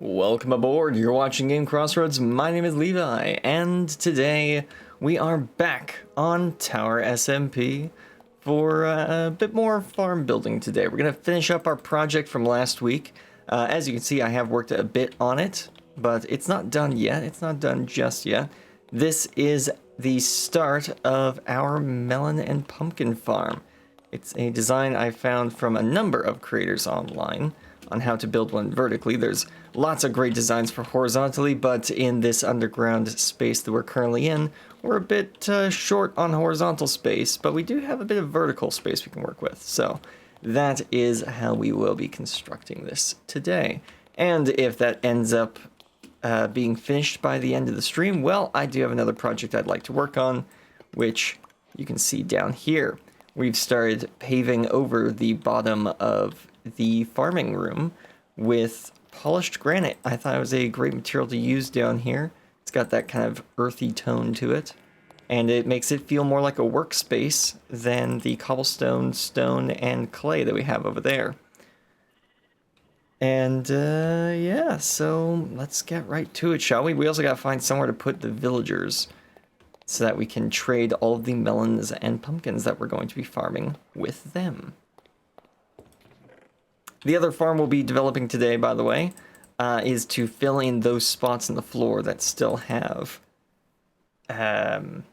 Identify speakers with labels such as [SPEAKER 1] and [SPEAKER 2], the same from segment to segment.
[SPEAKER 1] Welcome aboard, you're watching GameCrossRoads, my name is Levi, and today we are back on Tower SMP for a bit more farm building today. We're going to finish up our project from last week. As you can see, I have worked a bit on it, but it's not done yet, it's not done just yet. This is the start of our melon and pumpkin farm. It's a design I found from a number of creators online on how to build one vertically. There's lots of great designs for horizontally, but in this underground space that we're currently in, we're a bit short on horizontal space, but we do have a bit of vertical space we can work with. So that is how we will be constructing this today. And if that ends up being finished by the end of the stream, well, I do have another project I'd like to work on, which you can see down here. We've started paving over the bottom of the farming room with polished granite. I thought it was a great material to use down here. It's got that kind of earthy tone to it, and it makes it feel more like a workspace than the cobblestone, stone, and clay that we have over there. And yeah, so let's get right to it, shall we? We also gotta find somewhere to put the villagers so that we can trade all of the melons and pumpkins that we're going to be farming with them. The other farm we'll be developing today, by the way, is to fill in those spots in the floor that still have what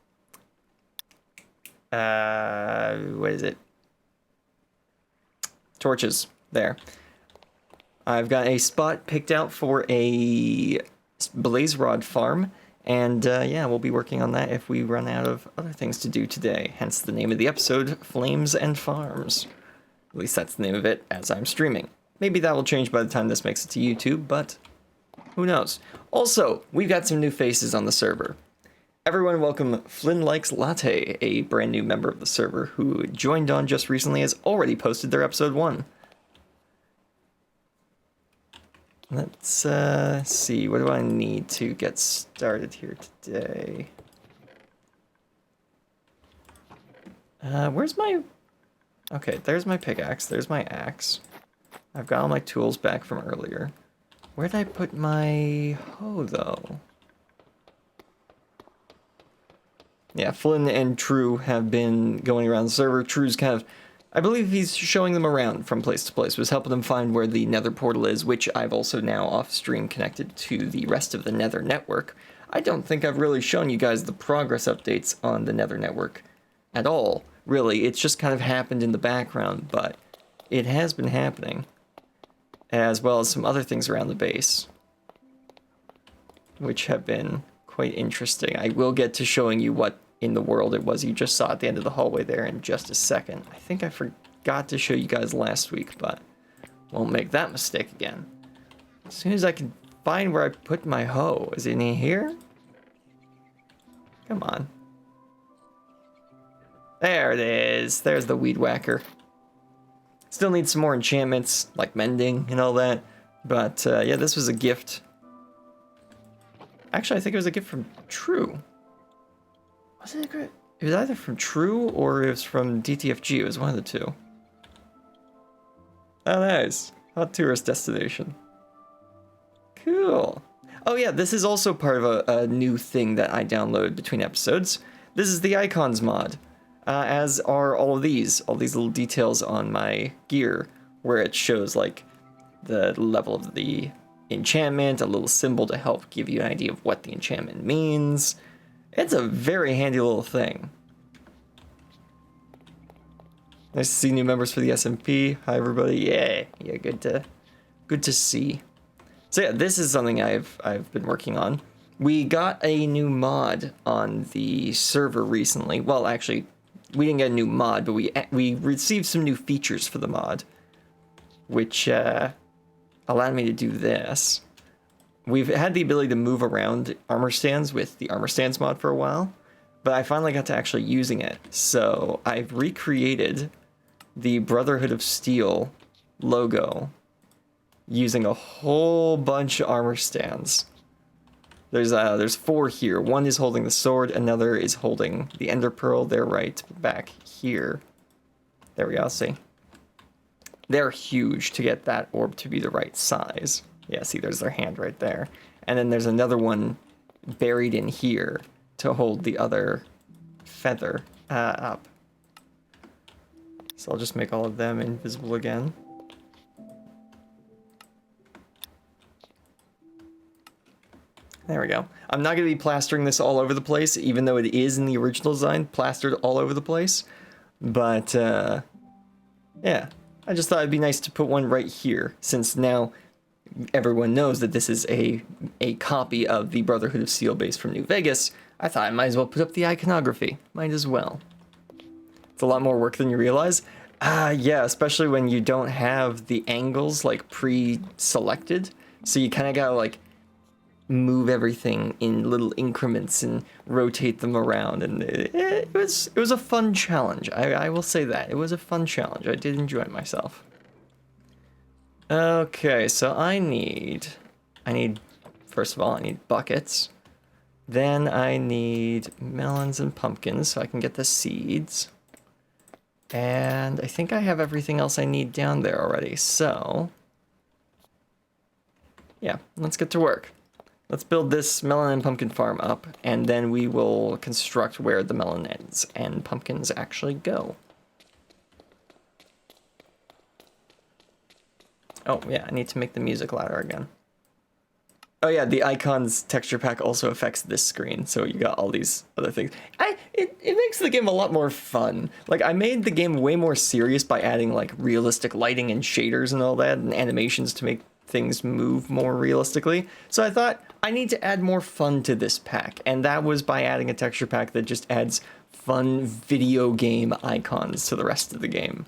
[SPEAKER 1] is it? Torches. There. I've got a spot picked out for a blaze rod farm, and yeah, we'll be working on that if we run out of other things to do today. Hence the name of the episode, Flames and Farms. At least that's the name of it as I'm streaming. Maybe that will change by the time this makes it to YouTube, but who knows. Also, we've got some new faces on the server. Everyone welcome Flynn Likes Latte, a brand new member of the server who joined on just recently, has already posted their episode 1. Let's see, what do I need to get started here today? Where's my... Okay, there's my pickaxe, there's my axe. I've got all my tools back from earlier. Where did I put my hoe, though? Yeah, Flynn and True have been going around the server. True's kind of... I believe he's showing them around from place to place. Was helping them find where the nether portal is, which I've also now off-stream connected to the rest of the nether network. I don't think I've really shown you guys the progress updates on the nether network at all. Really, it's just kind of happened in the background, but it has been happening, as well as some other things around the base, which have been quite interesting. I will get to showing you what in the world it was you just saw at the end of the hallway there in just a second. I think I forgot to show you guys last week, but won't make that mistake again. As soon as I can find where I put my hoe. Is it in here? Come on. There it is. There's the weed whacker. Still need some more enchantments, like mending and all that. But yeah, this was a gift. Actually, I think it was a gift from True. Was it a gift? It was either from True or it was from DTFG. It was one of the two. Oh, nice. Hot tourist destination. Cool. Oh yeah, this is also part of a new thing that I download between episodes. This is the icons mod. As are all these little details on my gear, where it shows like the level of the enchantment, a little symbol to help give you an idea of what the enchantment means. It's a very handy little thing. Nice to see new members for the SMP. Hi everybody. Yeah, good to see. So yeah, this is something I've been working on. We got a new mod on the server recently. Well, actually, we didn't get a new mod, but we received some new features for the mod, which allowed me to do this. We've had the ability to move around armor stands with the armor stands mod for a while, but I finally got to actually using it. So I've recreated the Brotherhood of Steel logo using a whole bunch of armor stands. There's 4 here. One is holding the sword, another is holding the ender pearl. They're right back here. There we go, see. They're huge to get that orb to be the right size. Yeah, see, there's their hand right there. And then there's another one buried in here to hold the other feather up. So I'll just make all of them invisible again. There we go. I'm not going to be plastering this all over the place, even though it is in the original design, plastered all over the place. But, yeah, I just thought it'd be nice to put one right here, since now everyone knows that this is a copy of the Brotherhood of Steel base from New Vegas. I thought I might as well put up the iconography. Might as well. It's a lot more work than you realize. Yeah, especially when you don't have the angles, like, pre-selected. So you kind of gotta, like, move everything in little increments and rotate them around, and it was a fun challenge. I will say that. It was a fun challenge. I did enjoy myself. Okay, so I need, first of all, I need buckets. Then I need melons and pumpkins so I can get the seeds. And I think I have everything else I need down there already, so yeah, let's get to work. Let's build this melon and pumpkin farm up, and then we will construct where the melons and pumpkins actually go. Oh, yeah, I need to make the music louder again. Oh yeah, the icons texture pack also affects this screen, so you got all these other things. It makes the game a lot more fun. Like, I made the game way more serious by adding, like, realistic lighting and shaders and all that, and animations to make things move more realistically. So I thought, I need to add more fun to this pack, and that was by adding a texture pack that just adds fun video game icons to the rest of the game.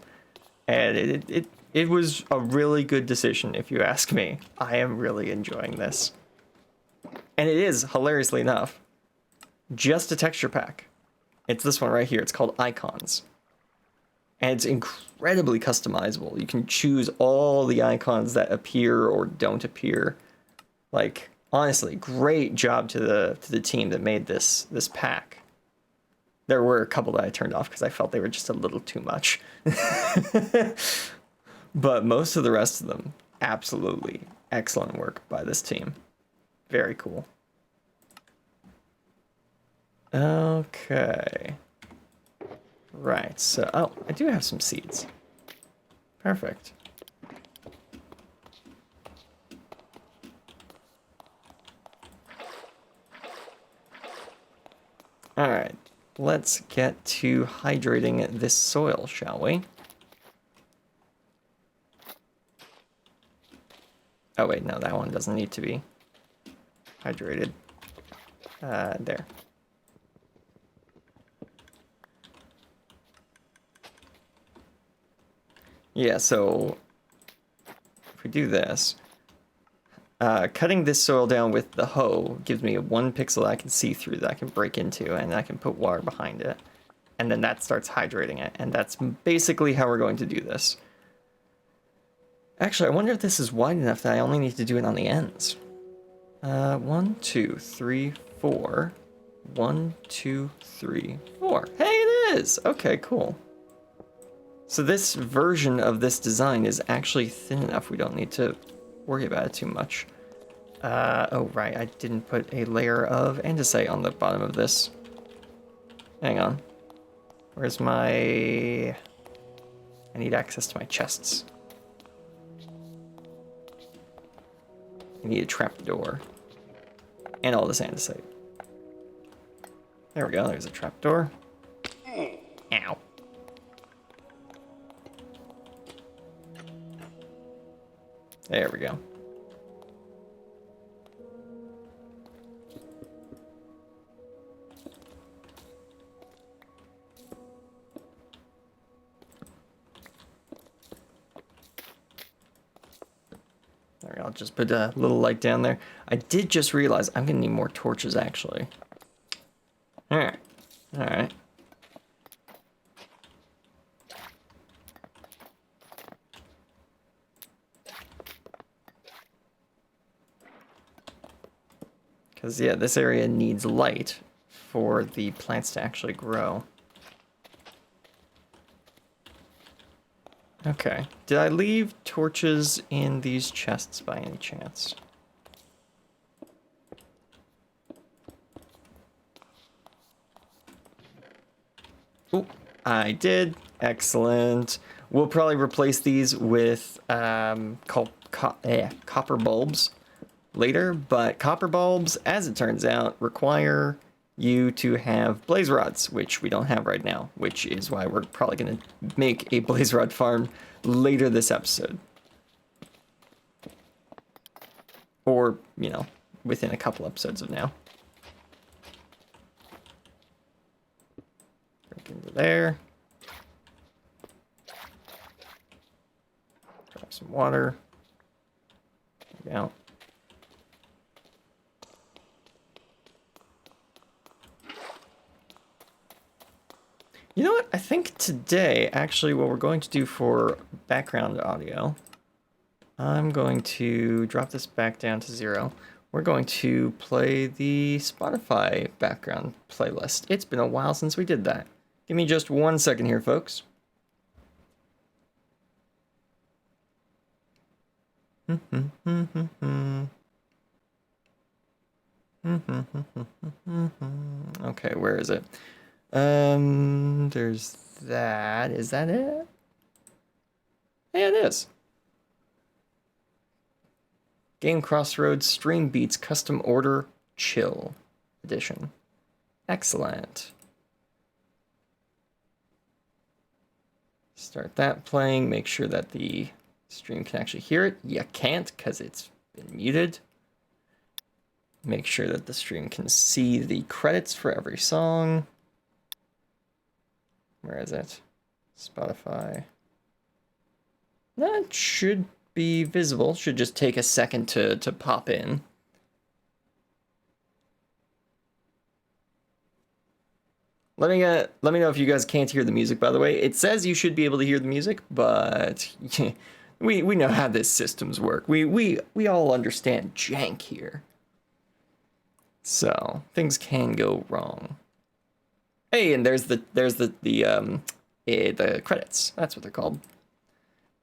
[SPEAKER 1] And it was a really good decision, if you ask me. I am really enjoying this. And it is, hilariously enough, just a texture pack. It's this one right here. It's called Icons. And it's incredibly customizable. You can choose all the icons that appear or don't appear. Like, honestly, great job to the team that made this pack. There were a couple that I turned off because I felt they were just a little too much. But most of the rest of them, absolutely excellent work by this team. Very cool. Okay. Right, so, oh, I do have some seeds. Perfect. Alright, let's get to hydrating this soil, shall we? Oh wait, no, that one doesn't need to be hydrated. There. Yeah, so if we do this, cutting this soil down with the hoe gives me 1 pixel I can see through that I can break into, and I can put water behind it. And then that starts hydrating it, and that's basically how we're going to do this. Actually, I wonder if this is wide enough that I only need to do it on the ends. 1, 2, 3, 4. 1, 2, 3, 4. Hey, it is! Okay, cool. So this version of this design is actually thin enough. We don't need to worry about it too much. Oh, right. I didn't put a layer of andesite on the bottom of this. Hang on. Where's my... I need access to my chests. I need a trapdoor. And all this andesite. There we go. There's a trapdoor. Ow. There we go. There we go. I'll just put a little light down there. I did just realize I'm gonna need more torches, actually. Alright. Alright. Because, yeah, this area needs light for the plants to actually grow. Okay. Did I leave torches in these chests by any chance? Oh, I did. Excellent. We'll probably replace these with copper bulbs later, but copper bulbs, as it turns out, require you to have blaze rods, which we don't have right now, which is why we're probably going to make a blaze rod farm later this episode. Or, you know, within a couple episodes of now. Break into there. Grab some water. Out. You know what? I think today, actually, what we're going to do for background audio, I'm going to drop this back down to 0. We're going to play the Spotify background playlist. It's been a while since we did that. Give me just 1 second here, folks. Okay, where is it? There's that. Is that it? Yeah, it is. GameCrossRoads Stream Beats Custom Order Chill Edition. Excellent. Start that playing. Make sure that the stream can actually hear it. You can't because it's been muted. Make sure that the stream can see the credits for every song. Where is it? Spotify. That should be visible. Should just take a second to pop in. Let me know if you guys can't hear the music, by the way. It says you should be able to hear the music, but we know how this systems work. We all understand jank here. So, things can go wrong. Hey, and there's the credits. That's what they're called.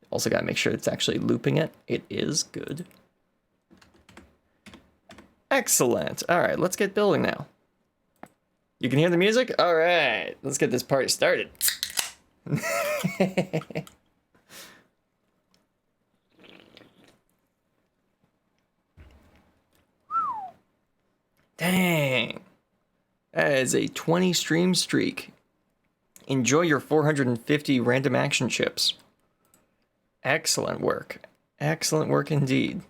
[SPEAKER 1] Also got to make sure it's actually looping it. It is good. Excellent. All right, let's get building now. You can hear the music? All right, let's get this party started. Dang. That is a 20 stream streak. Enjoy your 450 random action chips. Excellent work. Excellent work indeed.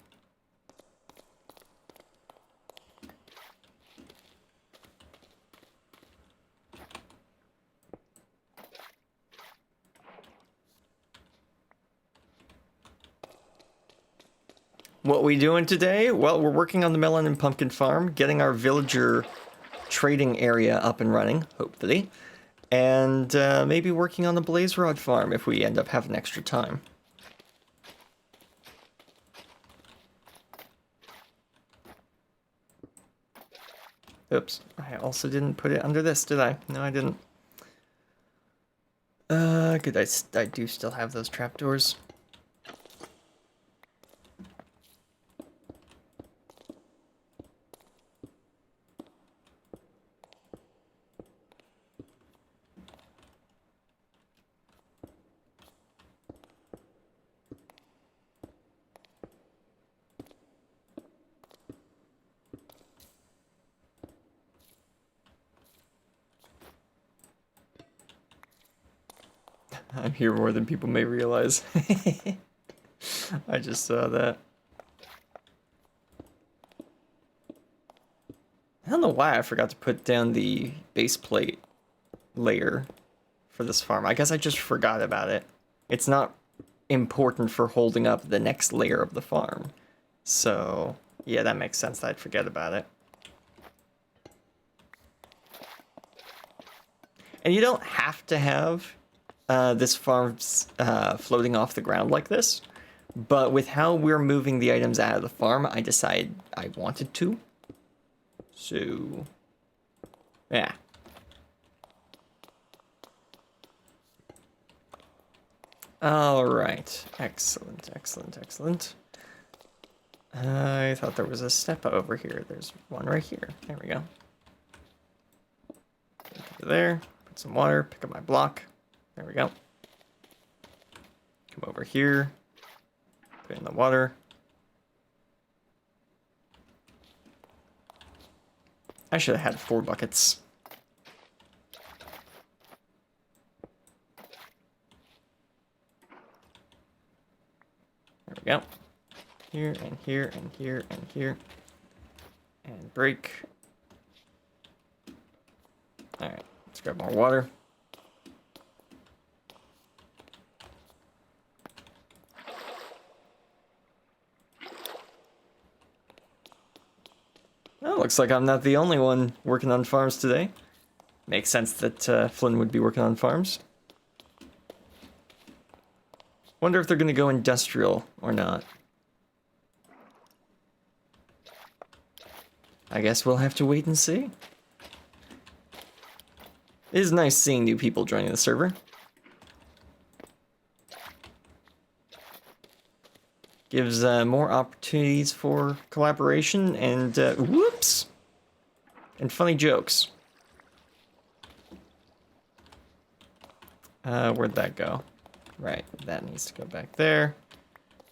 [SPEAKER 1] What we doing today? Well, we're working on the melon and pumpkin farm, getting our villager trading area up and running, hopefully. And maybe working on the blaze rod farm if we end up having extra time. Oops, I also didn't put it under this, did I? No, I didn't. Good, I do still have those trapdoors. I'm here more than people may realize. I just saw that. I don't know why I forgot to put down the base plate layer for this farm. I guess I just forgot about it. It's not important for holding up the next layer of the farm. So, yeah, that makes sense that I'd forget about it. And you don't have to have this farm's floating off the ground like this, but with how we're moving the items out of the farm, I decided I wanted to. So, yeah. All right. Excellent, excellent, excellent. I thought there was a step over here. There's one right here. There we go. Over there. Put some water. Pick up my block. There we go. Come over here. Put in the water. I should have had 4 buckets. There we go. Here, and here, and here, and here. And break. Alright, let's grab more water. Oh, looks like I'm not the only one working on farms today. Makes sense that Flynn would be working on farms. Wonder if they're going to go industrial or not. I guess we'll have to wait and see. It is nice seeing new people joining the server. Gives more opportunities for collaboration and whoops! And funny jokes. Where'd that go? Right, that needs to go back there.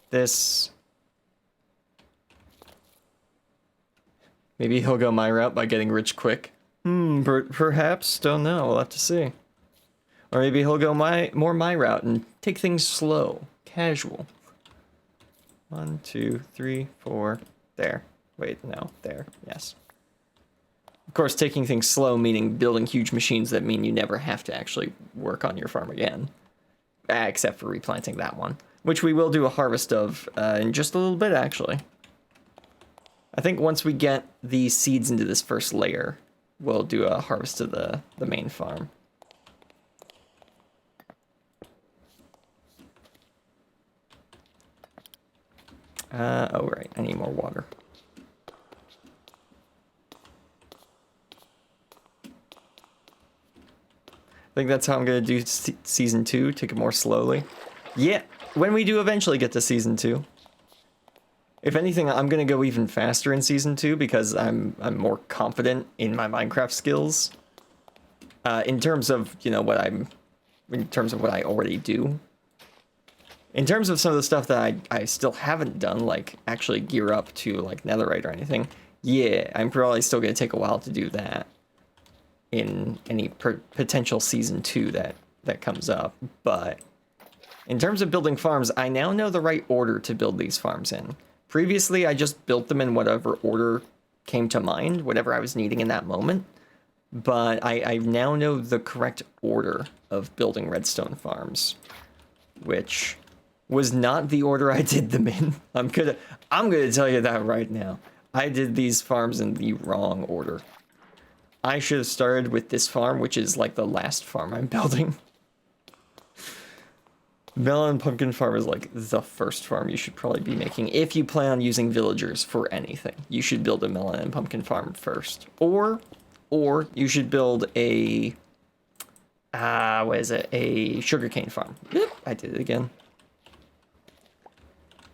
[SPEAKER 1] This... Maybe he'll go my route by getting rich quick. Perhaps, don't know, we'll have to see. Or maybe he'll go more my route and take things slow, casual. 1, 2, 3, 4, there. Wait, no, there, yes. Of course, taking things slow meaning building huge machines that mean you never have to actually work on your farm again. Except for replanting that one, which we will do a harvest of in just a little bit, actually. I think once we get the seeds into this first layer, we'll do a harvest of the main farm. Oh, right, I need more water. I think that's how I'm going to do Season 2, take it more slowly. Yeah, when we do eventually get to Season 2. If anything, I'm going to go even faster in Season 2 because I'm more confident in my Minecraft skills. In terms of, you know, in terms of what I already do. In terms of some of the stuff that I still haven't done, like actually gear up to like netherite or anything, yeah, I'm probably still going to take a while to do that in any potential Season 2 that comes up. But in terms of building farms, I now know the right order to build these farms in. Previously, I just built them in whatever order came to mind, whatever I was needing in that moment. But I now know the correct order of building redstone farms, which was not the order I did them in. I'm gonna tell you that right now. I did these farms in the wrong order. I should have started with this farm, which is like the last farm I'm building. Melon and pumpkin farm is like the first farm you should probably be making. If you plan on using villagers for anything, you should build a melon and pumpkin farm first. Or you should build a, what is it? A sugarcane farm. Yep, I did it again.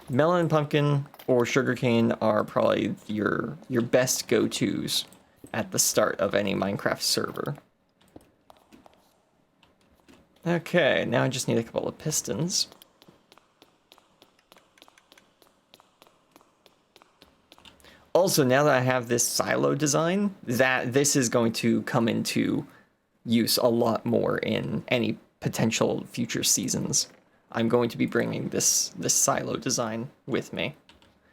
[SPEAKER 1] Melon and pumpkin or sugarcane are probably your best go-tos at the start of any Minecraft server. Okay, now I just need a couple of pistons. Also, now that I have this silo design, this is going to come into use a lot more in any potential future seasons. I'm going to be bringing this silo design with me.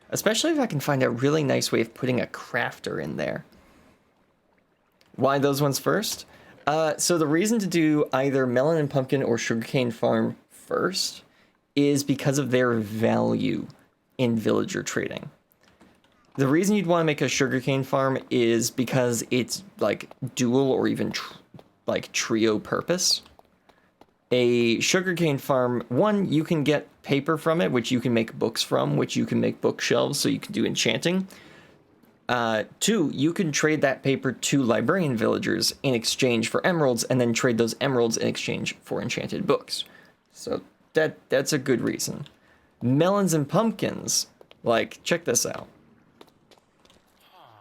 [SPEAKER 1] Especially if I can find a really nice way of putting a crafter in there. Why those ones first? So the reason to do either melon and pumpkin or sugarcane farm first is because of their value in villager trading. The reason you'd want to make a sugarcane farm is because it's like dual or even like trio purpose. A sugarcane farm, one, you can get paper from it, which you can make books from, which you can make bookshelves, so you can do enchanting. Two, you can trade that paper to librarian villagers in exchange for emeralds, and then trade those emeralds in exchange for enchanted books. So that's a good reason. Melons and pumpkins, like, check this out.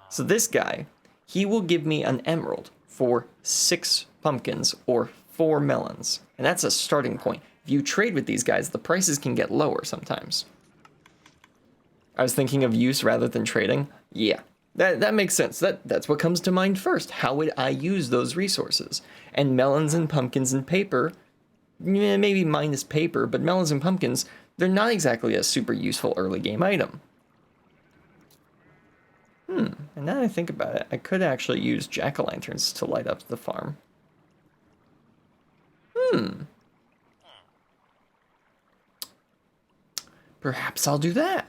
[SPEAKER 1] So this guy, he will give me an emerald for 6 pumpkins or 4 melons. And that's a starting point. If you trade with these guys, the prices can get lower sometimes. I was thinking of use rather than trading. Yeah, that makes sense. That's what comes to mind first. How would I use those resources? And melons and pumpkins and paper, maybe minus paper, but melons and pumpkins, they're not exactly a super useful early game item. And now that I think about it, I could actually use jack-o'-lanterns to light up the farm. Perhaps I'll do that.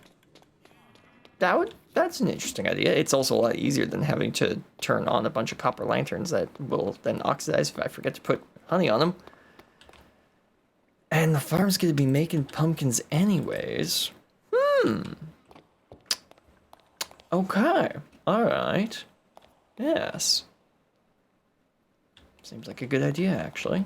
[SPEAKER 1] That's an interesting idea. It's also a lot easier than having to turn on a bunch of copper lanterns that will then oxidize if I forget to put honey on them. And the farm's gonna be making pumpkins anyways. Okay. Alright. Yes. Seems like a good idea, actually.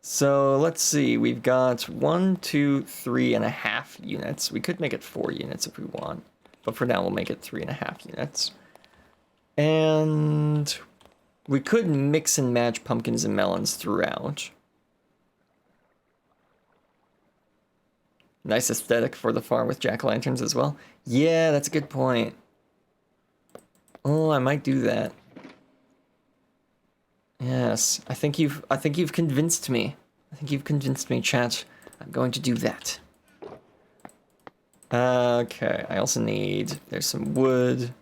[SPEAKER 1] So let's see, we've got 1, 2, 3.5 units. We could make it 4 units if we want, but for now we'll make it 3.5 units. And we could mix and match pumpkins and melons throughout. Nice aesthetic for the farm with jack-o'-lanterns as well. Yeah, that's a good point. Oh, I might do that. Yes, I think you've convinced me. I think you've convinced me, chat. I'm going to do that. Okay, I also need, there's some wood.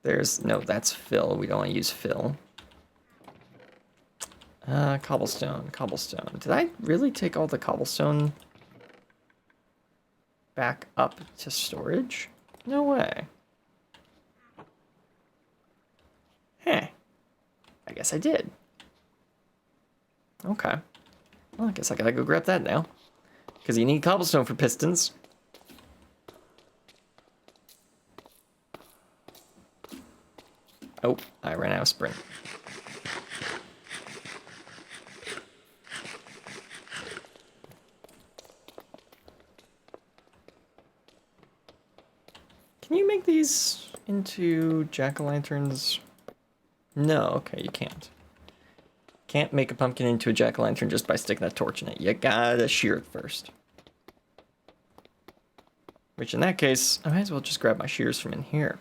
[SPEAKER 1] No, that's fill. We don't want to use fill. Cobblestone. Did I really take all the cobblestone back up to storage? No way. Huh. I guess I did. Okay. Well, I guess I gotta go grab that now. Because you need cobblestone for pistons. Oh, I ran out of sprint. Can you make these into jack-o'-lanterns? No, okay, you can't. Can't make a pumpkin into a jack-o'-lantern just by sticking a torch in it. You gotta shear it first. Which in that case, I might as well just grab my shears from in here.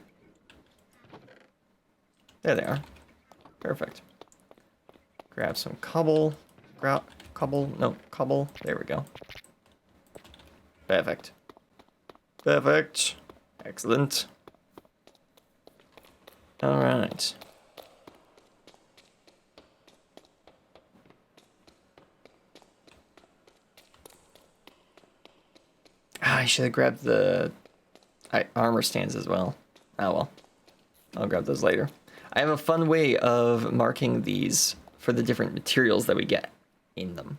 [SPEAKER 1] There they are. Perfect. Grab some cobble. Cobble. There we go. Perfect. Perfect. Excellent. Alright. I should have grabbed the armor stands as well. Oh well. I'll grab those later. I have a fun way of marking these for the different materials that we get in them.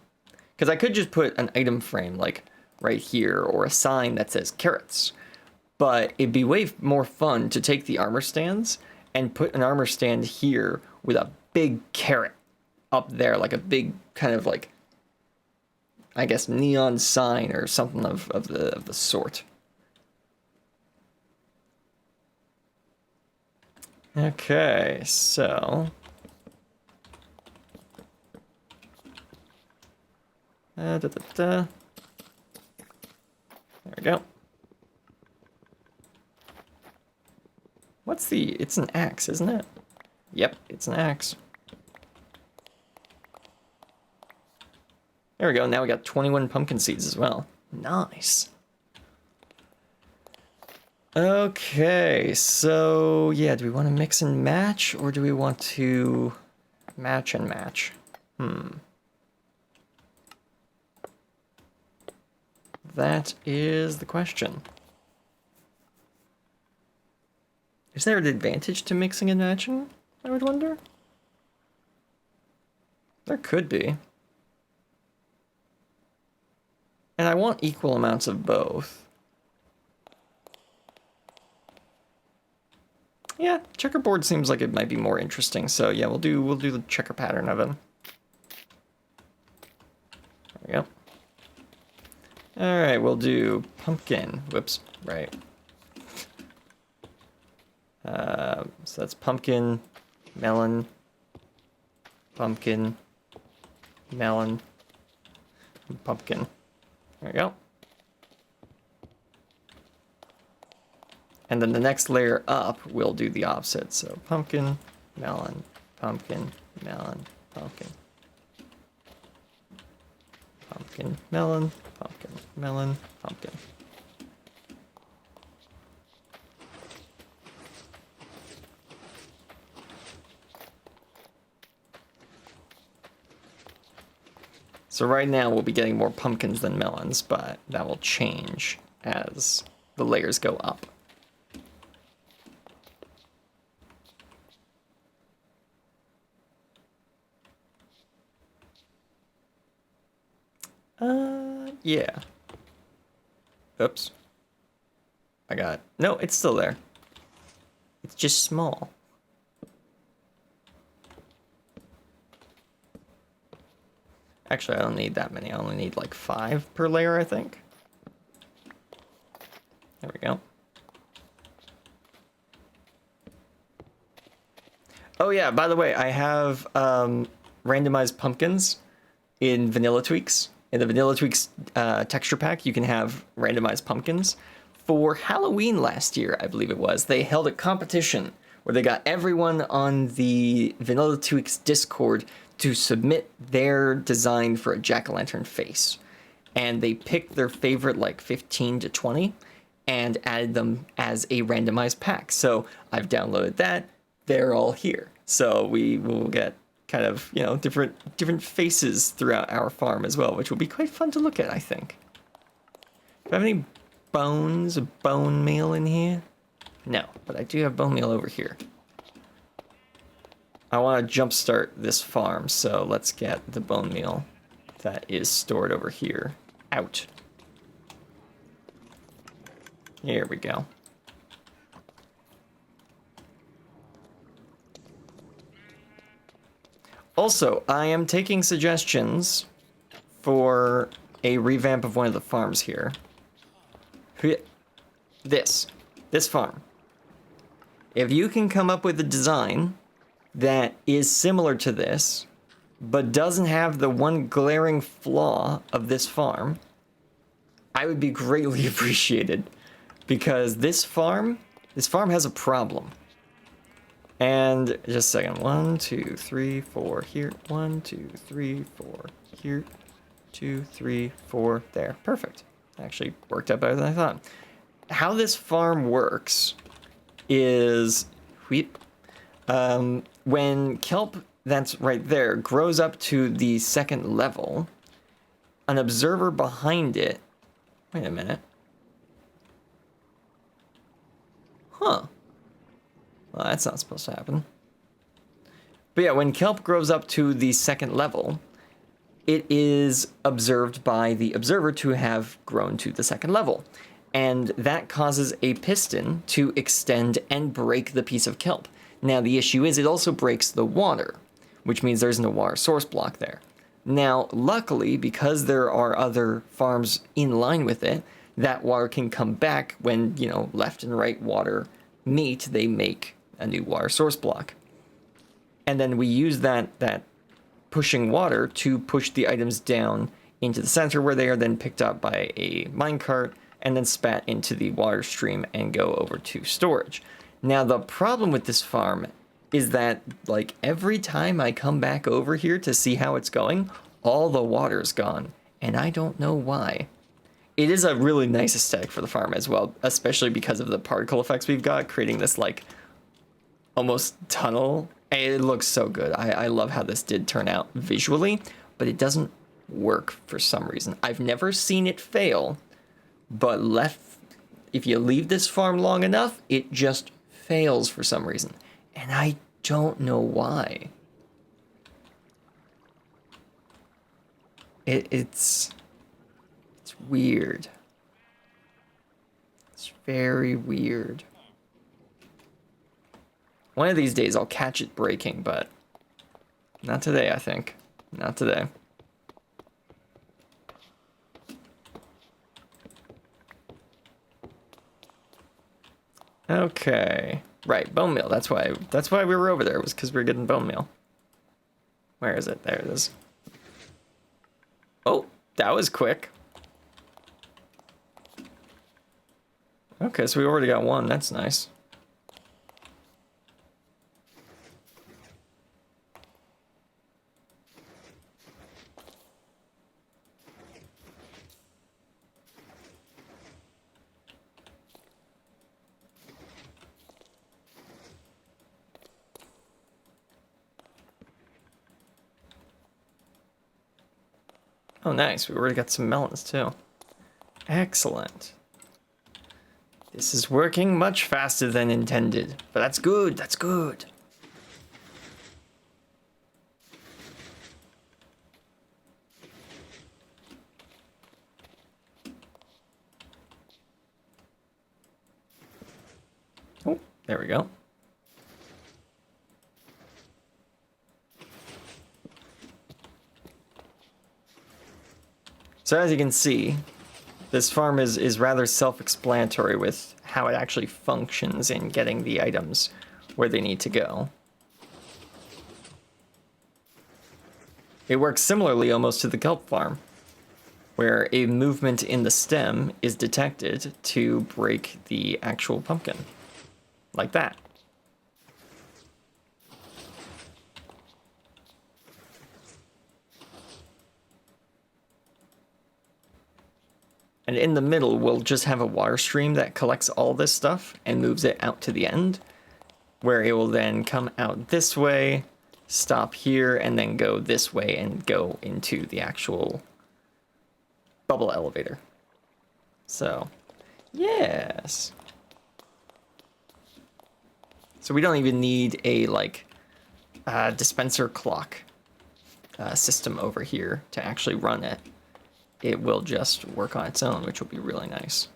[SPEAKER 1] Because I could just put an item frame like right here or a sign that says carrots. But it'd be way more fun to take the armor stands and put an armor stand here with a big carrot up there, like a big kind of like, I guess, neon sign or something of the sort. Okay, so there we go. What's it's an axe, isn't it? Yep, it's an axe. There we go, now we got 21 pumpkin seeds as well. Nice. Okay, so yeah, do we want to mix and match or do we want to match and match? That is the question. Is there an advantage to mixing and matching, I would wonder? There could be. And I want equal amounts of both. Yeah, checkerboard seems like it might be more interesting, so yeah, we'll do the checker pattern of it. There we go. All right, we'll do pumpkin. Whoops, right. So that's pumpkin, melon, pumpkin, melon, and pumpkin. There we go. And then the next layer up, we'll do the opposite. So pumpkin, melon, pumpkin, melon, pumpkin. Pumpkin, melon, pumpkin, melon, pumpkin. So right now we'll be getting more pumpkins than melons, but that will change as the layers go up. Yeah. Oops. No, it's still there. It's just small. Actually, I don't need that many. I only need like 5 per layer, I think. There we go. Oh yeah, by the way, I have randomized pumpkins in Vanilla Tweaks. In the Vanilla Tweaks texture pack, you can have randomized pumpkins. For Halloween last year, I believe it was, they held a competition where they got everyone on the Vanilla Tweaks Discord to submit their design for a jack-o'-lantern face. And they picked their favorite, like 15 to 20, and added them as a randomized pack. So I've downloaded that. They're all here. So we will get kind of, you know, different faces throughout our farm as well, which will be quite fun to look at, I think. Do I have any bones, bone meal in here? No, but I do have bone meal over here. I want to jumpstart this farm, so let's get the bone meal that is stored over here out. Here we go. Also, I am taking suggestions for a revamp of one of the farms here. This farm. If you can come up with a design that is similar to this, but doesn't have the one glaring flaw of this farm, I would be greatly appreciated, because this farm has a problem. And just a second, 1, 2, 3, 4 here, 1, 2, 3, 4 here, 2, 3, 4 there. Perfect. Actually worked out better than I thought. How this farm works is when kelp that's right there grows up to the 2nd level, an observer behind it. Wait a minute. Huh. Well, that's not supposed to happen. But yeah, when kelp grows up to the 2nd level, it is observed by the observer to have grown to the 2nd level. And that causes a piston to extend and break the piece of kelp. Now, the issue is it also breaks the water, which means there's no water source block there. Now, luckily, because there are other farms in line with it, that water can come back when, you know, left and right water meet, they make a new water source block. And then we use that pushing water to push the items down into the center, where they are then picked up by a minecart and then spat into the water stream and go over to storage. Now, the problem with this farm is that, like, every time I come back over here to see how it's going, all the water's gone, and I don't know why. It is a really nice aesthetic for the farm as well, especially because of the particle effects we've got, creating this, like, almost tunnel. It looks so good. I love how this did turn out visually, but it doesn't work for some reason. I've never seen it fail, but if you leave this farm long enough, it just fails for some reason. And I don't know why. It's weird. It's very weird. One of these days I'll catch it breaking, but not today, I think. Not today. Okay. Right, bone meal. That's why we were over there, was because we were getting bone meal. Where is it? There it is. Oh, that was quick. Okay, so we already got one. That's nice. Oh, nice. We already got some melons, too. Excellent. This is working much faster than intended, but that's good. That's good. Oh, there we go. So as you can see, this farm is rather self-explanatory with how it actually functions in getting the items where they need to go. It works similarly almost to the kelp farm, where a movement in the stem is detected to break the actual pumpkin, like that. And in the middle, we'll just have a water stream that collects all this stuff and moves it out to the end, where it will then come out this way, stop here, and then go this way and go into the actual bubble elevator. So, yes. So we don't even need a, like, dispenser clock system over here to actually run it. It will just work on its own, which will be really nice.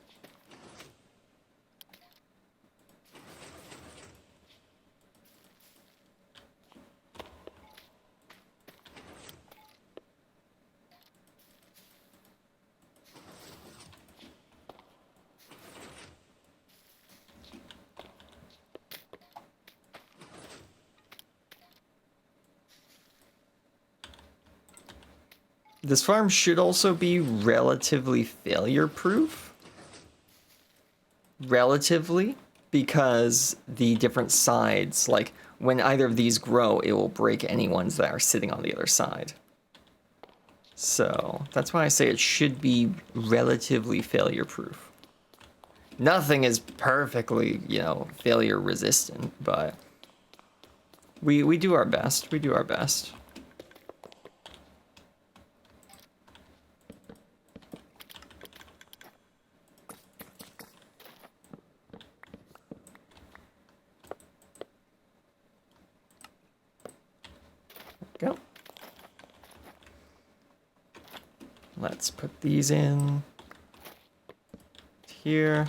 [SPEAKER 1] This farm should also be relatively failure-proof. Relatively, because the different sides, like when either of these grow, it will break any ones that are sitting on the other side. So that's why I say it should be relatively failure-proof. Nothing is perfectly, you know, failure-resistant, but we do our best. We do our best. Go. Let's put these in here,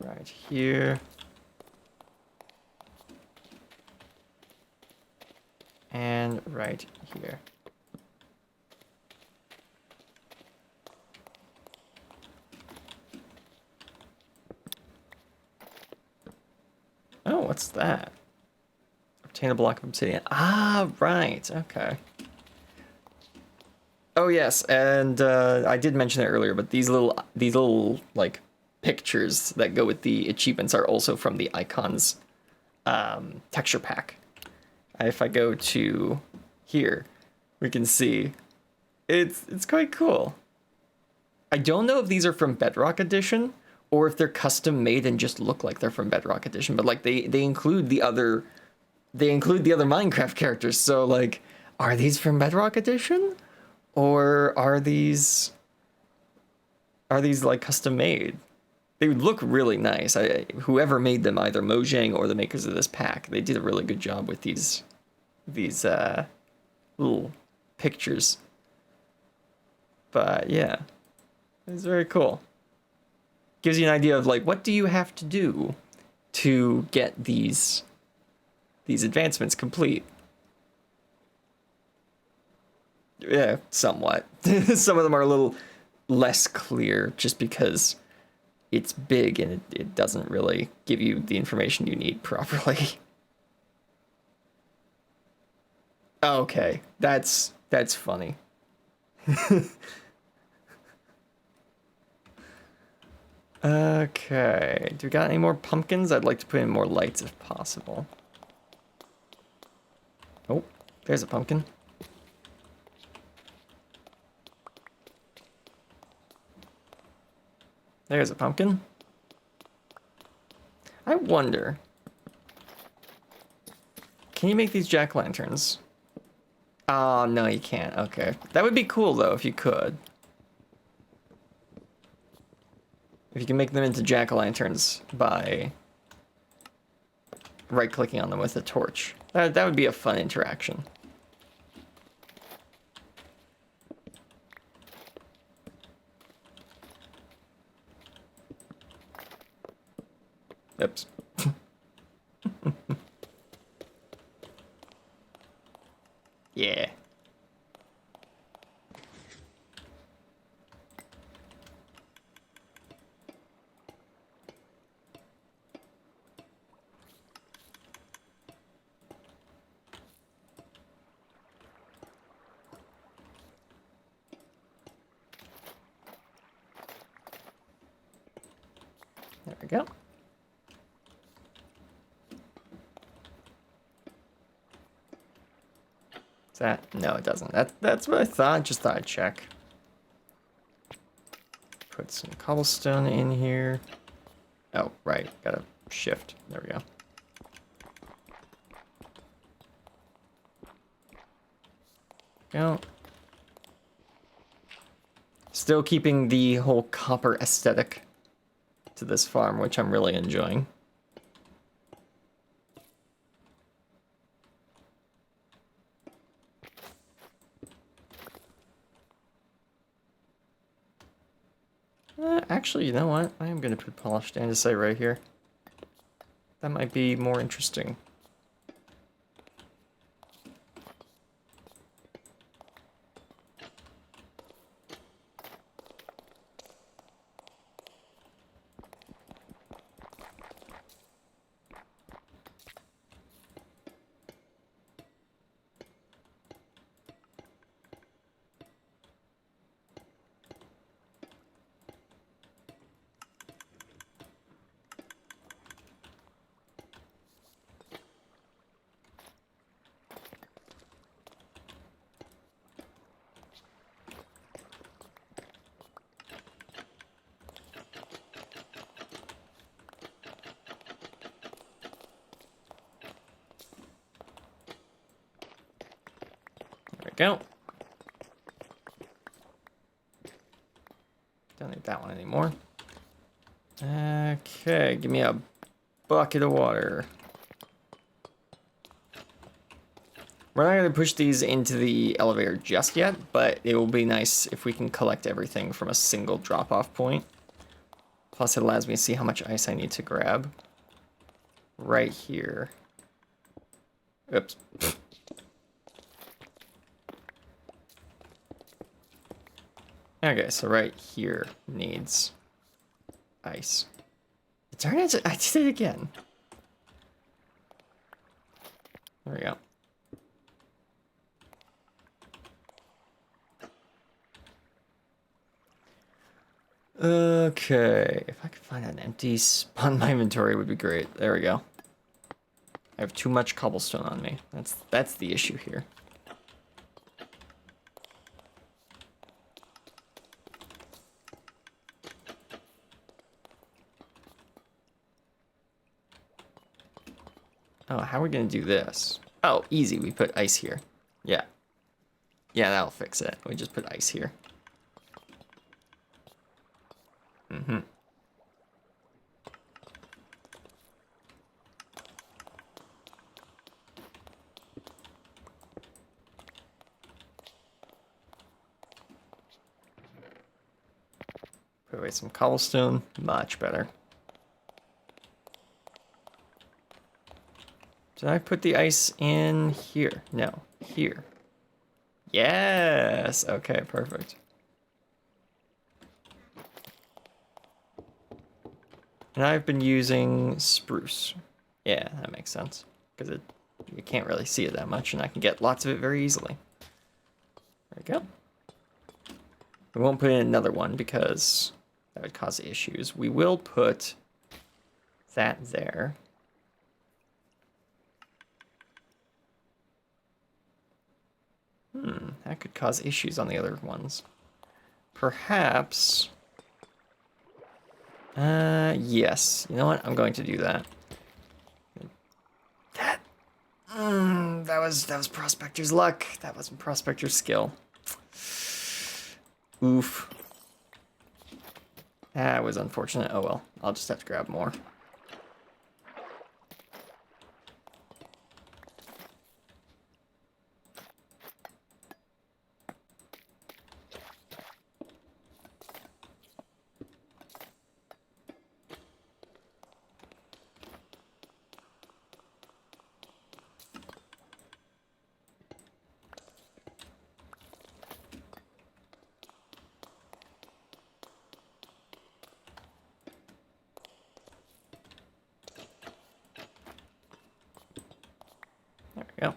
[SPEAKER 1] right here, and right here. Oh, what's that? Obtain a block of obsidian. Ah, right. Okay. Oh yes, and I did mention it earlier, but these little like pictures that go with the achievements are also from the icons texture pack. If I go to here, we can see it's quite cool. I don't know if these are from Bedrock Edition or if they're custom made and just look like they're from Bedrock Edition, but like they include the other Minecraft characters. So like, are these from Bedrock Edition? Or are these like custom made? They would look really nice. Whoever made them, either Mojang or the makers of this pack, they did a really good job with these little pictures. But yeah, it's very cool. Gives you an idea of like, what do you have to do to get these advancements complete? Yeah, somewhat. Some of them are a little less clear just because it's big and it doesn't really give you the information you need properly. Okay, that's funny. Okay, do we got any more pumpkins? I'd like to put in more lights if possible. Oh, there's a pumpkin. There's a pumpkin. I wonder, can you make these jack-o'-lanterns? Oh, no, you can't. Okay. That would be cool, though, if you could. If you can make them into jack-o'-lanterns by right-clicking on them with a torch. That would be a fun interaction. Oops. Yeah. There we go. Is that? No, it doesn't. That's what I thought. Just thought I'd check. Put some cobblestone in here. Oh, right. Gotta shift. There we go. Go. Still keeping the whole copper aesthetic to this farm, which I'm really enjoying. Actually, you know what? I am going to put polished andesite right here. That might be more interesting. Go. Don't need that one anymore. Okay, give me a bucket of water. We're not going to push these into the elevator just yet, but it will be nice if we can collect everything from a single drop-off point. Plus, it allows me to see how much ice I need to grab. Right here. Oops. Okay, so right here needs ice. Darn it, I did it again. There we go. Okay, if I could find an empty spot in my inventory, it would be great. There we go. I have too much cobblestone on me. That's the issue here. Oh, how are we gonna do this? Oh, easy, we put ice here. Yeah. Yeah, that'll fix it. We just put ice here. Mm-hmm. Put away some cobblestone. Much better. Did I put the ice in here? No, here. Yes! Okay, perfect. And I've been using spruce. Yeah, that makes sense. Because you can't really see it that much, and I can get lots of it very easily. There we go. We won't put in another one because that would cause issues. We will put that there. That could cause issues on the other ones. Perhaps... yes. You know what? I'm going to do that. That was Prospector's luck. That wasn't Prospector's skill. Oof. That was unfortunate. Oh well. I'll just have to grab more. There we go.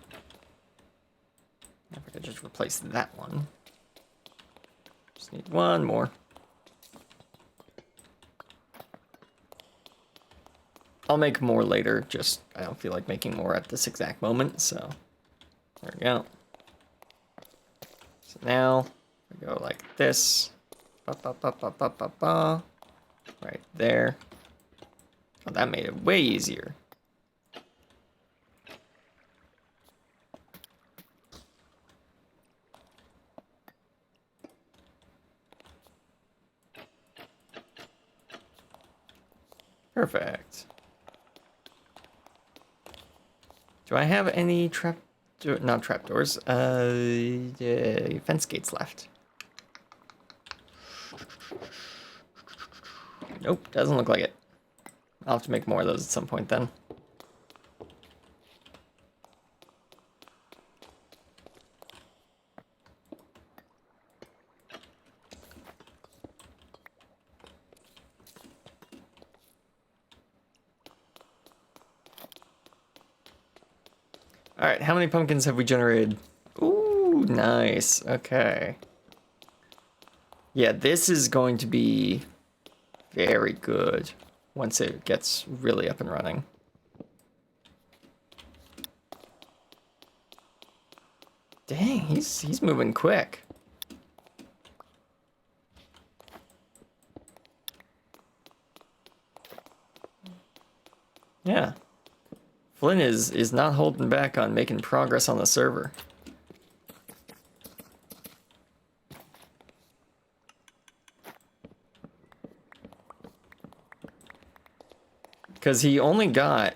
[SPEAKER 1] If I could just replace that one. Just need one more. I'll make more later, just I don't feel like making more at this exact moment, so there we go. So now we go like this. Ba, ba, ba, ba, ba, ba, ba. Right there. Oh, that made it way easier. Perfect. Do I have any not trapdoors, fence gates left? Nope, doesn't look like it. I'll have to make more of those at some point then. Alright, how many pumpkins have we generated? Ooh, nice. Okay. Yeah, this is going to be very good once it gets really up and running. Dang, he's moving quick. Yeah. Flynn is not holding back on making progress on the server. Because he only got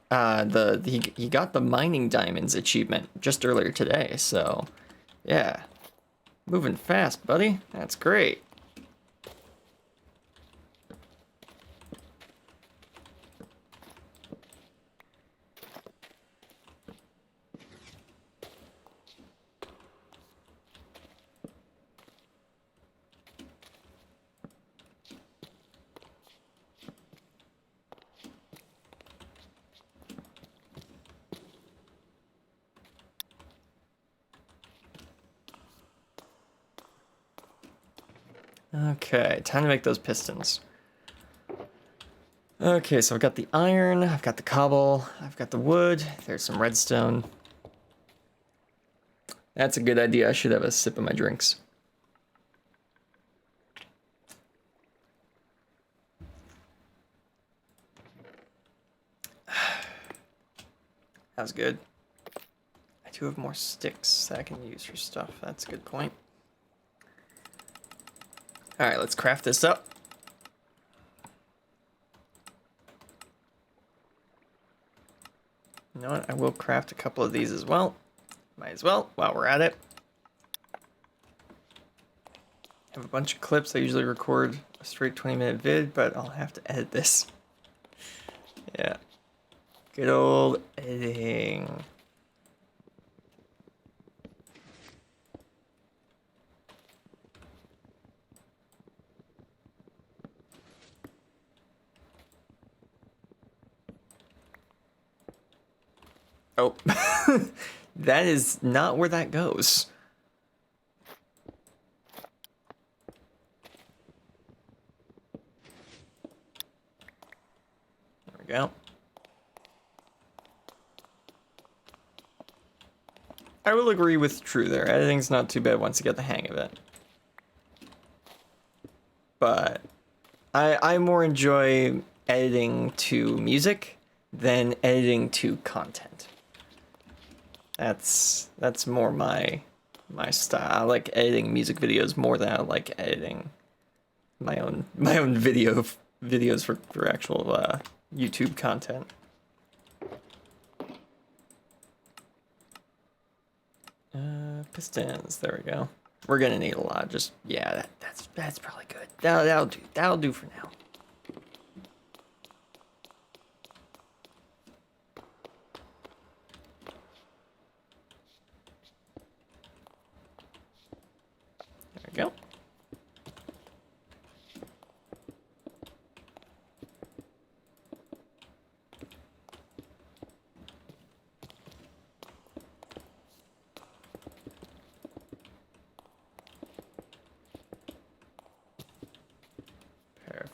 [SPEAKER 1] he got the mining diamonds achievement just earlier today, so yeah. Moving fast, buddy. That's great. Okay, time to make those pistons. Okay, so I've got the iron, I've got the cobble, I've got the wood, there's some redstone. That's a good idea. I should have a sip of my drinks. That was good. I do have more sticks that I can use for stuff. That's a good point. Alright, let's craft this up. You know what? I will craft a couple of these as well. Might as well, while we're at it. I have a bunch of clips. I usually record a straight 20-minute vid, but I'll have to edit this. Yeah. Good old editing. Oh, that is not where that goes. There we go. I will agree with True there. Editing's not too bad once you get the hang of it. But I more enjoy editing to music than editing to content. That's more my style. I like editing music videos more than I like editing my own videos for actual YouTube content. Pistons. There we go. We're gonna need a lot. Just yeah, that's probably good. That'll do. That'll do for now. There we go.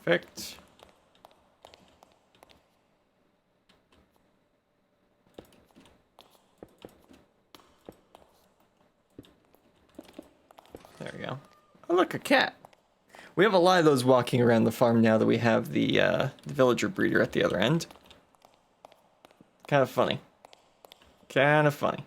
[SPEAKER 1] Perfect. There we go. Oh, look, a cat. We have a lot of those walking around the farm now that we have the villager breeder at the other end. Kind of funny. Kind of funny.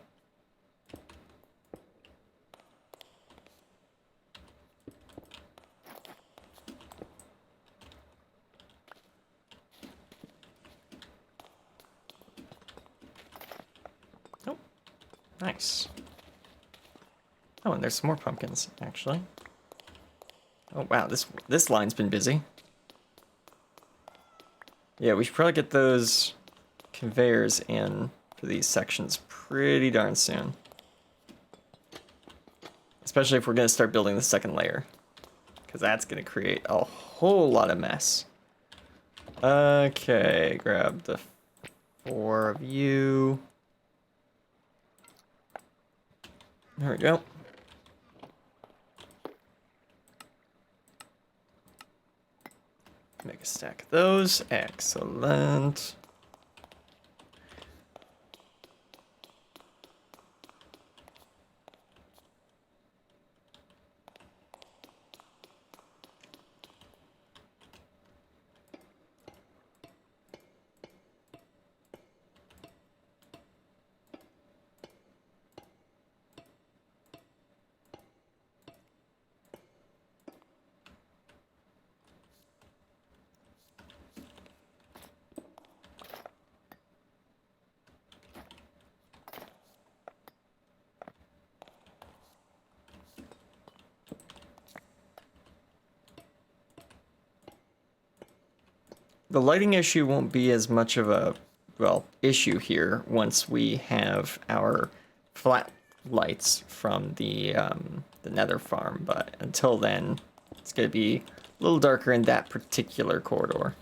[SPEAKER 1] Oh, nice. Oh, and there's some more pumpkins, actually. Oh wow, this line's been busy. Yeah, we should probably get those conveyors in for these sections pretty darn soon. Especially if we're gonna start building the second layer. Because that's gonna create a whole lot of mess. Okay, grab the 4 of you. There we go. Make a stack of those. Excellent. The lighting issue won't be as much of a, well, issue here once we have our flat lights from the nether farm, but until then, it's going to be a little darker in that particular corridor.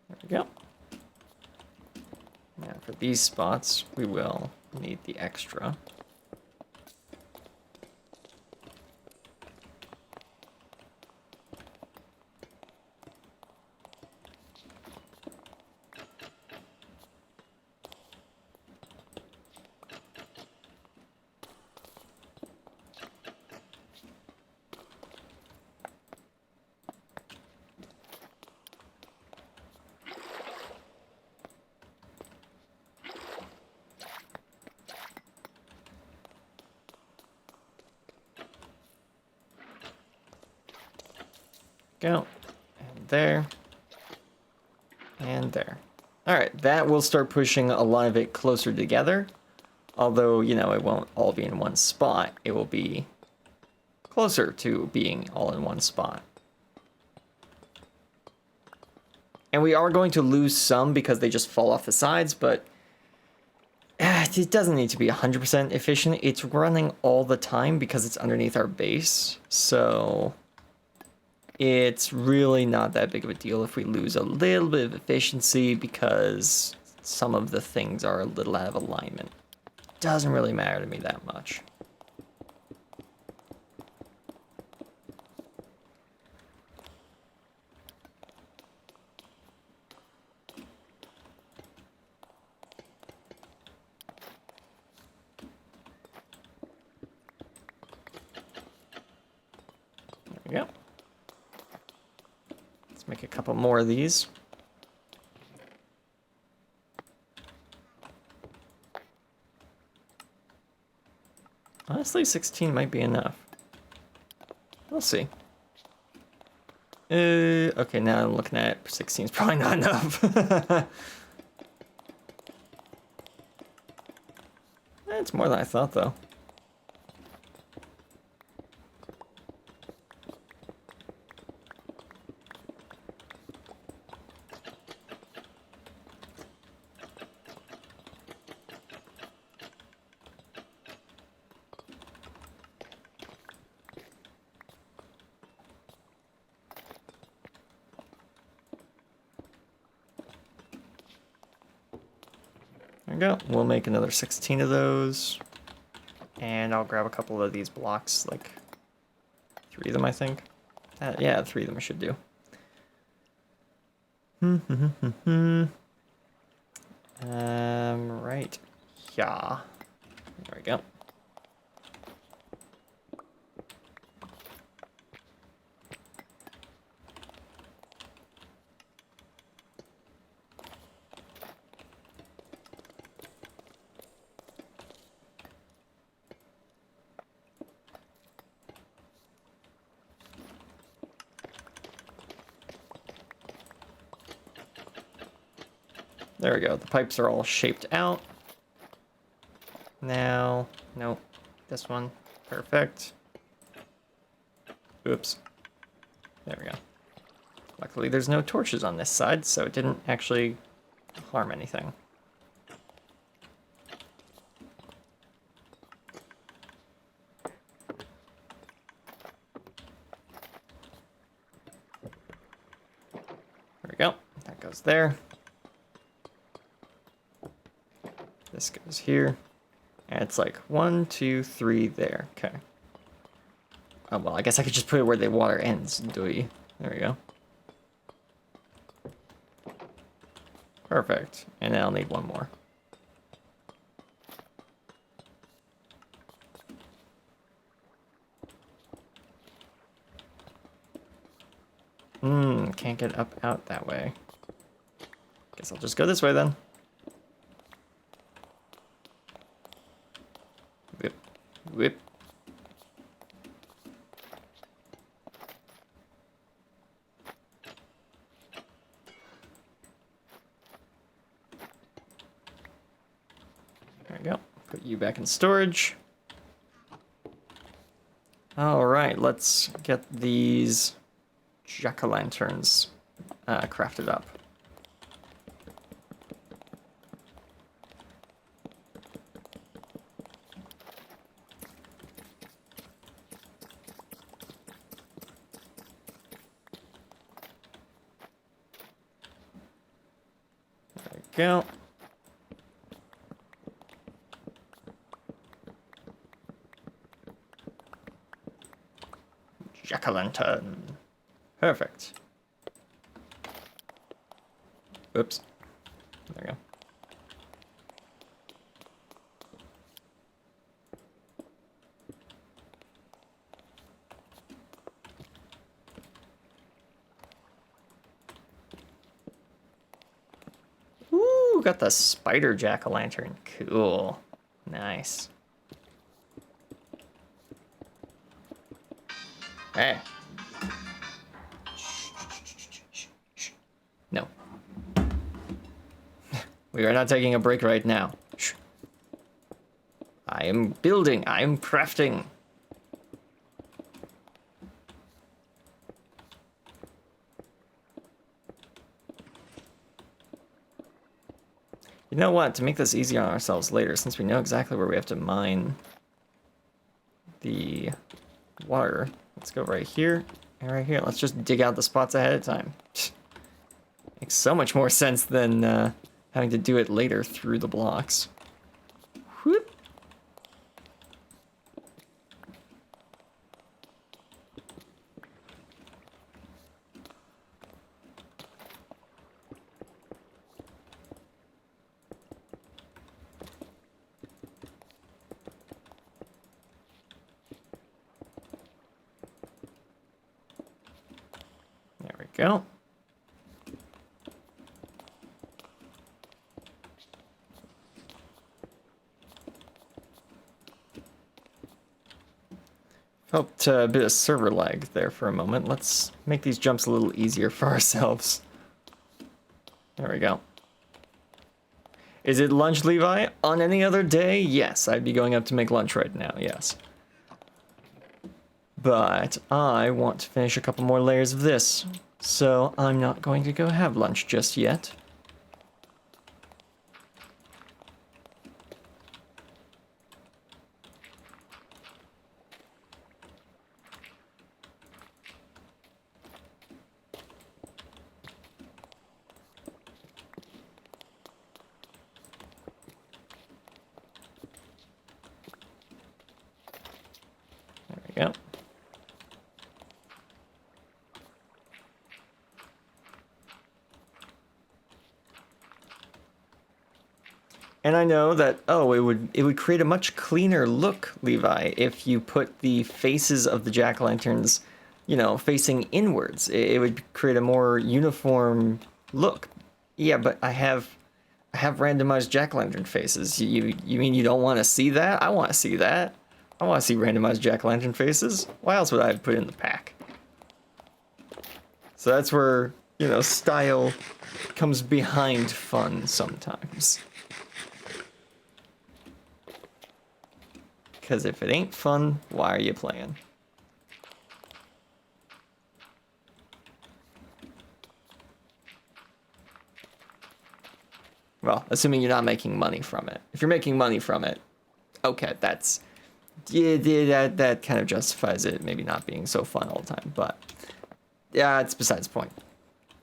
[SPEAKER 1] There we go. Now for these spots, we will need the extra. Go. And there. And there. Alright, that will start pushing a lot of it closer together. Although, you know, it won't all be in one spot. It will be closer to being all in one spot. And we are going to lose some because they just fall off the sides, but it doesn't need to be 100% efficient. It's running all the time because it's underneath our base. So it's really not that big of a deal if we lose a little bit of efficiency because some of the things are a little out of alignment. Doesn't really matter to me that much. Yep. Let's make a couple more of these. Honestly, 16 might be enough. We'll see. Okay, now I'm looking at it. 16 is probably not enough. It's more than I thought, though. There we go. We'll make another 16 of those. And I'll grab a couple of these blocks, like 3 of them, I think. Yeah, 3 of them I should do. Right. Yeah. There we go. There we go. The pipes are all shaped out. Now, nope. This one. Perfect. Oops. There we go. Luckily, there's no torches on this side, so it didn't actually harm anything. There we go. That goes there. This goes here. And it's like 1, 2, 3 there. Okay. Oh, well, I guess I could just put it where the water ends. There we go. Perfect. And then I'll need one more. Can't get up out that way. Guess I'll just go this way then. Whip. Whip. There we go. Put you back in storage. All right, let's get these jack-o'-lanterns crafted up. There we go. Jack-o'-lantern. Perfect. Oops. There we go. Ooh, got the spider jack-o'-lantern. Cool. Nice. Hey. No. We are not taking a break right now. Shh. I'm building, I'm crafting. You know what? To make this easy on ourselves later, since we know exactly where we have to mine the water, let's go right here and right here. Let's just dig out the spots ahead of time. Makes so much more sense than having to do it later through the blocks. Whoop. There we go. Felt a bit of server lag there for a moment. Let's make these jumps a little easier for ourselves. There we go. Is it lunch, Levi? On any other day? Yes, I'd be going up to make lunch right now, yes. But I want to finish a couple more layers of this, so I'm not going to go have lunch just yet. There we go. And I know that, oh, it would create a much cleaner look, Levi, if you put the faces of the jack-o'-lanterns, you know, facing inwards. It would create a more uniform look. Yeah, but I have randomized jack-o'-lantern faces. You mean you don't want to see that? I want to see that. I want to see randomized jack-o'-lantern faces. Why else would I put it in the pack? So that's where, you know, style comes behind fun sometimes. Because if it ain't fun, why are you playing? Well, assuming you're not making money from it. If you're making money from it, okay, that's... Yeah, that kind of justifies it maybe not being so fun all the time, but... Yeah, it's besides the point.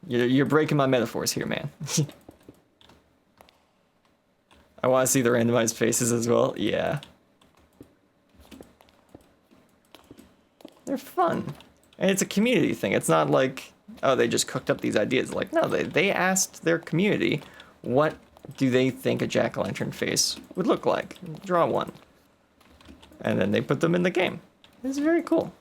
[SPEAKER 1] You're breaking my metaphors here, man. I want to see the randomized faces as well. Yeah. They're fun. And it's a community thing. It's not like, oh, they just cooked up these ideas. Like, no, they asked their community, what do they think a jack-o'-lantern face would look like? Draw one. And then they put them in the game. It's very cool.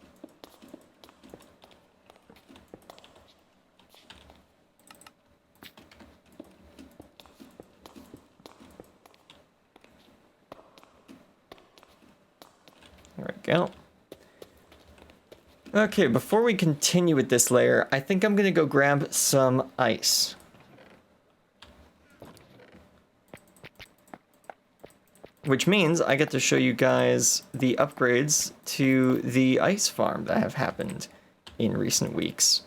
[SPEAKER 1] There we go. Okay, before we continue with this layer, I think I'm gonna go grab some ice. Which means I get to show you guys the upgrades to the ice farm that have happened in recent weeks.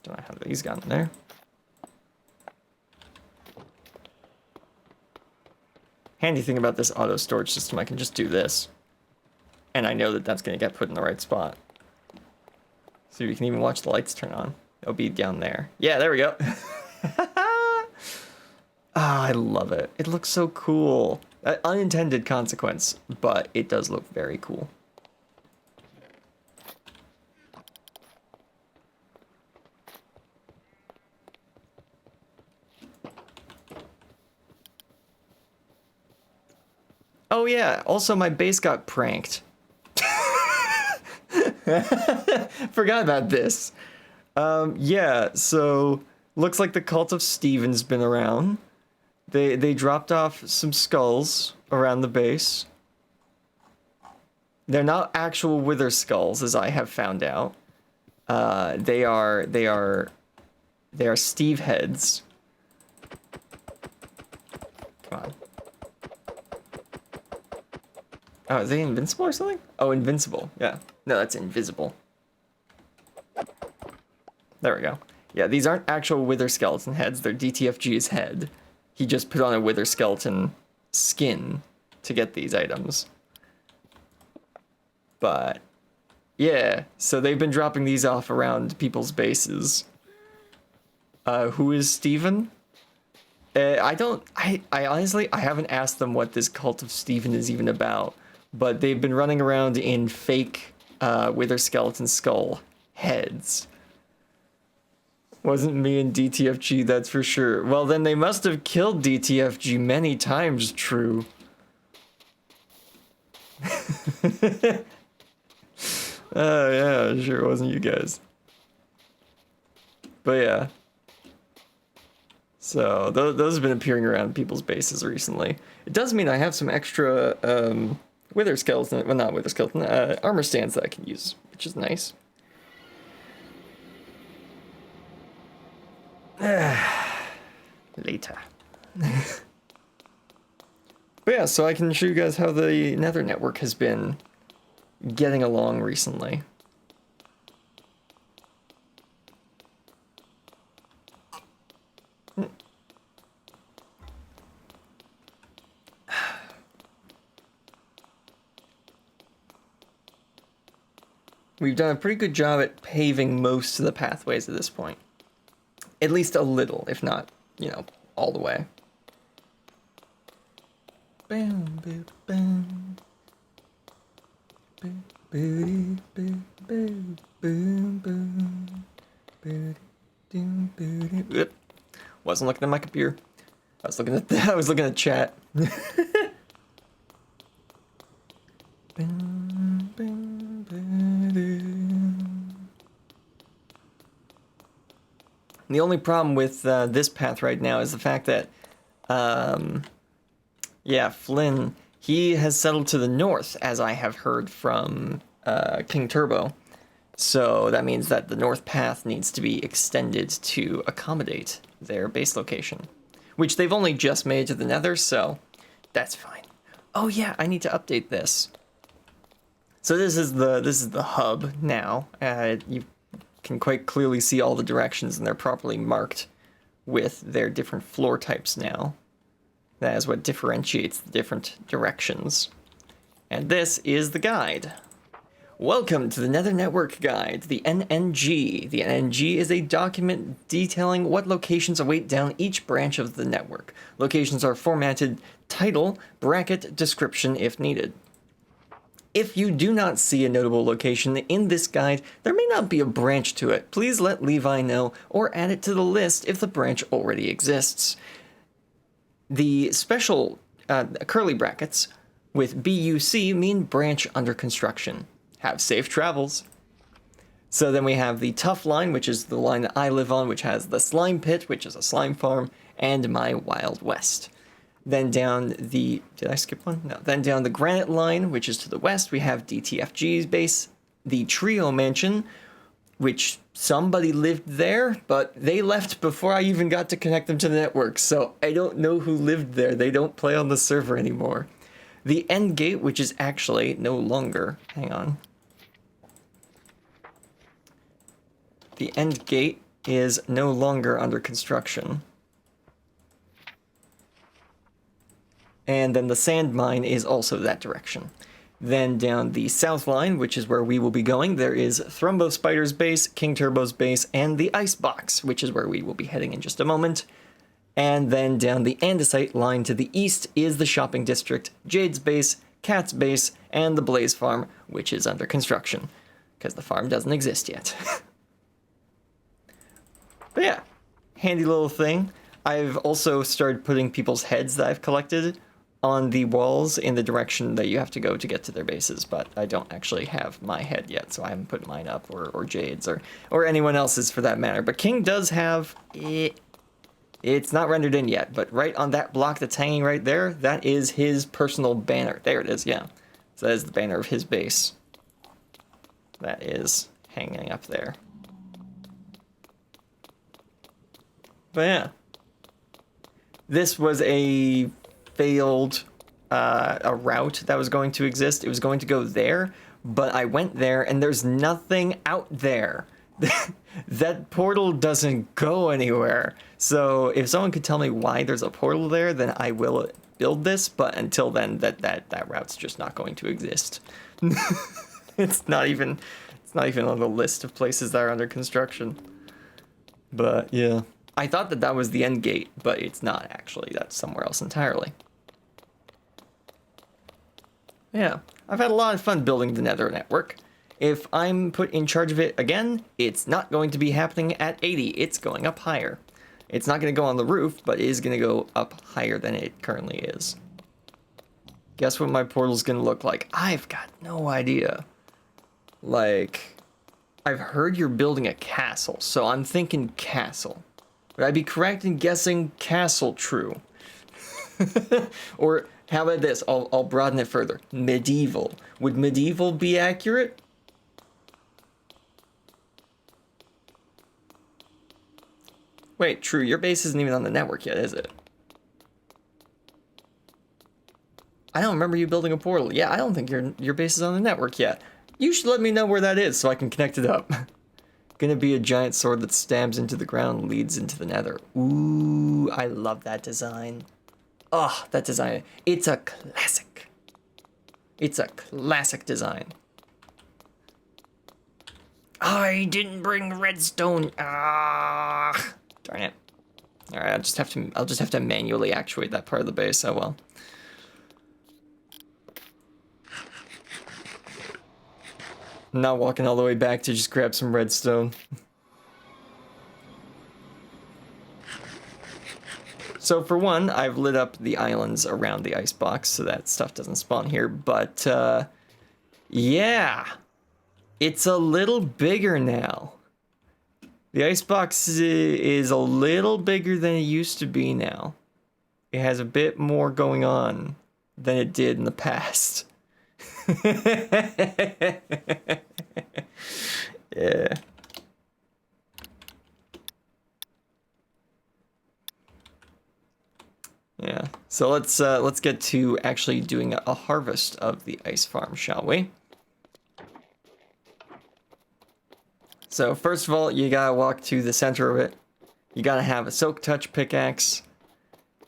[SPEAKER 1] Don't I have these gone in there? Handy thing about this auto storage system, I can just do this. And I know that that's going to get put in the right spot. So you can even watch the lights turn on. It'll be down there. Yeah, there we go. I love it. It looks so cool. Unintended consequence, but it does look very cool. Oh yeah, also my base got pranked. Forgot about this. Yeah, so looks like the Cult of Stephen's been around. They dropped off some skulls around the base. They're not actual wither skulls, as I have found out. They are Steve heads. Come on. Oh, is they invincible or something? Oh, invincible. Yeah. No, that's invisible. There we go. Yeah, these aren't actual wither skeleton heads. They're DTFG's head. He just put on a wither skeleton skin to get these items. But yeah, so they've been dropping these off around people's bases. Who is Steven? I honestly, I haven't asked them what this cult of Steven is even about, but they've been running around in fake wither skeleton skull heads. Wasn't me and DTFG, that's for sure. Well, then they must have killed DTFG many times, true. Oh, yeah, sure it wasn't you guys. But yeah. So, those have been appearing around people's bases recently. It does mean I have some extra, wither skeleton, well, not wither skeleton, armor stands that I can use, which is nice. Later. But yeah, so I can show you guys how the Nether network has been getting along recently. We've done a pretty good job at paving most of the pathways at this point. At least a little, if not, you know, all the way. Boom, boom, boom. Boom, boom, boom, boom, boom, boom. Boom, boom, boom. Oop. Wasn't looking at my computer. I was looking at chat. Boom, boom, boom, boom. The only problem with this path right now is the fact that, yeah, Flynn, he has settled to the north, as I have heard from King Turbo. So that means that the north path needs to be extended to accommodate their base location, which they've only just made to the nether, so that's fine. Oh yeah, I need to update this. So this is the hub now. You can quite clearly see all the directions, and they're properly marked with their different floor types now. That is what differentiates the different directions. And this is the guide. Welcome to the Nether Network Guide, the NNG. The NNG is a document detailing what locations await down each branch of the network. Locations are formatted title, bracket, description if needed. If you do not see a notable location in this guide, there may not be a branch to it. Please let Levi know or add it to the list if the branch already exists. The special curly brackets with BUC mean branch under construction. Have safe travels. So then we have the tough line, which is the line that I live on, which has the slime pit, which is a slime farm, and my Wild West. Then down the, did I skip one? No. Then down the granite line, which is to the west, we have DTFG's base, the Trio Mansion, which somebody lived there, but they left before I even got to connect them to the network, so I don't know who lived there. They don't play on the server anymore. The end gate, which is actually no longer, hang on. The end gate is no longer under construction. And then the sand mine is also that direction. Then down the south line, which is where we will be going, there is Thrumbo Spider's base, King Turbo's base, and the ice box, which is where we will be heading in just a moment. And then down the andesite line to the east is the shopping district, Jade's base, Cat's base, and the Blaze farm, which is under construction, because the farm doesn't exist yet. But yeah, handy little thing. I've also started putting people's heads that I've collected on the walls in the direction that you have to go to get to their bases, but I don't actually have my head yet, so I haven't put mine up, or Jade's, or anyone else's for that matter. But King does have it. It's not rendered in yet, but right on that block that's hanging right there, that is his personal banner. There it is, yeah. So that is the banner of his base. That is hanging up there. But yeah. This was a failed a route that was going to exist. It was going to go there, but I went there and there's nothing out there. That portal doesn't go anywhere. So if someone could tell me why there's a portal there, then I will build this. But until then, that route's just not going to exist. It's not even on the list of places that are under construction. But yeah, I thought that was the end gate, but it's not actually. That's somewhere else entirely. Yeah, I've had a lot of fun building the Nether network. If I'm put in charge of it again, it's not going to be happening at 80. It's going up higher. It's not going to go on the roof, but it is going to go up higher than it currently is. Guess what my portal's going to look like? I've got no idea. Like, I've heard you're building a castle, so I'm thinking castle. Would I be correct in guessing castle true? Or how about this? I'll broaden it further. Medieval. Would medieval be accurate? Wait, true, your base isn't even on the network yet, is it? I don't remember you building a portal. Yeah, I don't think your base is on the network yet. You should let me know where that is so I can connect it up. Gonna be a giant sword that stabs into the ground and leads into the nether. Ooh, I love that design. Oh, that design. It's a classic. It's a classic design. I didn't bring redstone. Ah. Darn it. All right, I'll just have to manually actuate that part of the base. Oh well. I'm not walking all the way back to just grab some redstone. So for one, I've lit up the islands around the icebox so that stuff doesn't spawn here, but yeah, it's a little bigger now. The icebox is a little bigger than it used to be now. It has a bit more going on than it did in the past. Yeah. Yeah. So let's get to actually doing a harvest of the ice farm, shall we? So first of all, you gotta walk to the center of it. You gotta have a silk touch pickaxe,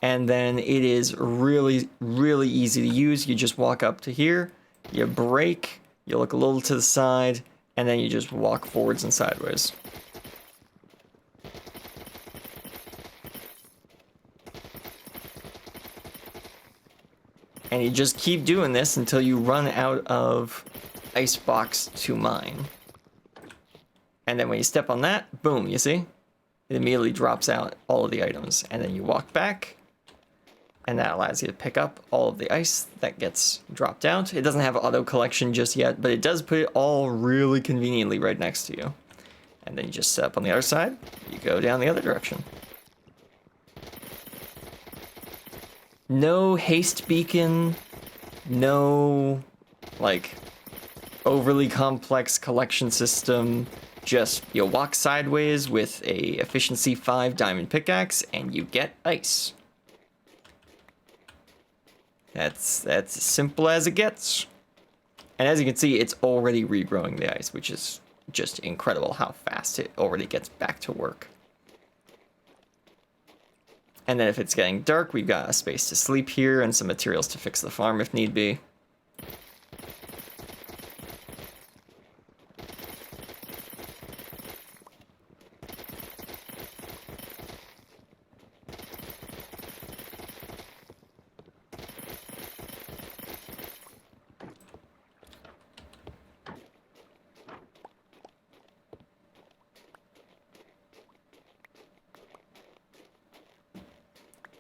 [SPEAKER 1] and then it is really, really easy to use. You just walk up to here, you break, you look a little to the side, and then you just walk forwards and sideways. And you just keep doing this until you run out of icebox to mine. And then when you step on that, boom, you see? It immediately drops out all of the items. And then you walk back, and that allows you to pick up all of the ice that gets dropped out. It doesn't have auto collection just yet, but it does put it all really conveniently right next to you. And then you just set up on the other side, you go down the other direction. No haste beacon, no, like, overly complex collection system. Just, you walk sideways with a efficiency 5 diamond pickaxe, and you get ice. That's as simple as it gets. And as you can see, it's already regrowing the ice, which is just incredible how fast it already gets back to work. And then if it's getting dark, we've got a space to sleep here and some materials to fix the farm if need be.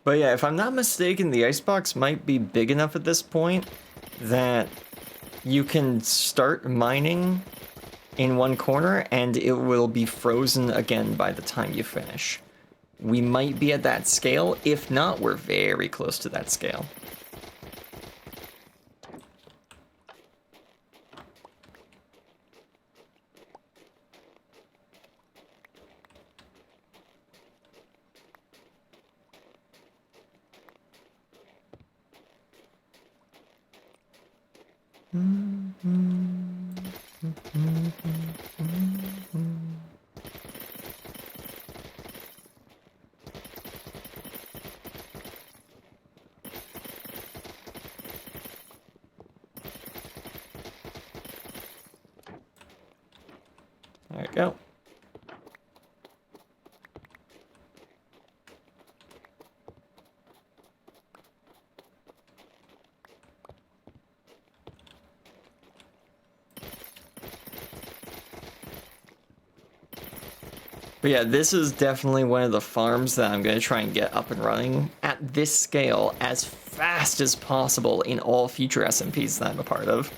[SPEAKER 1] But yeah, if I'm not mistaken, the icebox might be big enough at this point that you can start mining in one corner and it will be frozen again by the time you finish. We might be at that scale. If not, we're very close to that scale. There we go. But yeah, this is definitely one of the farms that I'm going to try and get up and running at this scale as fast as possible in all future SMPs that I'm a part of.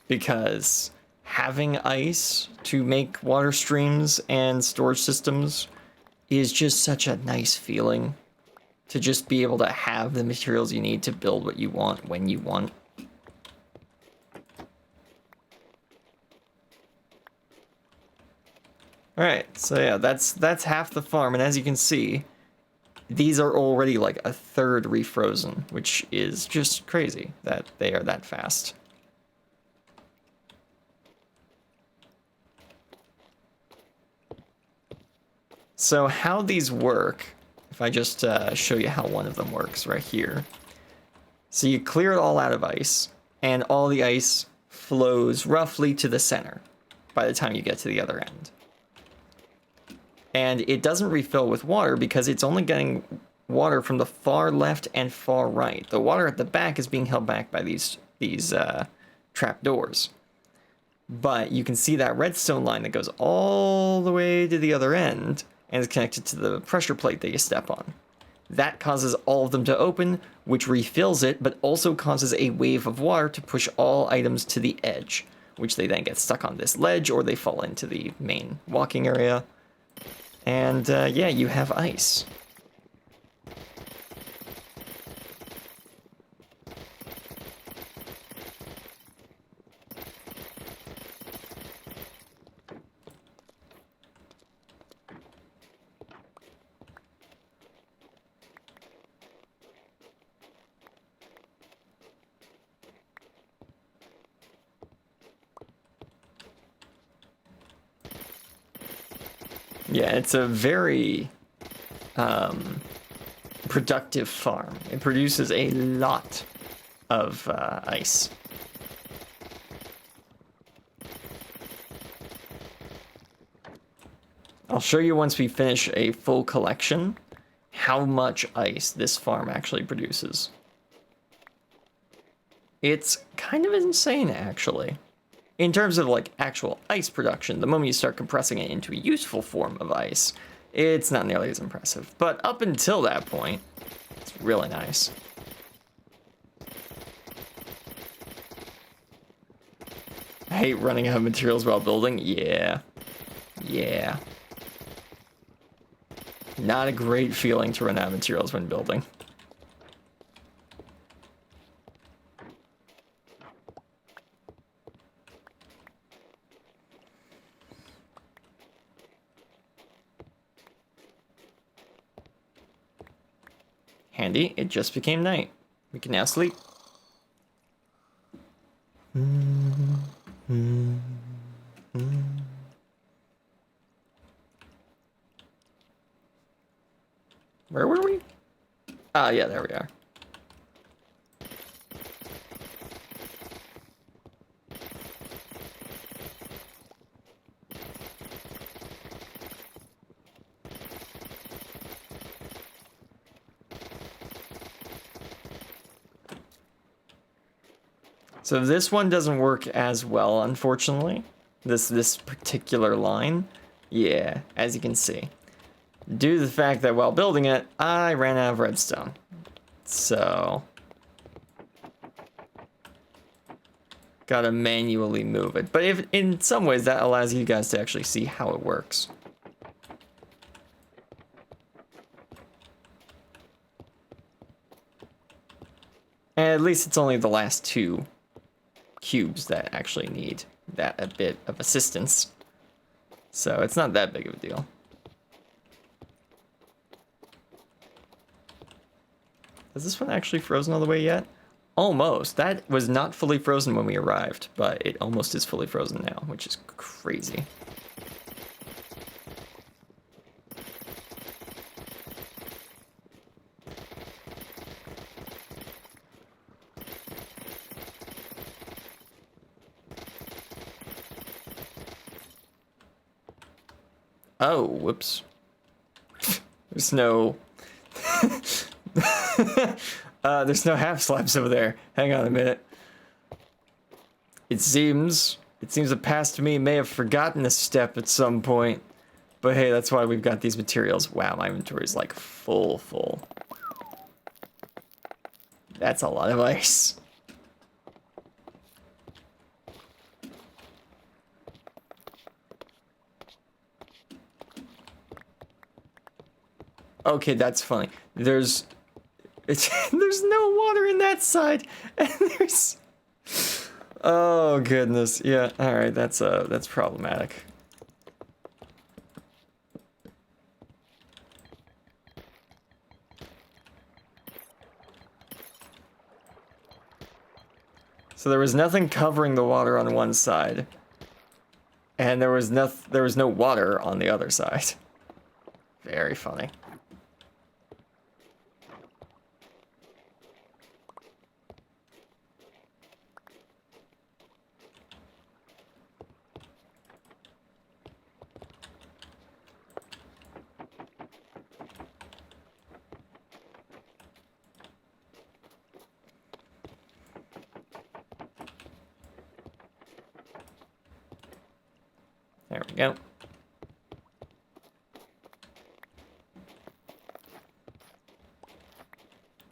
[SPEAKER 1] Because having ice to make water streams and storage systems is just such a nice feeling. To just be able to have the materials you need to build what you want when you want. Alright, so yeah, that's half the farm, and as you can see, these are already like a third refrozen, which is just crazy that they are that fast. So how these work, if I just show you how one of them works right here. So you clear it all out of ice, and all the ice flows roughly to the center by the time you get to the other end. And it doesn't refill with water because it's only getting water from the far left and far right. The water at the back is being held back by these trap doors. But you can see that redstone line that goes all the way to the other end and is connected to the pressure plate that you step on. That causes all of them to open, which refills it, but also causes a wave of water to push all items to the edge, which they then get stuck on this ledge or they fall into the main walking area. And yeah, you have ice. Yeah, it's a very productive farm. It produces a lot of ice. I'll show you once we finish a full collection how much ice this farm actually produces. It's kind of insane, actually. In terms of like actual ice production, the moment you start compressing it into a useful form of ice, it's not nearly as impressive. But up until that point, it's really nice. I hate running out of materials while building. Yeah. Yeah. Not a great feeling to run out of materials when building. Handy, it just became night. We can now sleep. Where were we? Ah, yeah, there we are. So this one doesn't work as well, unfortunately. This particular line. Yeah, as you can see. Due to the fact that while building it, I ran out of redstone. So gotta manually move it. But if in some ways that allows you guys to actually see how it works. And at least it's only the last two cubes that actually need that a bit of assistance. So it's not that big of a deal. Is this one actually frozen all the way yet? Almost. That was not fully frozen when we arrived, but it almost is fully frozen now, which is crazy. Oh, whoops. There's no... there's no half slabs over there. Hang on a minute. It seems the past me may have forgotten a step at some point. But hey, that's why we've got these materials. Wow, my inventory is like full. That's a lot of ice. Okay, that's funny. There's no water in that side, and there's... Oh goodness, yeah. All right, that's problematic. So there was nothing covering the water on one side, and there was no water on the other side. Very funny. There we go.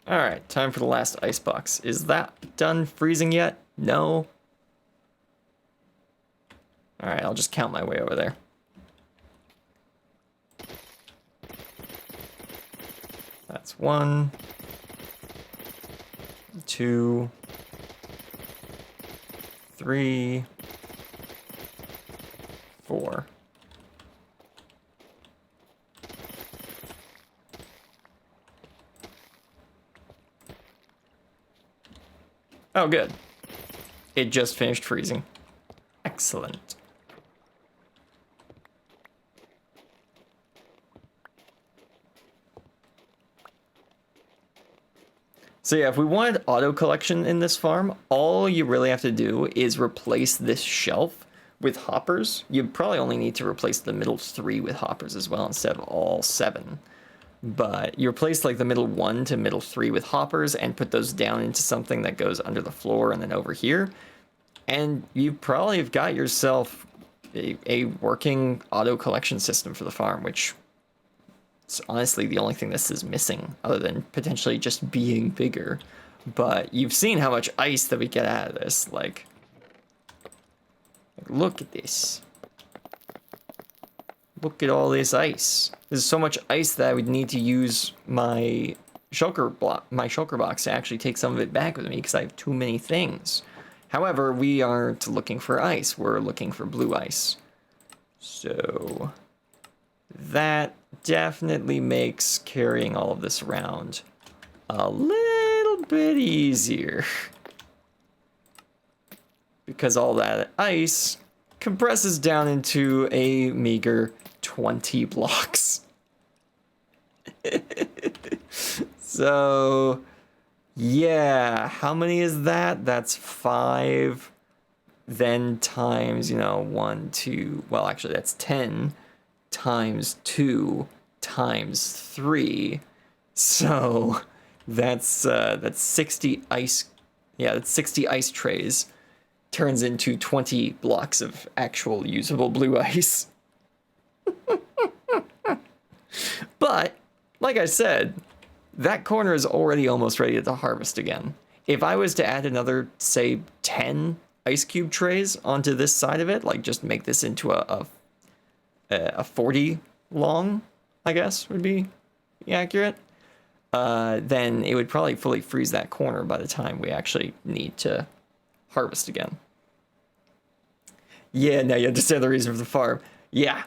[SPEAKER 1] Alright, time for the last ice box. Is that done freezing yet? No. Alright, I'll just count my way over there. That's 1, 2, 3, 4. Oh, good. It just finished freezing. Excellent. So yeah, if we wanted auto collection in this farm, all you really have to do is replace this shelf with hoppers. You probably only need to replace the middle 3 with hoppers as well instead of all 7. But you replace like the middle 1 to middle 3 with hoppers and put those down into something that goes under the floor and then over here. And you probably have got yourself a working auto collection system for the farm, which is honestly the only thing this is missing other than potentially just being bigger. But you've seen how much ice that we get out of this. Like look at this. Look at all this ice. There's so much ice that I would need to use my shulker box to actually take some of it back with me because I have too many things. However, we aren't looking for ice. We're looking for blue ice. So that definitely makes carrying all of this around a little bit easier. Because all that ice compresses down into a meager 20 blocks. So, yeah, how many is that? That's 5. Then times, 1, 2, well, actually, that's 10 times 2 times 3. So, that's 60 ice, that's 60 ice trays. Turns into 20 blocks of actual usable blue ice. But, like I said, that corner is already almost ready to harvest again. If I was to add another, say, 10 ice cube trays onto this side of it, like just make this into a 40 long, I guess would be accurate, then it would probably fully freeze that corner by the time we actually need to harvest again. Yeah, now you understand the reason for the farm. Yeah,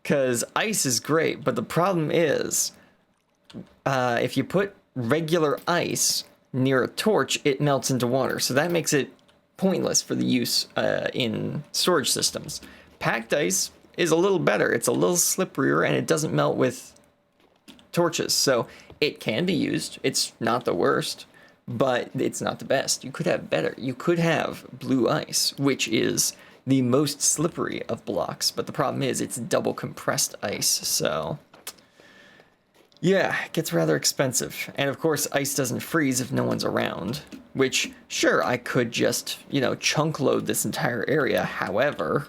[SPEAKER 1] because ice is great, but the problem is, if you put regular ice near a torch, it melts into water. So that makes it pointless for the use in storage systems. Packed ice is a little better. It's a little slipperier and it doesn't melt with torches. So it can be used. It's not the worst, but it's not the best. You could have better. You could have blue ice, which is the most slippery of blocks. But the problem is it's double compressed ice. So yeah, it gets rather expensive. And of course, ice doesn't freeze if no one's around, which, sure, I could just, you know, chunk load this entire area. However,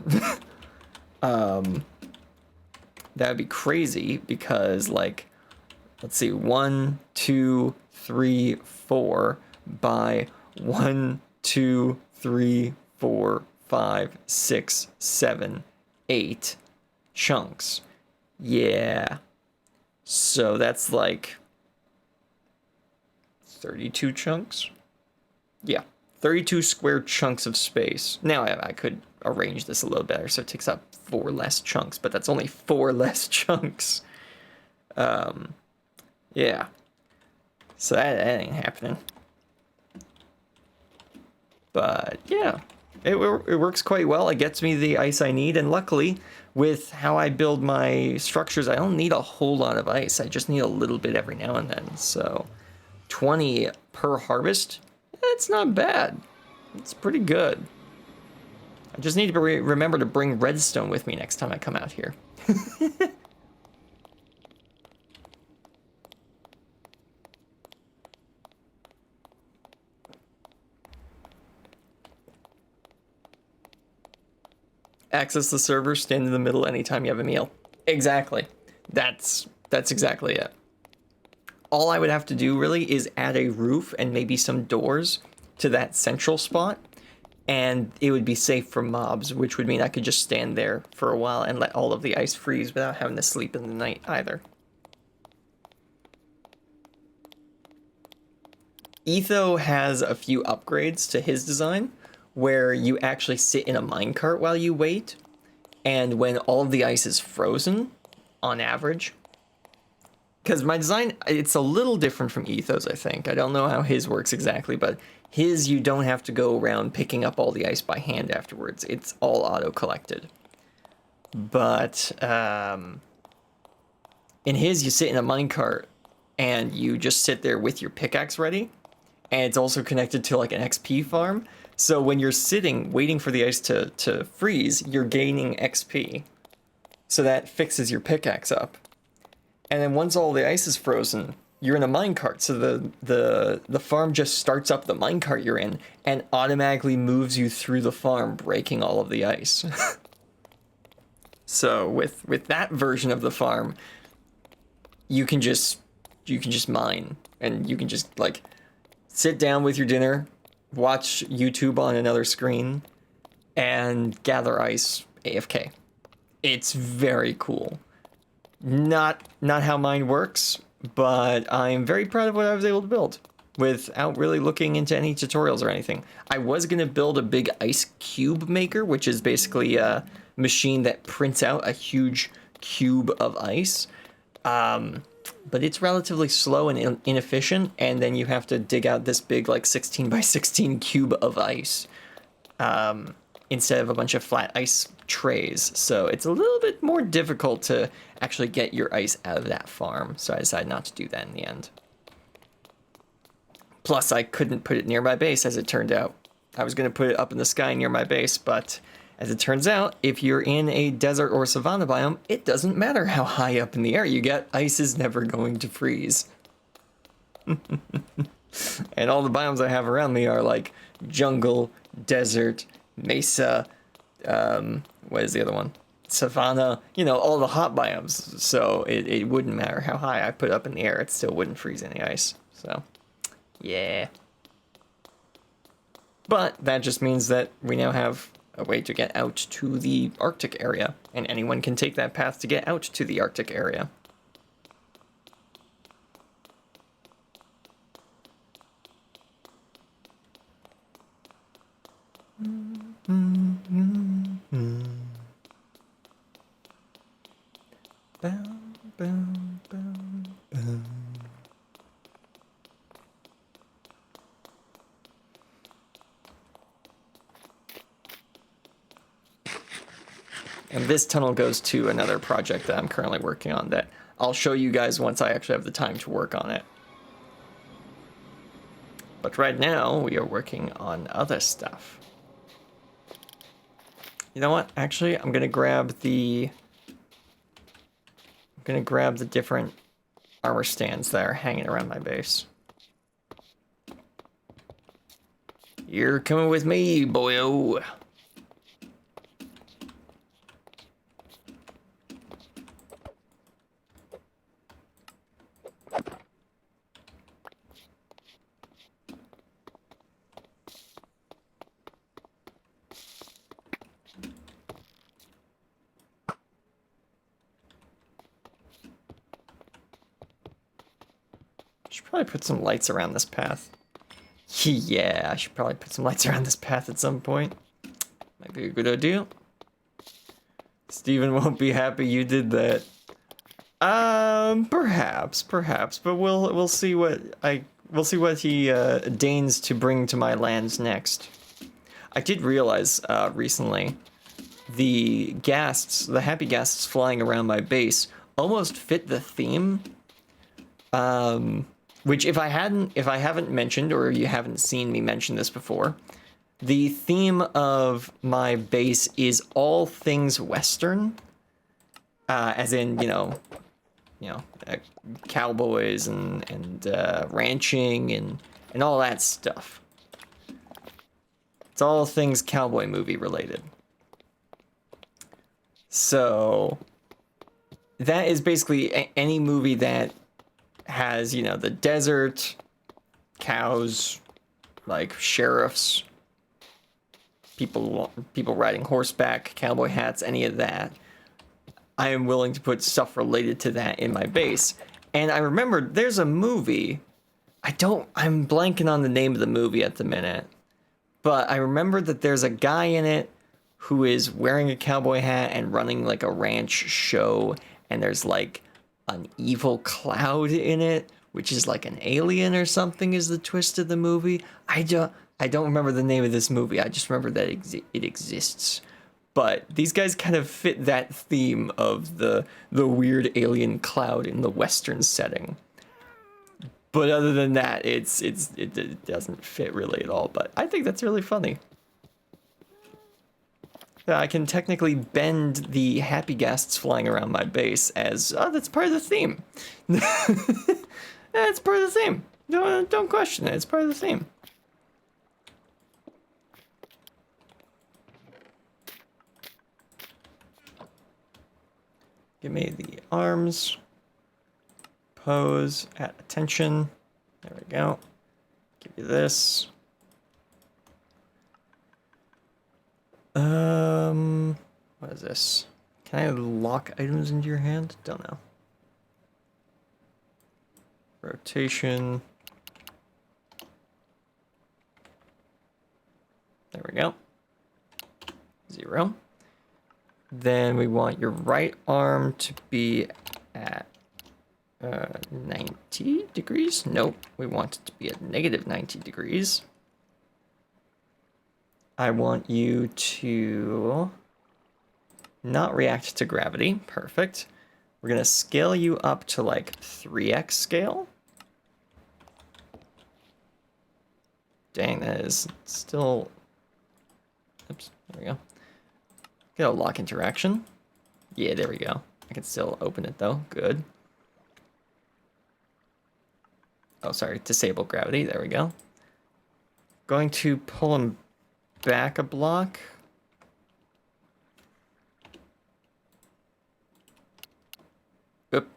[SPEAKER 1] that would be crazy because, like, let's see, 1, 2, 3, 4 by 1, 2, 3, 4, 5, 6, 7, 8 chunks. Yeah. So that's like 32 chunks. Yeah, 32 square chunks of space. Now I could arrange this a little better so it takes up 4 less chunks, but that's only 4 less chunks. Yeah. So that ain't happening. But yeah, it works quite well. It gets me the ice I need, and luckily, with how I build my structures, I don't need a whole lot of ice. I just need a little bit every now and then. So 20 per harvest, it's not bad. It's pretty good. I just need to remember to bring redstone with me next time I come out here. Access the server, stand in the middle anytime you have a meal. Exactly. That's exactly it. All I would have to do really is add a roof and maybe some doors to that central spot, and it would be safe for mobs, which would mean I could just stand there for a while and let all of the ice freeze without having to sleep in the night either. Etho has a few upgrades to his design, where you actually sit in a minecart while you wait, and when all of the ice is frozen, on average, because my design, it's a little different from Etho's, I think. I don't know how his works exactly, but his, you don't have to go around picking up all the ice by hand afterwards. It's all auto-collected. But in his, you sit in a minecart, and you just sit there with your pickaxe ready, and it's also connected to like an XP farm. So when you're sitting, waiting for the ice to freeze, you're gaining XP. So that fixes your pickaxe up. And then once all the ice is frozen, you're in a minecart. So the farm just starts up the minecart you're in and automatically moves you through the farm, breaking all of the ice. So with that version of the farm, you can just mine, and you can just like sit down with your dinner, watch YouTube on another screen, and gather ice AFK. It's very cool. Not how mine works, but I'm very proud of what I was able to build without really looking into any tutorials or anything. I was going to build a big ice cube maker, which is basically a machine that prints out a huge cube of ice. But it's relatively slow and inefficient, and then you have to dig out this big, like, 16 by 16 cube of ice instead of a bunch of flat ice trays. So it's a little bit more difficult to actually get your ice out of that farm, so I decided not to do that in the end. Plus, I couldn't put it near my base, as it turned out. I was going to put it up in the sky near my base, but as it turns out, if you're in a desert or savanna biome, it doesn't matter how high up in the air you get, ice is never going to freeze. And all the biomes I have around me are like jungle, desert, mesa, what is the other one? Savanna, you know, all the hot biomes. So it wouldn't matter how high I put up in the air, it still wouldn't freeze any ice. So, yeah. But that just means that we now have a way to get out to the Arctic area, and anyone can take that path to get out to the Arctic area. this tunnel goes to another project that I'm currently working on that I'll show you guys once I actually have the time to work on it. But right now, we are working on other stuff. You know what? Actually, I'm gonna grab the different armor stands that are hanging around my base. You're coming with me, boyo. Should probably put some lights around this path. Yeah, I should probably put some lights around this path at some point. Might be a good idea. Steven won't be happy you did that. Perhaps, but we'll see what he deigns to bring to my lands next. I did realize recently the happy ghasts flying around my base almost fit the theme. Which if I haven't mentioned, or you haven't seen me mention this before, the theme of my base is all things Western, as in, cowboys and ranching and all that stuff. It's all things cowboy movie related. So that is basically any movie that has, the desert, cows, like sheriffs, people riding horseback, cowboy hats, any of that. I am willing to put stuff related to that in my base. And I remember there's a movie, I'm blanking on the name of the movie at the minute, but I remember that there's a guy in it who is wearing a cowboy hat and running like a ranch show, and there's like an evil cloud in it, which is like an alien or something is the twist of the movie. I don't remember the name of this movie. I just remember that it exists. But these guys kind of fit that theme of the weird alien cloud in the Western setting. But other than that, it doesn't fit really at all. But I think that's really funny. I can technically bend the happy ghasts flying around my base as, that's part of the theme. It's part of the theme. Don't question it. It's part of the theme. Give me the arms. Pose at attention. There we go. Give you this. What is this? Can I lock items into your hand? Don't know. Rotation. There we go. 0. Then we want your right arm to be at 90 degrees. Nope, we want it to be at negative 90 degrees. I want you to not react to gravity. Perfect. We're going to scale you up to like 3x scale. Dang, that is still... Oops, there we go. Get a lock interaction. Yeah, there we go. I can still open it though. Good. Oh, sorry. Disable gravity. There we go. Going to pull him back a block. Oop.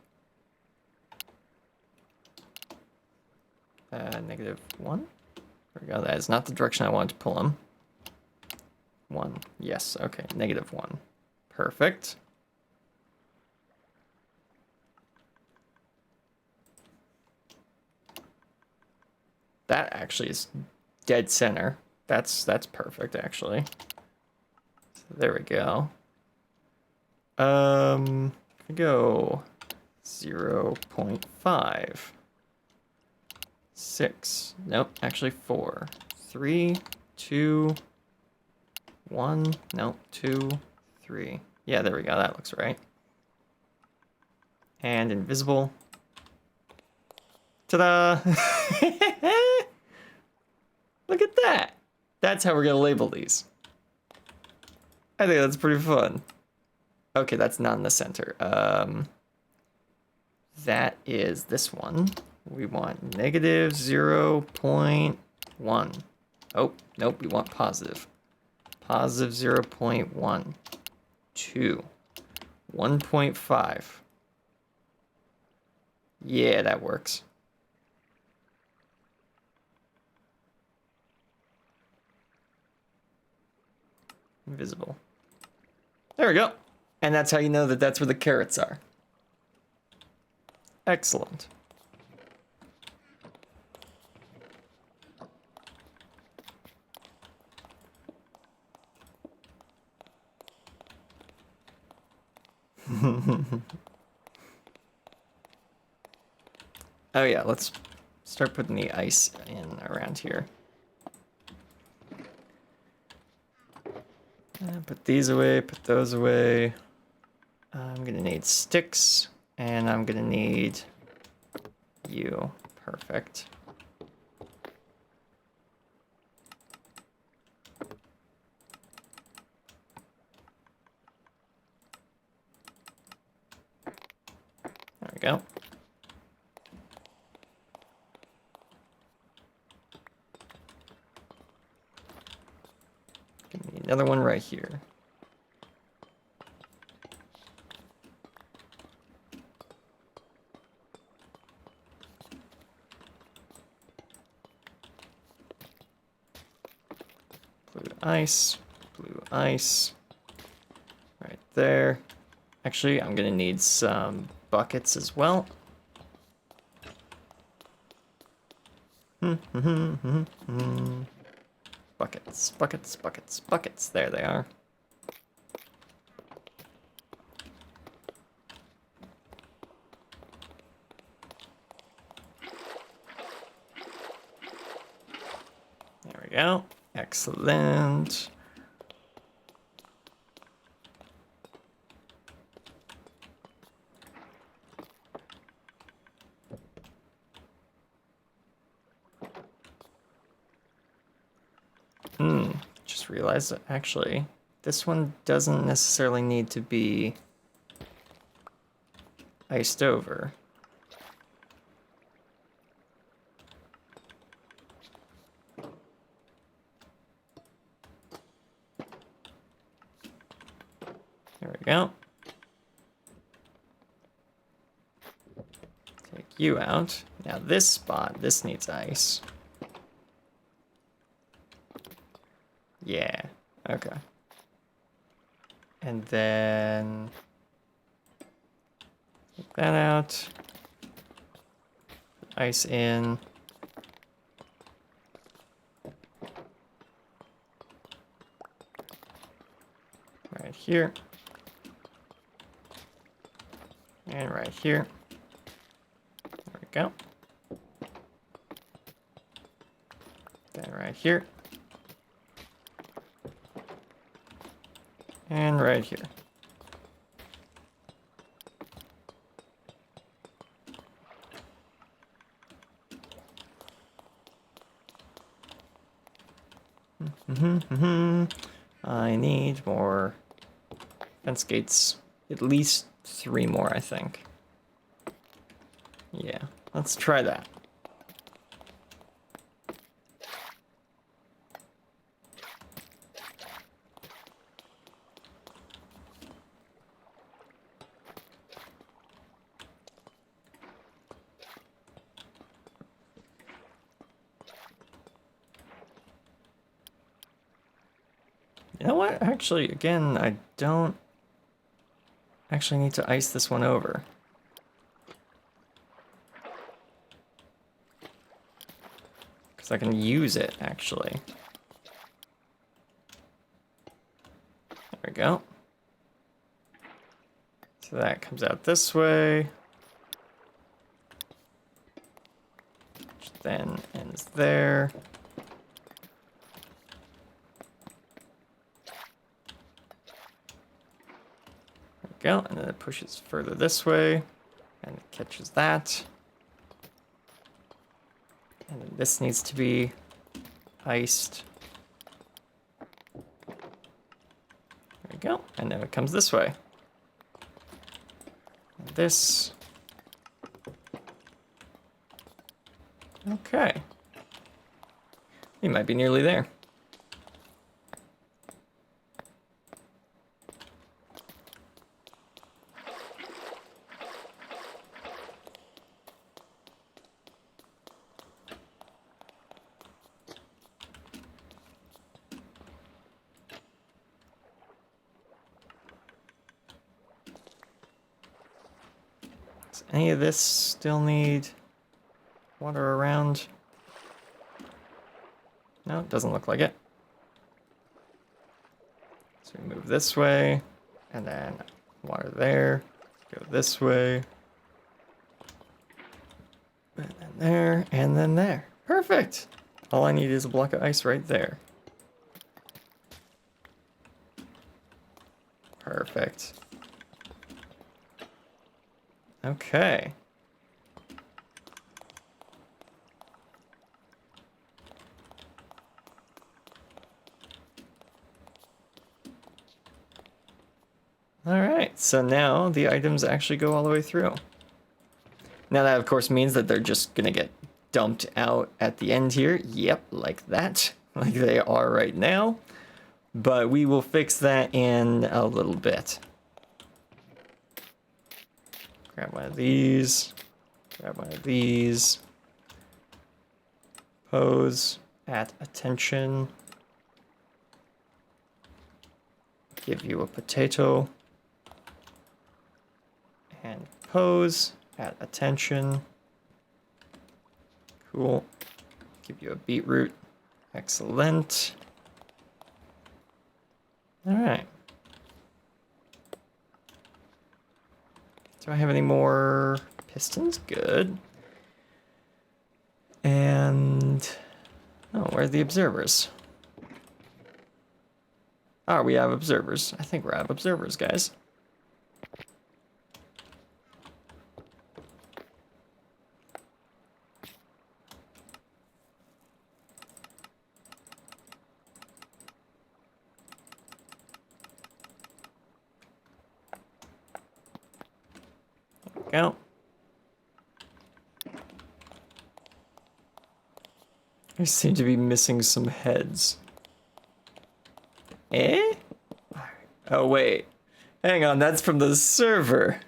[SPEAKER 1] -1. There we go. That is not the direction I wanted to pull him. 1. Yes. Okay. -1. Perfect. That actually is dead center. That's perfect, actually. So there we go. We go 0.5. 6. Nope, actually 4. 3, 2, 1. Nope, 2, 3. Yeah, there we go. That looks right. And invisible. Ta-da! Look at that. That's how we're gonna label these. I think that's pretty fun. Okay, that's not in the center. That is this one. We want negative 0.1. Oh, nope, we want positive. Positive 0.1. 2. 1.5. Yeah, that works. Invisible. There we go. And that's how you know that that's where the carrots are. Excellent. Oh yeah, let's start putting the ice in around here. Put these away, put those away. I'm gonna need sticks, and I'm gonna need you. Perfect. There we go. Give me another one right here. Blue ice, right there. Actually, I'm gonna need some buckets as well. Buckets, buckets, buckets, buckets. There they are. There we go. Excellent. Just realized that actually this one doesn't necessarily need to be iced over. There we go. Take you out. Now this spot, this needs ice. Yeah, okay. And then take that out. Put ice in. Right here. And right here. There we go. Then right here. And right here. I need more fence gates. At least 3 more, I think. Yeah, let's try that. You know what? Actually, again, I don't actually need to ice this one over. Because I can use it, actually. There we go. So that comes out this way. Which then ends there. go. And then it pushes further this way. And it catches that. And then this needs to be iced. There we go. And then it comes this way. And this. Okay. We might be nearly there. Does any of this still need water around? No, it doesn't look like it. So we move this way, and then water there, go this way, and then there, and then there. Perfect! All I need is a block of ice right there. Perfect. Okay. Alright, so now the items actually go all the way through. Now that of course means that they're just gonna get dumped out at the end here. Yep, like that. Like they are right now. But we will fix that in a little bit. Grab one of these. Grab one of these. Pose at attention. Give you a potato. And pose at attention. Cool. Give you a beetroot. Excellent. All right. Do I have any more pistons? Good. And oh, where are the observers? Oh, we have observers. I think we're out of observers, guys. Go. I seem to be missing some heads. Eh? Oh, wait. Hang on, that's from the server.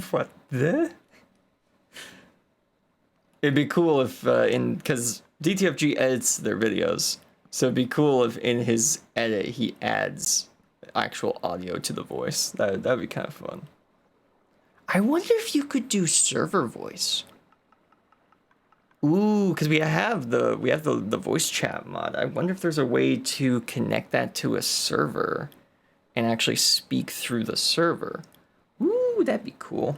[SPEAKER 1] What the? It'd be cool if, because DTFG edits their videos, so it'd be cool if in his edit he adds actual audio to the voice. That'd be kind of fun. I wonder if you could do server voice. Ooh, because we have the voice chat mod. I wonder if there's a way to connect that to a server and actually speak through the server. Ooh, that'd be cool.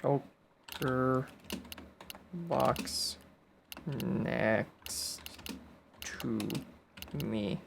[SPEAKER 1] Shulker box next to me.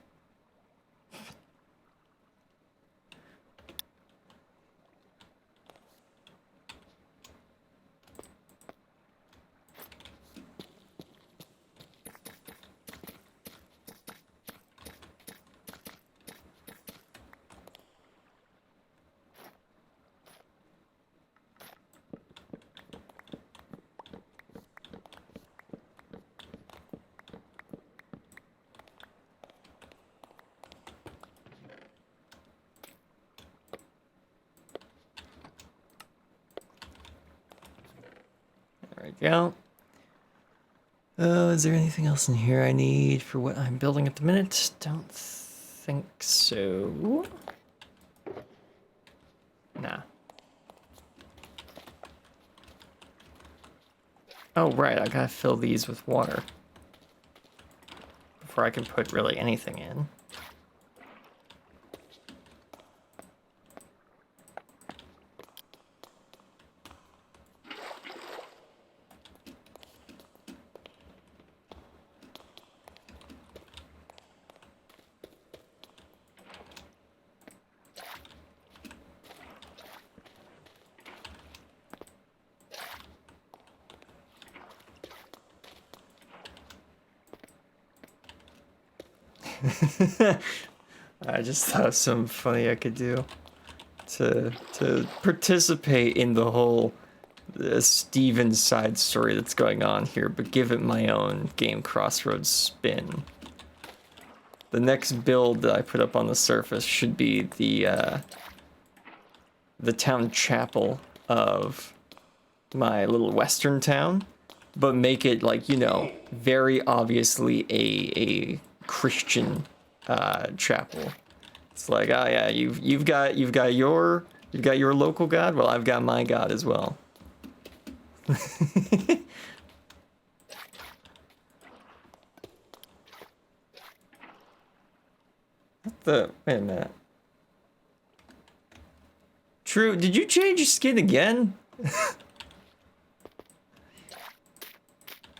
[SPEAKER 1] There we go. Is there anything else in here I need for what I'm building at the minute? Don't think so. Nah. Oh, right, I gotta fill these with water before I can put really anything in. I just thought of something funny I could do to participate in the whole Steven side story that's going on here, but give it my own GameCrossRoads spin. The next build that I put up on the surface should be the town chapel of my little western town, but make it like, you know, very obviously a Christian chapel. It's like, oh yeah, you've got your local god. Well, I've got my god as well. Wait a minute. True, did you change your skin again?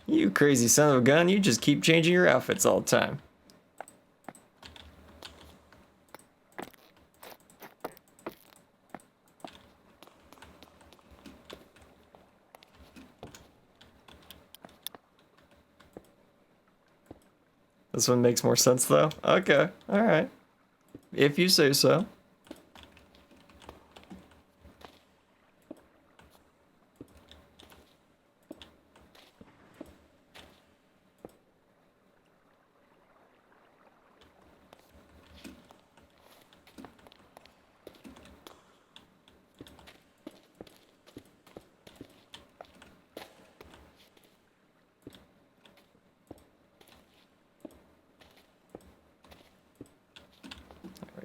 [SPEAKER 1] You crazy son of a gun, you just keep changing your outfits all the time. This one makes more sense though? Okay, alright. If you say so.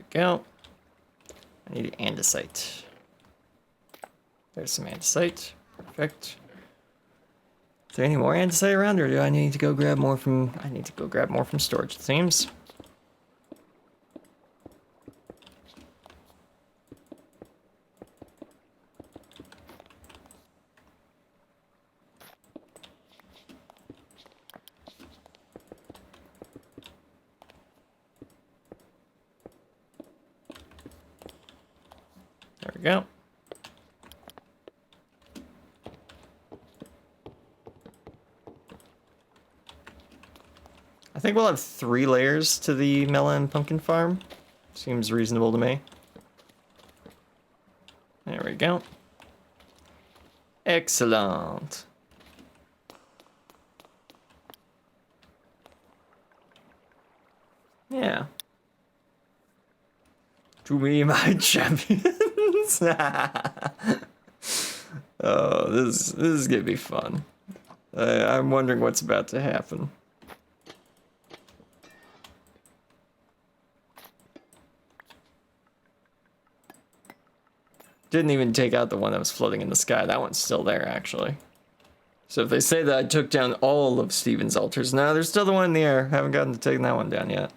[SPEAKER 1] Go. I need andesite. There's some andesite. Perfect. Is there any more andesite around, or do I need to go grab more from... I need to go grab more from storage, it seems. There we go. I think we'll have 3 layers to the melon and pumpkin farm. Seems reasonable to me. There we go. Excellent. Yeah. To me, my champions. Oh, this is gonna be fun. I'm wondering what's about to happen. Didn't even take out the one that was floating in the sky. That one's still there, actually. So if they say that I took down all of Steven's altars, no, there's still the one in the air. Haven't gotten to taking that one down yet.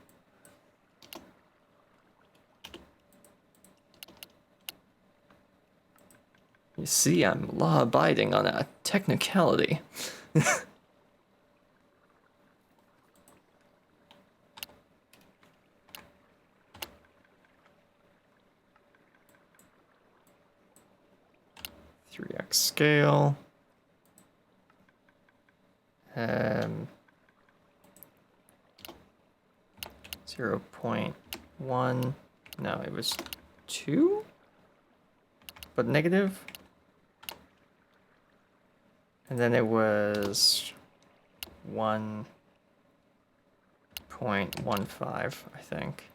[SPEAKER 1] You see, I'm law-abiding on a technicality. (3x) scale. 0.1. No, it was 2, but negative. And then it was 1.15, I think.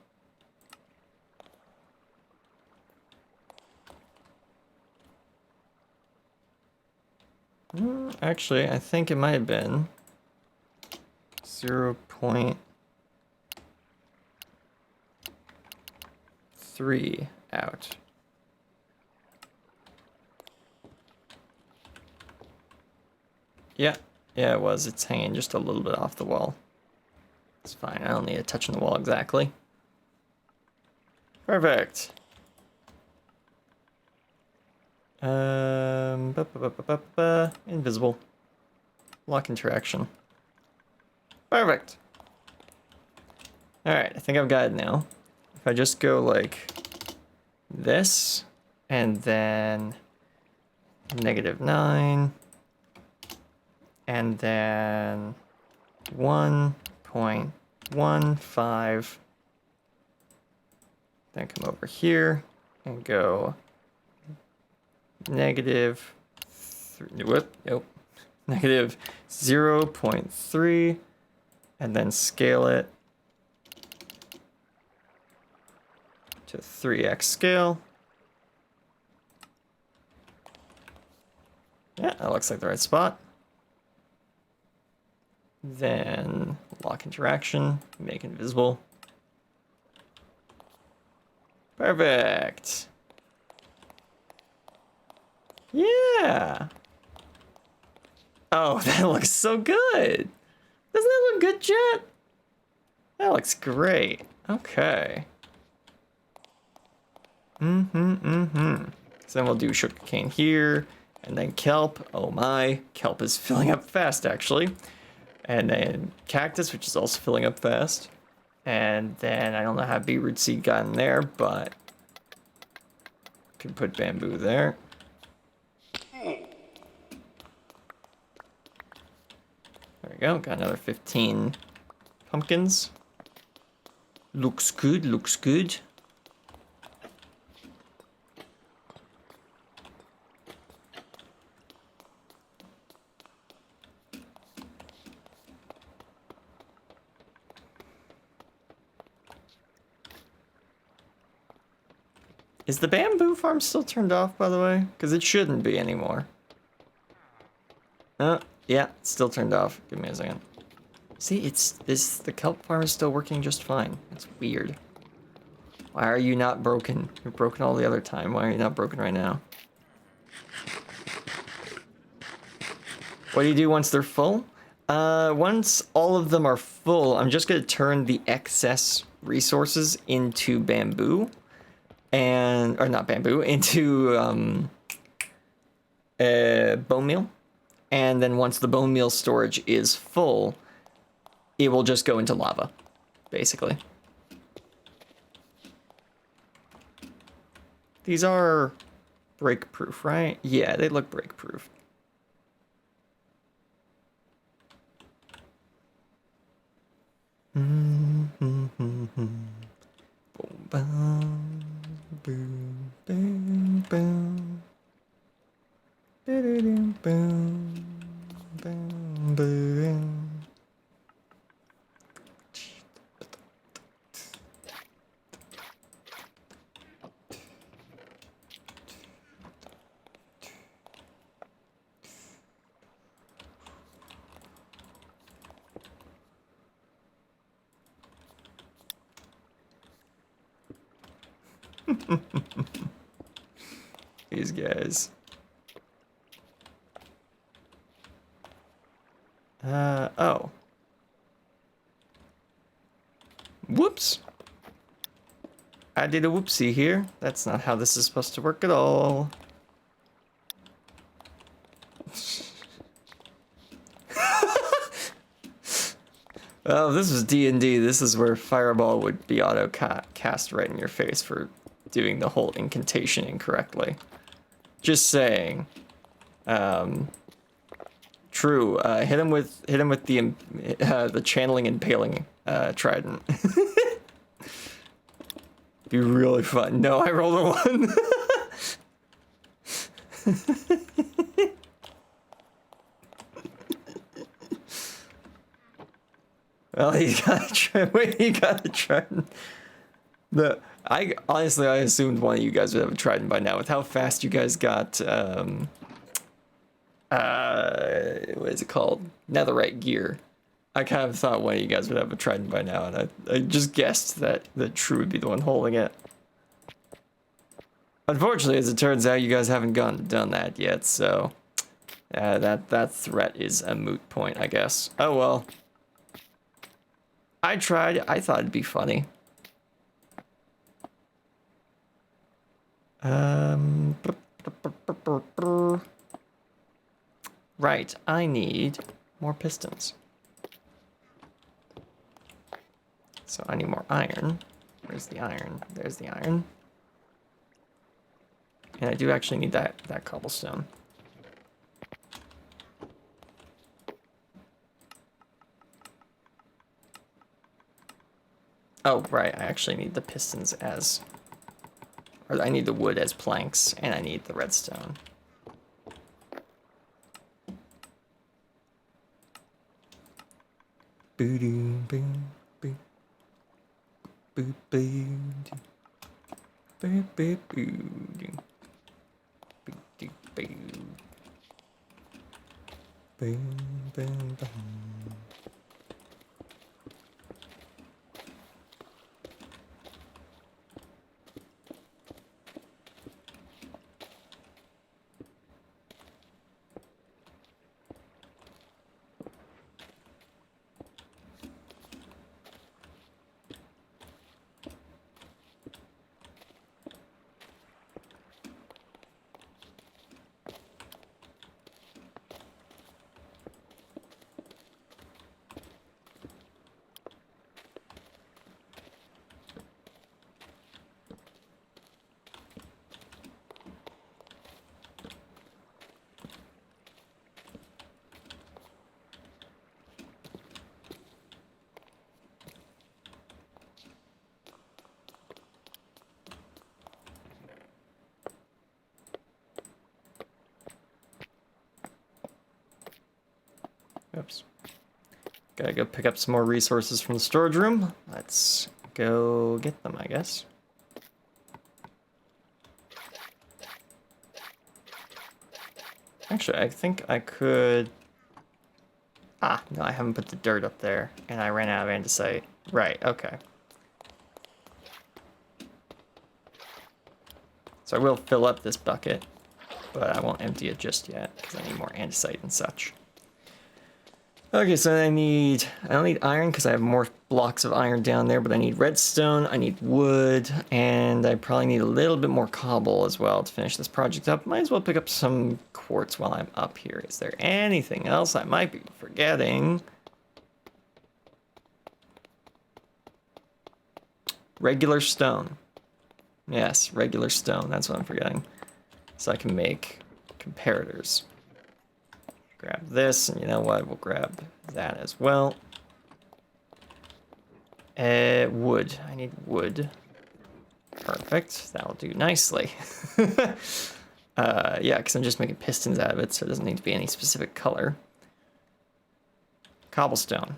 [SPEAKER 1] Actually, I think it might have been 0.3 out. Yeah, it was. It's hanging just a little bit off the wall. It's fine. I don't need a touch on the wall exactly. Perfect. Invisible. Lock interaction. Perfect. Alright, I think I've got it now. If I just go like this, and then -9, and then 1.15, then come over here and go negative 0.3, and then scale it to 3x scale. Yeah, that looks like the right spot. Then lock interaction, make invisible. Perfect. Yeah. Oh, that looks so good. Doesn't that look good, Jet? That looks great. Okay. So then we'll do sugarcane here, and then kelp. Oh my, kelp is filling up fast, actually. And then cactus, which is also filling up fast. And then I don't know how beetroot seed got in there, but could put bamboo there. There we go, got another 15 pumpkins. Looks good, looks good. Is the bamboo farm still turned off, by the way? Because it shouldn't be anymore. Yeah, it's still turned off. Give me a second. See, the kelp farm is still working just fine. It's weird. Why are you not broken? You're broken all the other time. Why are you not broken right now? What do you do once they're full? Once all of them are full, I'm just gonna turn the excess resources into bamboo. Or not bamboo, into bone meal. And then once the bone meal storage is full, it will just go into lava, basically. These are break-proof, right? Yeah, they look break-proof. Boom, boom, boom. Boom, boom, boom, boom. These guys. Oh. Whoops. I did a whoopsie here. That's not how this is supposed to work at all. Oh, this was D&D. This is where Fireball would be auto-cast right in your face for doing the whole incantation incorrectly. Just saying. True. Hit him with the channeling impaling trident. Be really fun. No, I rolled a 1. Well, you gotta try. Wait, you gotta try. I honestly assumed one of you guys would have a trident by now. With how fast you guys got, what is it called? Netherite gear. I kind of thought one of you guys would have a trident by now, and I just guessed that True would be the one holding it. Unfortunately, as it turns out, you guys haven't done that yet, so that threat is a moot point, I guess. Oh well. I tried. I thought it'd be funny. Right, I need more pistons. So I need more iron. Where's the iron? There's the iron. And I do actually need that cobblestone. Oh, right, I actually need the pistons as... Or I need the wood as planks, and I need the redstone. Boo-doo, boo, boo. Boo, boo, doo. Boo, boo, boo, doo. Boo, doo, boo. Boom, boom, boom. Oops. Gotta go pick up some more resources from the storage room. Let's go get them, I guess. Actually, I think I could... Ah, no, I haven't put the dirt up there, and I ran out of andesite. Right, okay. So I will fill up this bucket, but I won't empty it just yet, because I need more andesite and such. Okay, so I don't need iron because I have more blocks of iron down there, but I need redstone, I need wood, and I probably need a little bit more cobble as well to finish this project up. Might as well pick up some quartz while I'm up here. Is there anything else I might be forgetting? Regular stone. Yes, regular stone, that's what I'm forgetting. So I can make comparators. Grab this, and you know what? We'll grab that as well. Wood. I need wood. Perfect. That'll do nicely. Yeah, because I'm just making pistons out of it, so it doesn't need to be any specific color. Cobblestone.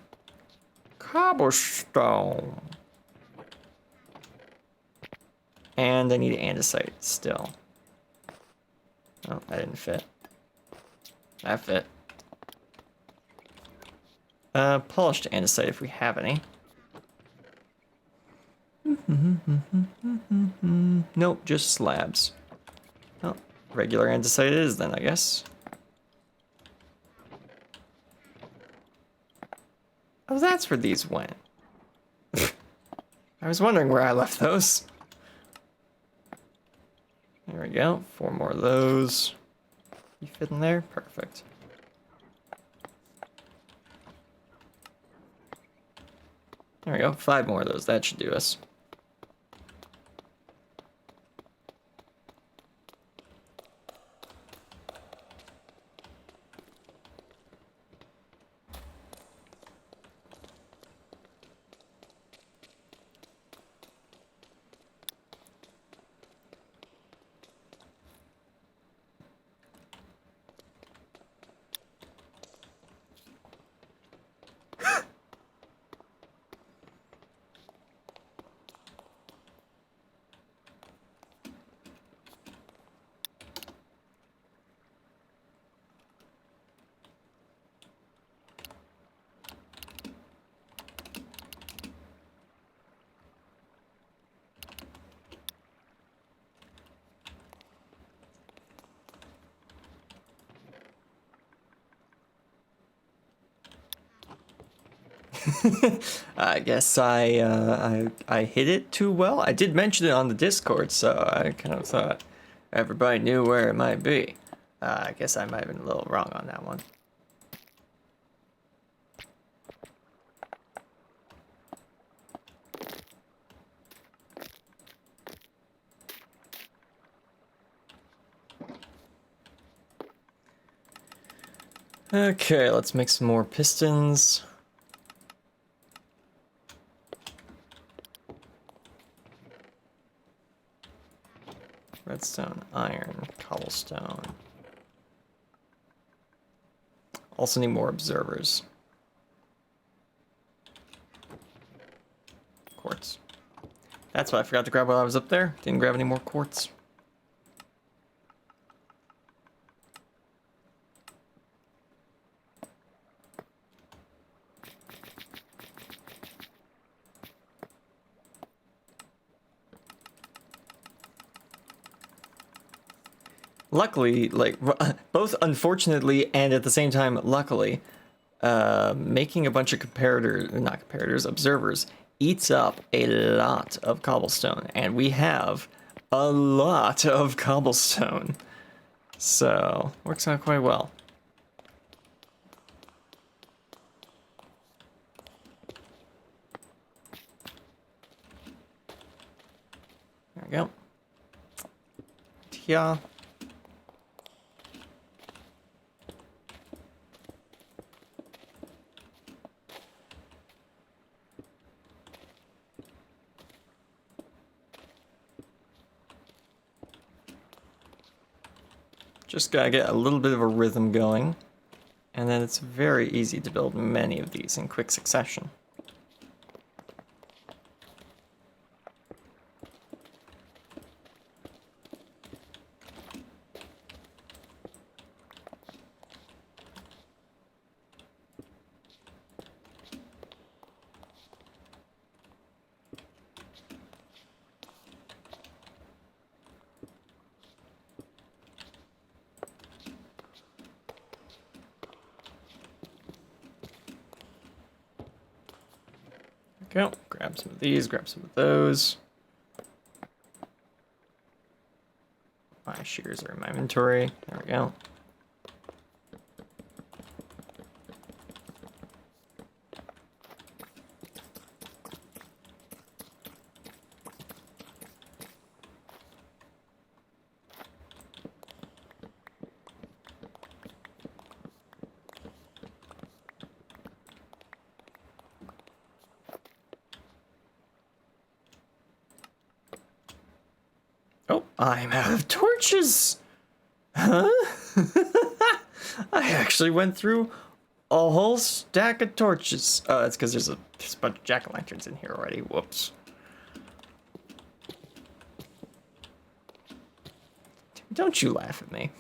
[SPEAKER 1] Cobblestone. And I need andesite still. Oh, that didn't fit. That fit. Polished andesite if we have any. Nope, just slabs. Oh, regular andesite it is then, I guess. Oh, that's where these went. I was wondering where I left those. There we go, 4 more of those. You fit in there? Perfect. There we go, 5 more of those. That should do us. I guess I hit it too well. I did mention it on the Discord, so I kind of thought everybody knew where it might be. I guess I might have been a little wrong on that one. Okay, let's make some more pistons. Redstone, iron, cobblestone. Also need more observers. Quartz. That's what I forgot to grab while I was up there. Didn't grab any more quartz. Luckily, like, both unfortunately and at the same time luckily, making a bunch of observers eats up a lot of cobblestone, and we have a lot of cobblestone. So, works out quite well. There we go. Yeah. Just gotta get a little bit of a rhythm going, and then it's very easy to build many of these in quick succession. Go, grab some of these, grab some of those. My shears are in my inventory. There we go. Oh, I'm out of torches! Huh? I actually went through a whole stack of torches. Oh, that's because there's a bunch of jack-o'-lanterns in here already. Whoops. Don't you laugh at me.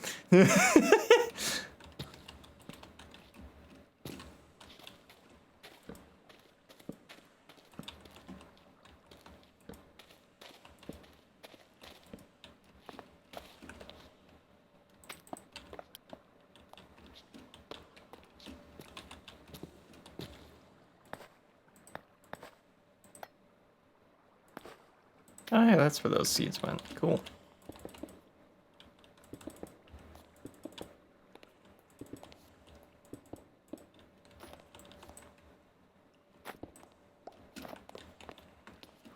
[SPEAKER 1] Oh yeah, that's where those seeds went. Cool.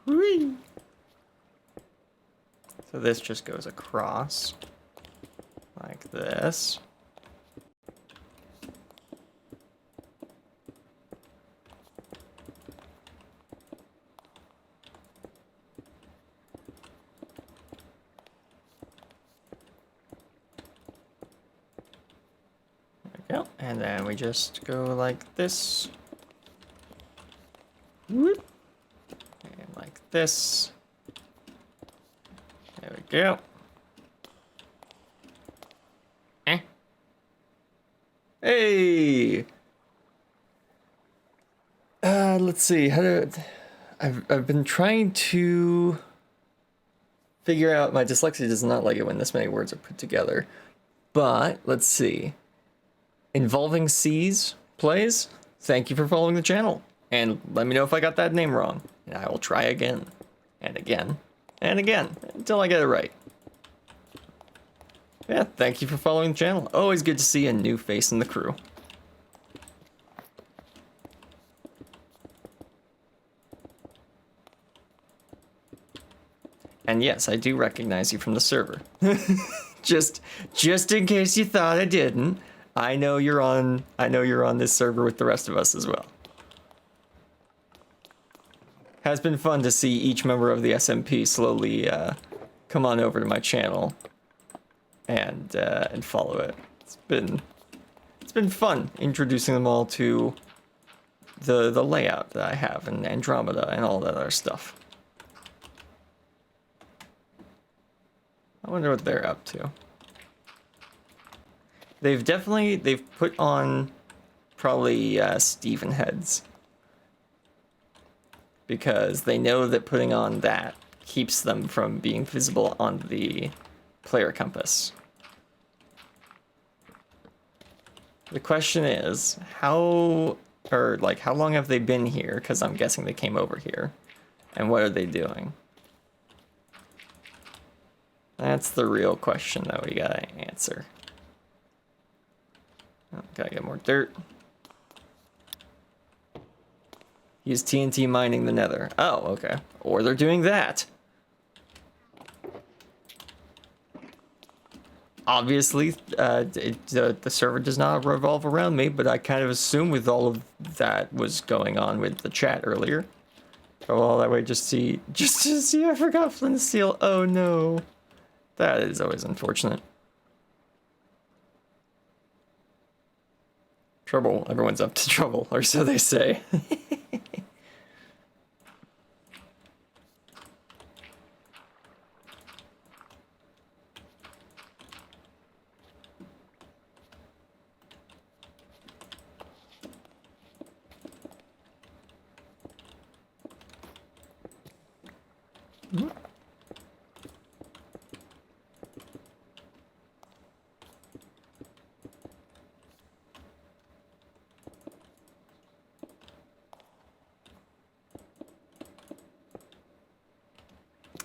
[SPEAKER 1] Whee! So this just goes across like this. Go. And then we just go like this. Whoop. And like this. There we go. Eh. Hey! Let's see. I've been trying to figure out, my dyslexia does not like it when this many words are put together. But, let's see. Involving Seas plays, thank you for following the channel. And let me know if I got that name wrong, and I will try again, and again, and again, until I get it right. Yeah, thank you for following the channel. Always good to see a new face in the crew. And yes, I do recognize you from the server. just in case you thought I didn't, I know you're on this server with the rest of us as well. Has been fun to see each member of the SMP slowly come on over to my channel and follow it. It's been fun introducing them all to the layout that I have and Andromeda and all that other stuff. I wonder what they're up to. They've put on probably Steven heads, because they know that putting on that keeps them from being visible on the player compass. The question is, how long have they been here? Because I'm guessing they came over here. And what are they doing? That's the real question that we gotta answer. Oh, gotta get more dirt. Use TNT mining the nether. Oh, okay. Or they're doing that. Obviously, the server does not revolve around me, but I kind of assume with all of that was going on with the chat earlier. Go all that way just to see I forgot flint steel. Oh no. That is always unfortunate. Trouble. Everyone's up to trouble, or so they say.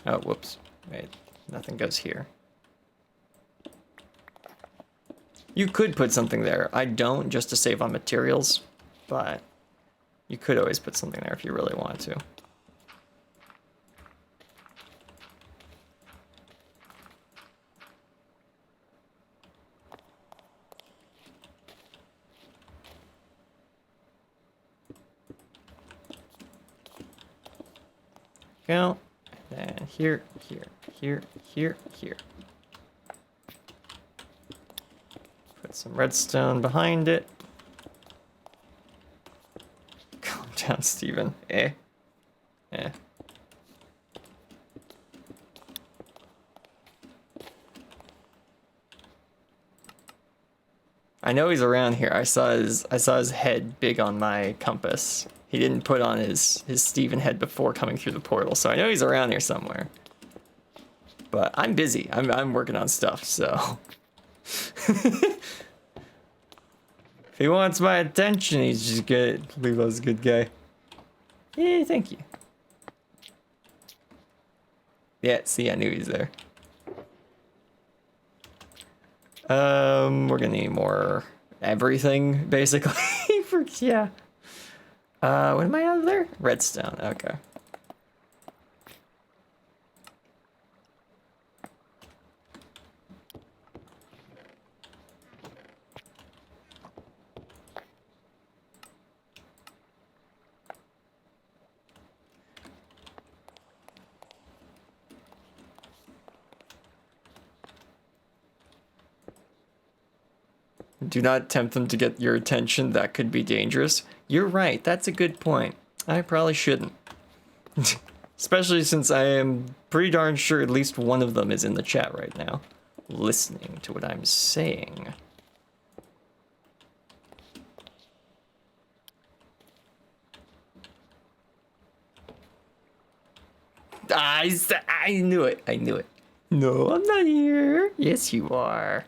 [SPEAKER 1] Oh, whoops. Wait, nothing goes here. You could put something there. I don't, just to save on materials, but you could always put something there if you really want to. Go. And here, here, here, here, here. Put some redstone behind it. Calm down, Steven. Eh. I know he's around here. I saw his head big on my compass. He didn't put on his Steven head before coming through the portal, so I know he's around here somewhere. But I'm busy. I'm working on stuff, so if he wants my attention, he's just good. Levi's a good guy. Yeah, thank you. Yeah, see, I knew he's there. We're gonna need more everything, basically. Yeah. What am I out of there? Redstone, okay. Do not tempt them to get your attention. That could be dangerous. You're right. That's a good point. I probably shouldn't. Especially since I am pretty darn sure at least one of them is in the chat right now, listening to what I'm saying. I knew it. I knew it. No, I'm not here. Yes, you are.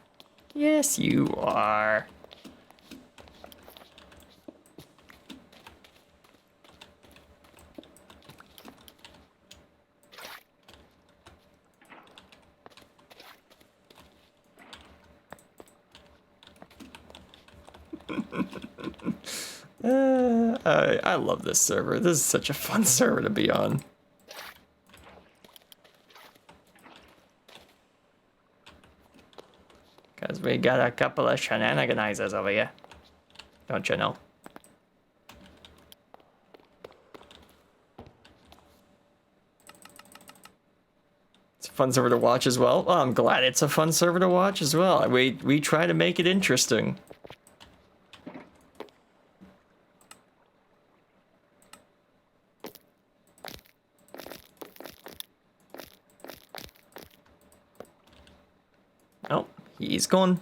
[SPEAKER 1] Yes, you are. I love this server. This is such a fun server to be on. Because we got a couple of shenanigans over here. Don't you know? It's a fun server to watch as well. Well, I'm glad it's a fun server to watch as well. We try to make it interesting. Oh, he's gone.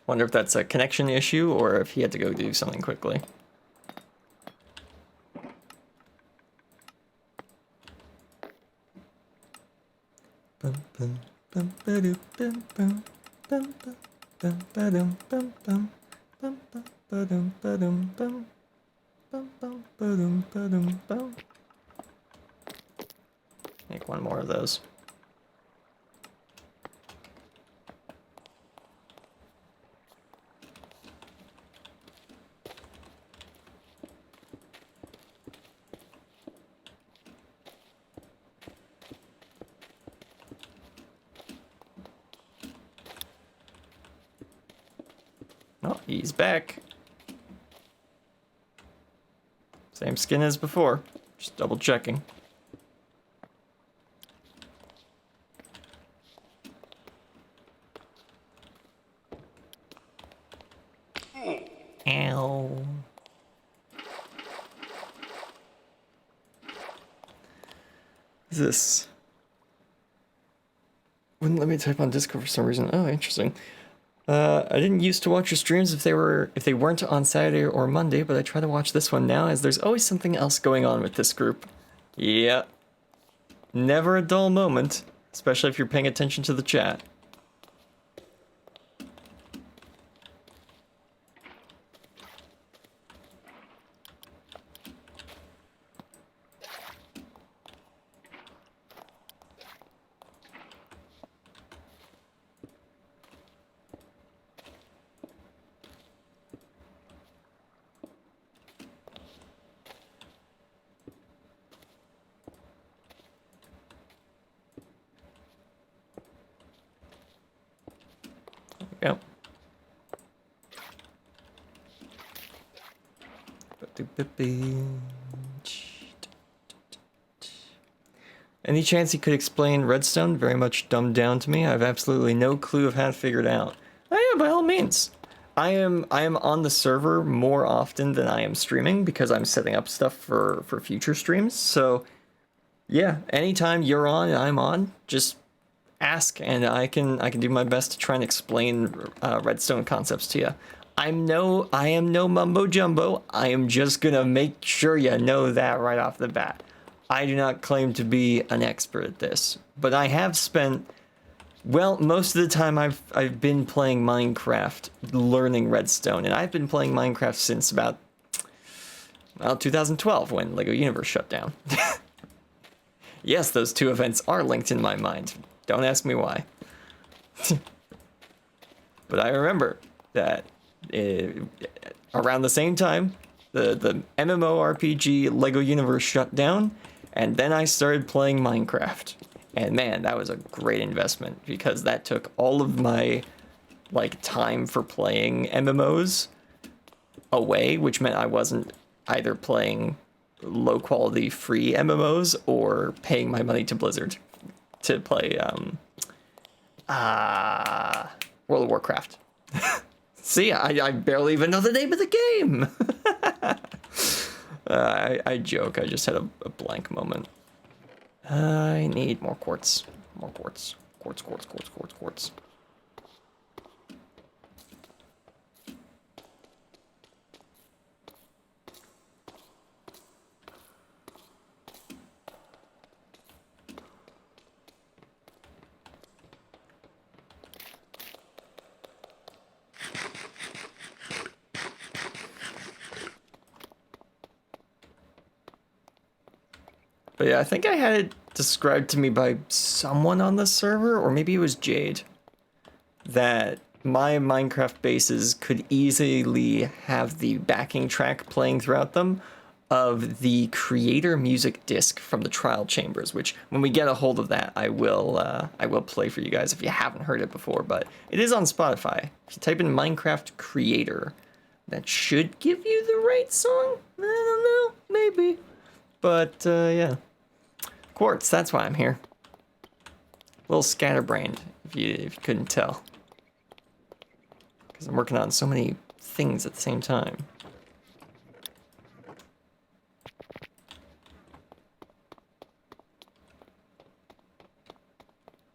[SPEAKER 1] Wonder if that's a connection issue or if he had to go do something quickly. Make one more of those. Oh, he's back. Same skin as before. Just double checking. Ow. What's this? Wouldn't let me type on Discord for some reason. Oh, interesting. I didn't used to watch your streams if they weren't on Saturday or Monday, but I try to watch this one now as there's always something else going on with this group. Yeah. Never a dull moment, especially if you're paying attention to the chat. Yep. Any chance he could explain redstone? Very much dumbed down to me. I have absolutely no clue of how to figure it out. Oh yeah, by all means. I am on the server more often than I am streaming because I'm setting up stuff for future streams. So yeah, anytime you're on and I'm on, just ask and I can do my best to try and explain redstone concepts to you. I am no mumbo jumbo. I am just gonna make sure you know that right off the bat. I do not claim to be an expert at this, but I have spent, well, most of the time I've been playing Minecraft, learning redstone, and I've been playing Minecraft since about, well, 2012 when LEGO Universe shut down. Yes, those two events are linked in my mind. Don't ask me why. But I remember that around the same time, the MMORPG LEGO Universe shut down, and then I started playing Minecraft. And man, that was a great investment because that took all of my time for playing MMOs away, which meant I wasn't either playing low quality free MMOs or paying my money to Blizzard to play World of Warcraft. See, I barely even know the name of the game. I joke, I just had a blank moment. I need more quartz. More quartz. Quartz. But yeah, I think I had it described to me by someone on the server, or maybe it was Jade, that my Minecraft bases could easily have the backing track playing throughout them of the creator music disc from the Trial Chambers, which when we get a hold of that, I will play for you guys if you haven't heard it before, but it is on Spotify. If you type in Minecraft Creator, that should give you the right song. I don't know, maybe. But yeah. Quartz, that's why I'm here. A little scatterbrained, if you couldn't tell. Because I'm working on so many things at the same time.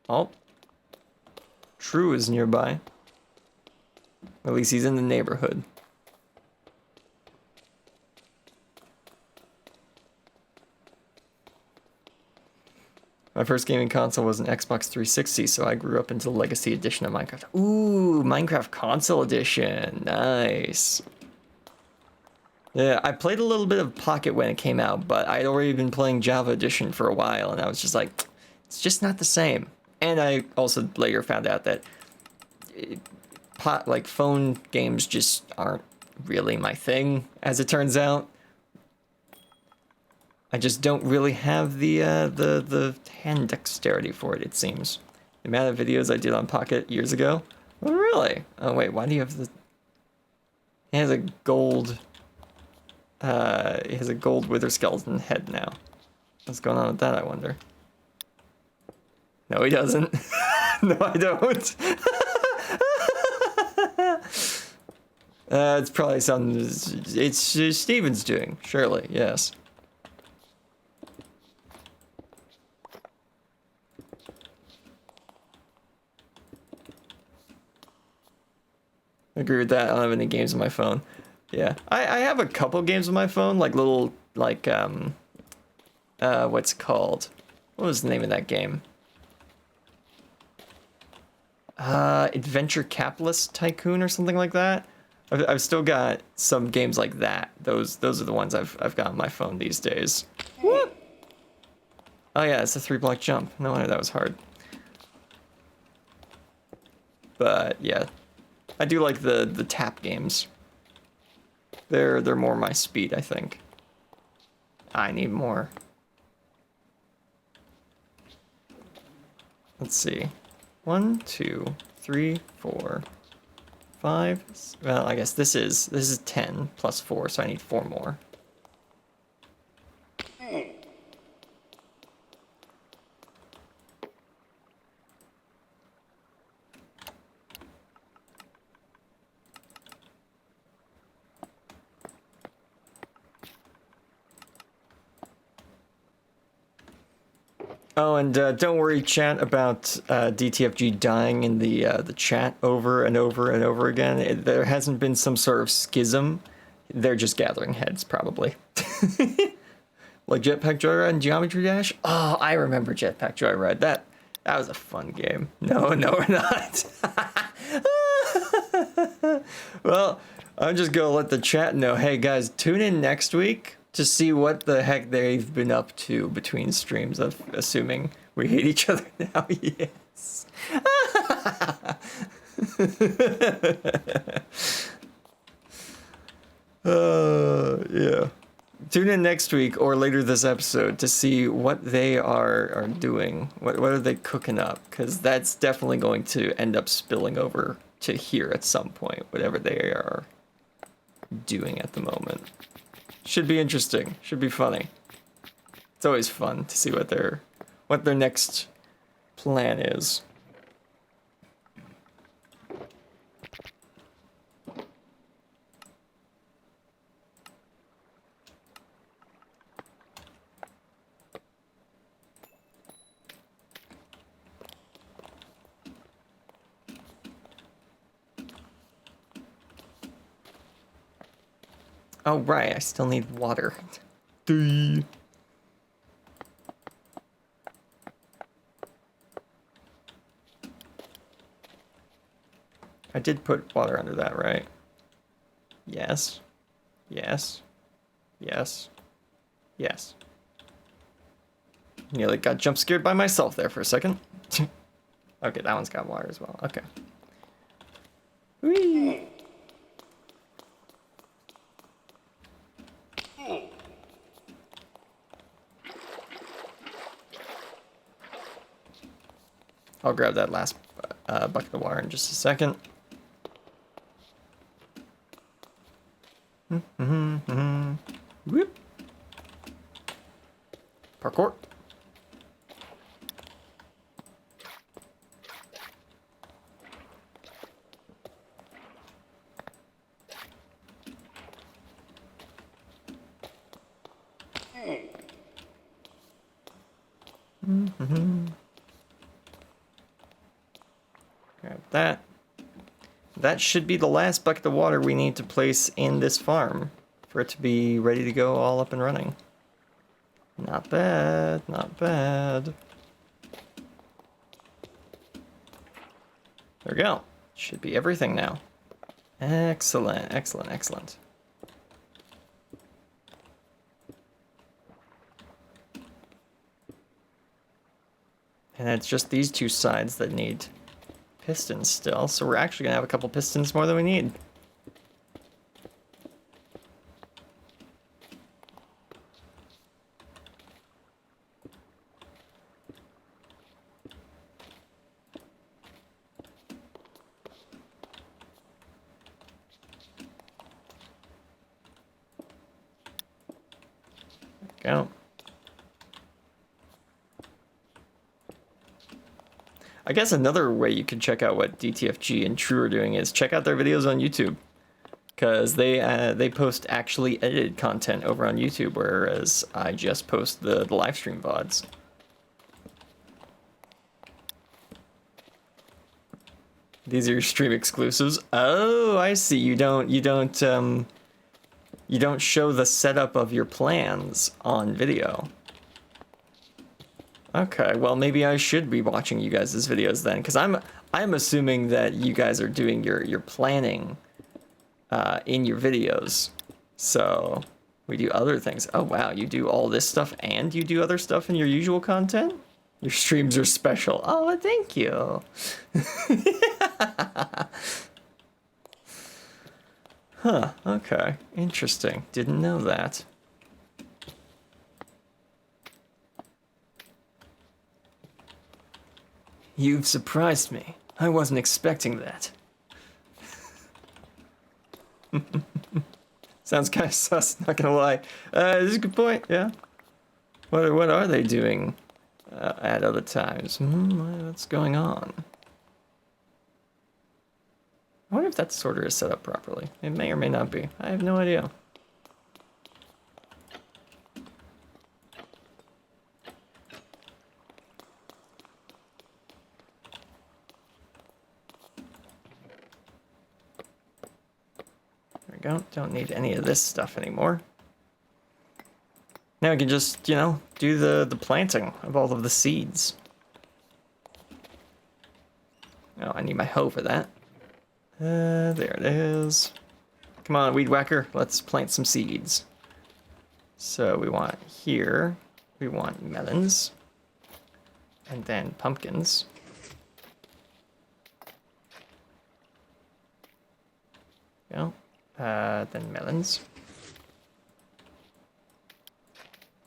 [SPEAKER 1] Oh. True is nearby. At least he's in the neighborhood. My first gaming console was an Xbox 360, so I grew up into the Legacy Edition of Minecraft. Ooh, Minecraft Console Edition. Nice. Yeah, I played a little bit of Pocket when it came out, but I'd already been playing Java Edition for a while, and I was just like, it's just not the same. And I also later found out that phone games just aren't really my thing, as it turns out. I just don't really have the hand dexterity for it, it seems. The amount of videos I did on Pocket years ago. Oh, really? Oh, wait, why do you have the... He has a gold... he has a gold wither skeleton head now. What's going on with that, I wonder? No, he doesn't. No, I don't. It's probably something... It's Steven's doing, surely, yes. I agree with that. I don't have any games on my phone. Yeah, I have a couple games on my phone, like little, like, what's it called? What was the name of that game? Adventure Capitalist Tycoon or something like that. I've still got some games like that. Those are the ones I've got on my phone these days. What? Oh yeah, it's a 3-block jump. No wonder that was hard. But yeah, I do like the tap games. They're more my speed, I think. I need more. Let's see. 1, 2, 3, 4, 5. Well, I guess this is 10 plus 4, so I need 4 more. Oh, and don't worry, chat, about DTFG dying in the chat over and over and over again. There hasn't been some sort of schism. They're just gathering heads, probably. Like Jetpack Joyride and Geometry Dash? Oh, I remember Jetpack Joyride. That was a fun game. No, we're not. Well, I'm just gonna let the chat know, hey guys, tune in next week to see what the heck they've been up to between streams, of assuming we hate each other now. Yes. Yeah. Tune in next week or later this episode to see what they are doing. What are they cooking up? Because that's definitely going to end up spilling over to here at some point, whatever they are doing at the moment. Should be interesting. Should be funny. It's always fun to see what their next plan is. Oh, right, I still need water. I did put water under that, right? Yes. Yes. Yes. Yes. Nearly got jump scared by myself there for a second. Okay, that one's got water as well. Okay. Whee! I'll grab that last bucket of water in just a second. Whoop. Parkour. Grab that. That should be the last bucket of water we need to place in this farm for it to be ready to go all up and running. Not bad, not bad. There we go. Should be everything now. Excellent, excellent, excellent. And it's just these two sides that need pistons still, so we're actually gonna have a couple pistons more than we need. Go. I guess another way you can check out what DTFG and True are doing is check out their videos on YouTube, because they post actually edited content over on YouTube, whereas I just post the live stream VODs. These are your stream exclusives. Oh, I see. You don't show the setup of your plans on video. Okay, well maybe I should be watching you guys' videos then, because I'm assuming that you guys are doing your planning in your videos. So we do other things. Oh wow, you do all this stuff and you do other stuff in your usual content? Your streams are special. Oh, thank you. Huh, okay. Interesting. Didn't know that. You've surprised me. I wasn't expecting that. Sounds kind of sus, not gonna lie. This is a good point, yeah. What are they doing at other times? What's going on? I wonder if that sorter is set up properly. It may or may not be. I have no idea. There we go. Don't need any of this stuff anymore. Now we can just, you know, do the planting of all of the seeds. Oh, I need my hoe for that. There it is. Come on, weed whacker. Let's plant some seeds. So we want here, we want melons. And then pumpkins. Go. Then melons.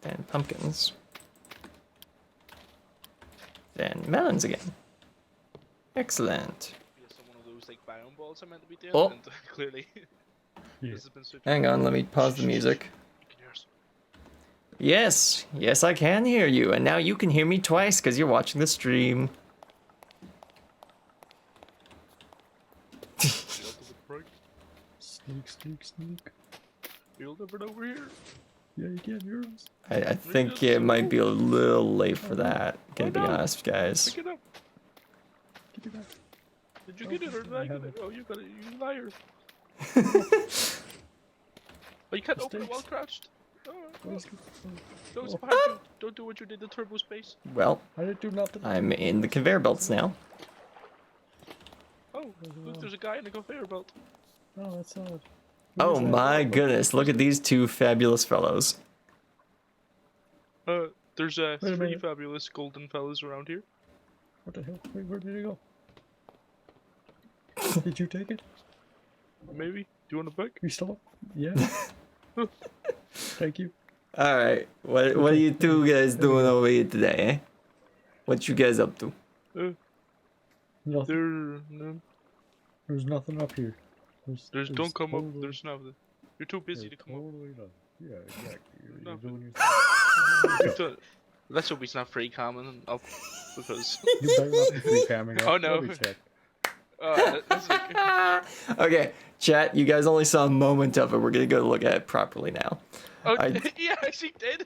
[SPEAKER 1] Then pumpkins. Then melons again. Excellent.
[SPEAKER 2] Biome balls I meant to be doing,
[SPEAKER 1] Oh.
[SPEAKER 2] and clearly this has been such
[SPEAKER 1] Hang on, let me pause the music. Yes, yes I can hear you, and now you can hear me twice because you're watching the stream.
[SPEAKER 3] Sneak, sneak, sneak.
[SPEAKER 2] You'll never know we're here.
[SPEAKER 3] Yeah, you can't hear us.
[SPEAKER 1] I think it might be a little late for that, gonna be honest, guys.
[SPEAKER 2] Pick it up.
[SPEAKER 3] Give me that.
[SPEAKER 2] Did you get it or did I get it? Oh, you got it, you liar. Oh, you can't open it while crouched. Oh, no, it's behind you. Don't do what you did in Turbo Space.
[SPEAKER 1] Well,
[SPEAKER 3] I didn't do nothing.
[SPEAKER 1] I'm in the conveyor belts now.
[SPEAKER 2] Oh, look, there's a guy in the conveyor belt.
[SPEAKER 3] Oh, that's odd.
[SPEAKER 1] Oh my goodness, look at these two fabulous fellows.
[SPEAKER 2] There's
[SPEAKER 3] Wait a
[SPEAKER 2] 3
[SPEAKER 3] minute.
[SPEAKER 2] fabulous golden fellas around here.
[SPEAKER 3] What the hell? Wait, where did he go? Did you take it?
[SPEAKER 2] Maybe. Do you want a book?
[SPEAKER 3] You still? Yeah. Thank you.
[SPEAKER 1] All right. What are you two guys doing over here today, eh? What you guys up to?
[SPEAKER 3] Nothing. There's nothing up here.
[SPEAKER 2] There's don't come up.
[SPEAKER 3] totally-
[SPEAKER 2] There's nothing. You're too busy to come up.
[SPEAKER 3] Totally nothing. Yeah, exactly. You're
[SPEAKER 2] Nothing.
[SPEAKER 3] doing your
[SPEAKER 2] You've done- Let's hope he's not free camming up because.
[SPEAKER 3] You better not be free camming up.
[SPEAKER 2] Oh, no.
[SPEAKER 3] Let me check.
[SPEAKER 2] That's like,
[SPEAKER 1] Okay, chat. You guys only saw a moment of it. We're gonna go look at it properly now.
[SPEAKER 2] oh,
[SPEAKER 1] I-
[SPEAKER 2] he actually did.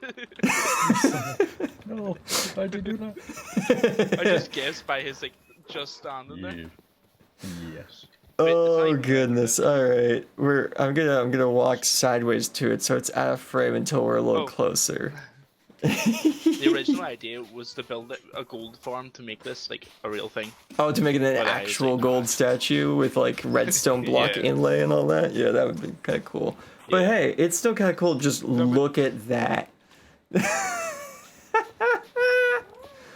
[SPEAKER 3] No, why'd you do that?
[SPEAKER 2] I just guessed by his like just standing there.
[SPEAKER 3] Yes.
[SPEAKER 2] Wait, it's not
[SPEAKER 1] Oh
[SPEAKER 2] even-
[SPEAKER 1] goodness! All right, I'm gonna walk sideways to it so it's out of frame until we're a little
[SPEAKER 2] Oh.
[SPEAKER 1] closer.
[SPEAKER 2] The original idea was to build a gold farm to make this like a real thing.
[SPEAKER 1] Oh, to make it an
[SPEAKER 2] But I
[SPEAKER 1] actual
[SPEAKER 2] think-
[SPEAKER 1] gold statue with like redstone block
[SPEAKER 2] Yeah.
[SPEAKER 1] inlay and all that. Yeah, that would be kind of cool. But
[SPEAKER 2] Yeah.
[SPEAKER 1] hey, it's still kind of cool. Just look at that.